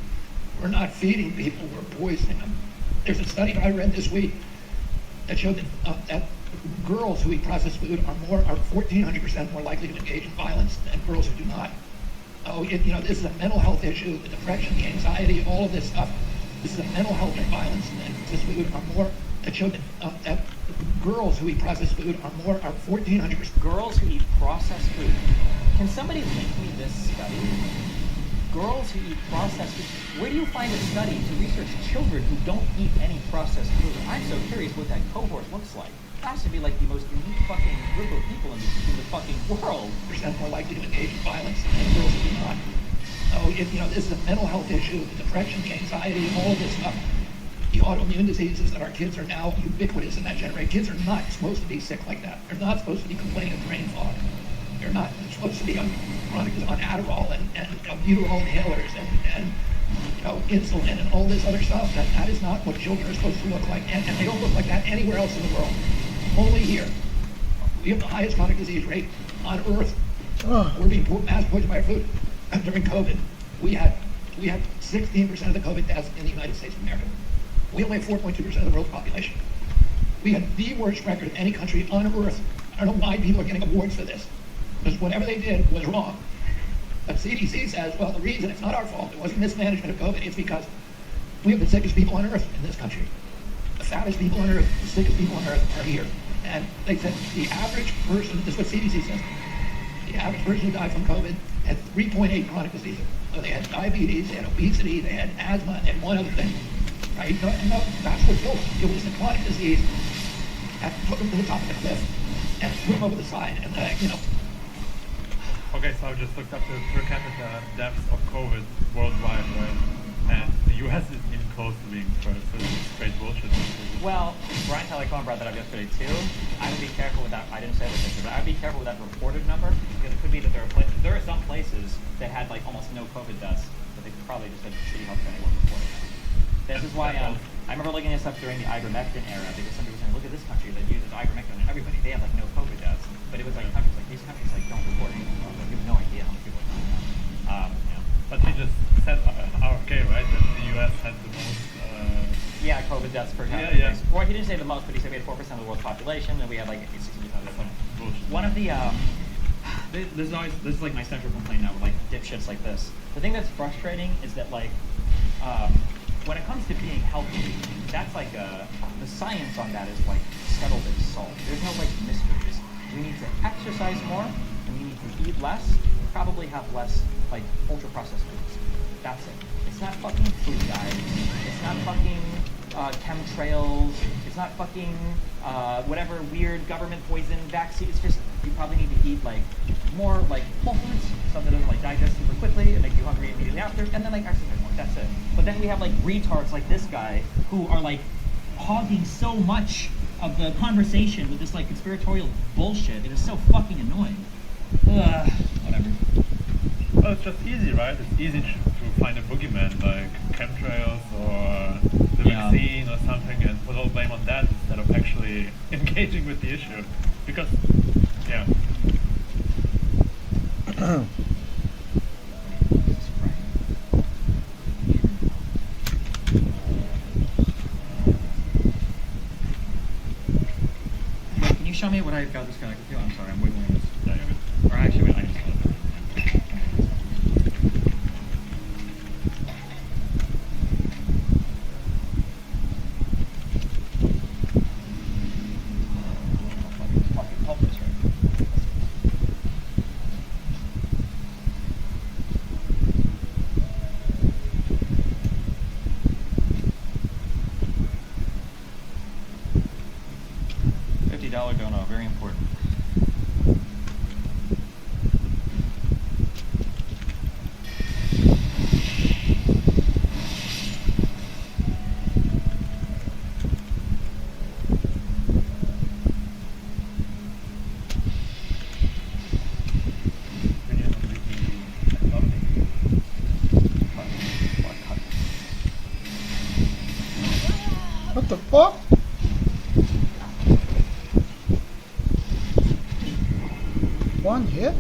We're not feeding people, we're poisoning them. There's a study I read this week that showed that girls who eat processed food are 1,400% more likely to engage in violence than girls who do not. This is a mental health issue, the depression, the anxiety, all of this stuff. This is a mental health and violence, and processed food are more. That showed that girls who eat processed food are 1,400%. Girls who eat processed food Can somebody link me this study? Girls who eat processed food. Where do you find a study to research children who don't eat any processed food? I'm so curious what that cohort looks like. It has to be like the most unique fucking group of people in the fucking world. Percent more likely to engage in violence than girls who do not. So if this is a mental health issue, the depression, the anxiety, all of this stuff, the autoimmune diseases that our kids are now ubiquitous in that generation. Kids are not supposed to be sick like that. They're not supposed to be complaining of brain fog. They're not. They're supposed to be on Adderall and albuterol inhalers and insulin and all this other stuff. That is not what children are supposed to look like, and they don't look like that anywhere else in the world. Only here. We have the highest chronic disease rate on Earth. We're being mass poisoned by our food. During COVID, we had 16% of the COVID deaths in the United States of America. We only have 4.2% of the world's population. We had the worst record of any country on Earth. I don't know why people are getting awards for this, because whatever they did was wrong. But CDC says, well, the reason it's not our fault, it wasn't mismanagement of COVID, it's because we have the sickest people on Earth in this country. The fattest people on Earth, the sickest people on Earth are here. And they said the average person, this is what CDC says, the average person who died from COVID had 3.8 chronic diseases. So they had diabetes, they had obesity, they had asthma, and one other thing. Right? No, that's what killed them. It was the chronic disease that took them to the top of the cliff and threw them over the side. And, Okay, so I just looked up the per capita deaths of COVID worldwide, right? And the US isn't even close to being first, so it's straight bullshit. Well, Brian Telecom brought that up yesterday too. I would be careful with that. I didn't say this yesterday, but I would be careful with that reported number, because it could be that there are some places that had like almost no COVID deaths, but they probably just had shitty healthcare and they weren't reporting it. This is why I remember looking this up during the ivermectin era, because somebody was saying, look at this country that uses ivermectin and everybody, they have like no COVID deaths. But it was like countries like these countries like don't report anything. Like, you have no idea how many people are dying. But he just said RFK, right? That the US had the most COVID deaths per capita. Yeah. Well, he didn't say the most, but he said we had 4% of the world's population and we had like 60% of the bullshit. One of the this is like my central complaint now with like dipshits like this. The thing that's frustrating is that like when it comes to being healthy, that's like the science on that is like settled as salt. There's no like mysteries. We need to exercise more and we need to eat less and probably have less like ultra processed foods. That's it. It's not fucking food dyes. It's not fucking chemtrails. It's not fucking whatever weird government poison vaccine. It's just you probably need to eat like more like whole foods, stuff that doesn't like digest super quickly and make you hungry immediately after, and then like exercise more. That's it. But then we have like retards like this guy who are like hogging so much of the conversation with this like conspiratorial bullshit. It is so fucking annoying. Whatever. Well, it's just easy, right? It's easy to find a boogeyman like chemtrails or the vaccine or something and put all blame on that instead of actually engaging with the issue. Because, yeah. Can you show me what I've got disconnected to? I'm sorry, I'm wiggling this. Yeah, you're good. Or actually, wait, I just $50 dono, very important. What the fuck? One hit?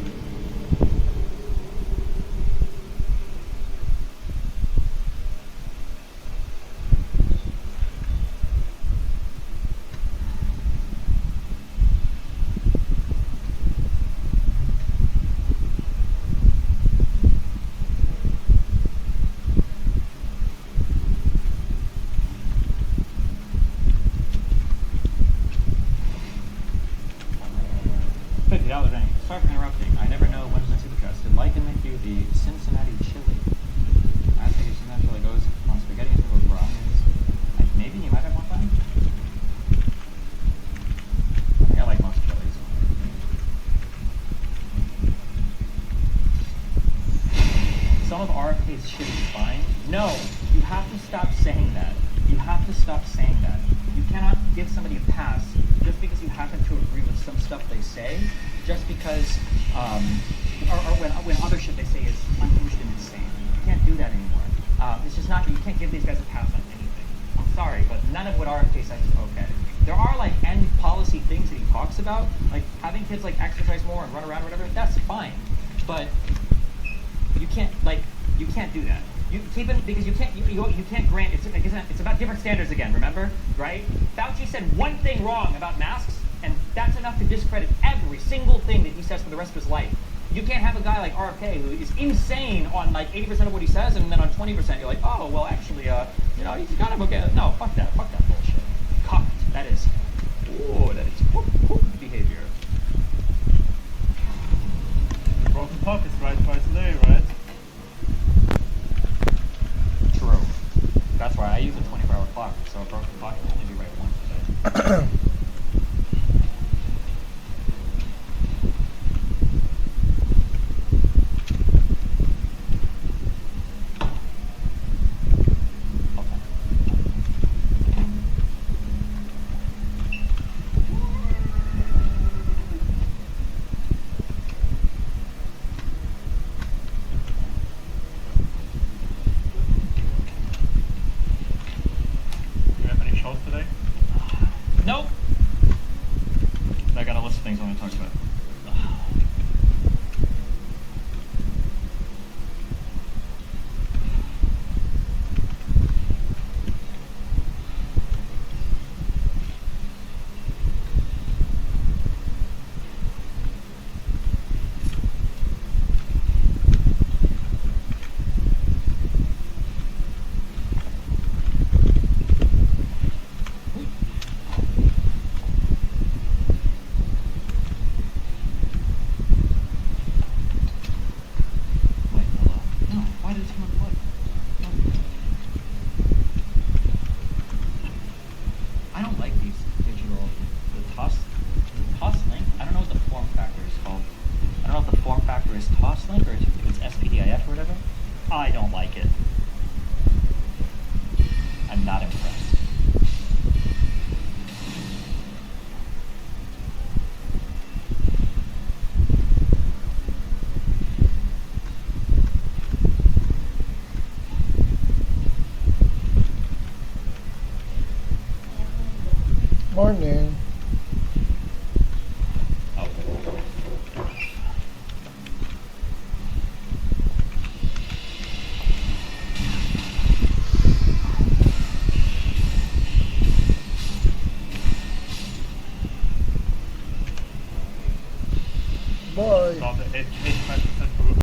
$50 range. sorry for interrupting. I never know when to super chest. Did Lycan make you the Cincinnati chili? I think your Cincinnati chili goes on spaghetti and goes brownies. Like, maybe you might have one time. I think I like most chilies. Some of RFK's shit is fine. No, you have to stop saying that. You have to stop saying that. You cannot give somebody a pass just because you happen to agree with some stuff they say, just because, or when other shit they say is unhinged and insane. You can't do that anymore. It's just not, you can't give these guys a pass on anything. I'm sorry, but none of what RFK says is okay. There are like end policy things that he talks about, like having kids like exercise more and run around or whatever, that's fine. But you can't do that. You keep it because you can't grant. It's about different standards again. Remember, right? Fauci said one thing wrong about masks, and that's enough to discredit every single thing that he says for the rest of his life. You can't have a guy like RFK who is insane on like 80% of what he says, and then on 20% you're like, oh well, actually, he's kind of okay. No, fuck that bullshit. Cocked. That is cooked behavior. Broken pockets, right? Twice a day, right? True. That's why I use a 24-hour clock, so a broken clock will only be right once a day. Nope. I got a list of things I want to talk about. I don't like it. I'm not impressed. Morning. Bye. Stop it. It's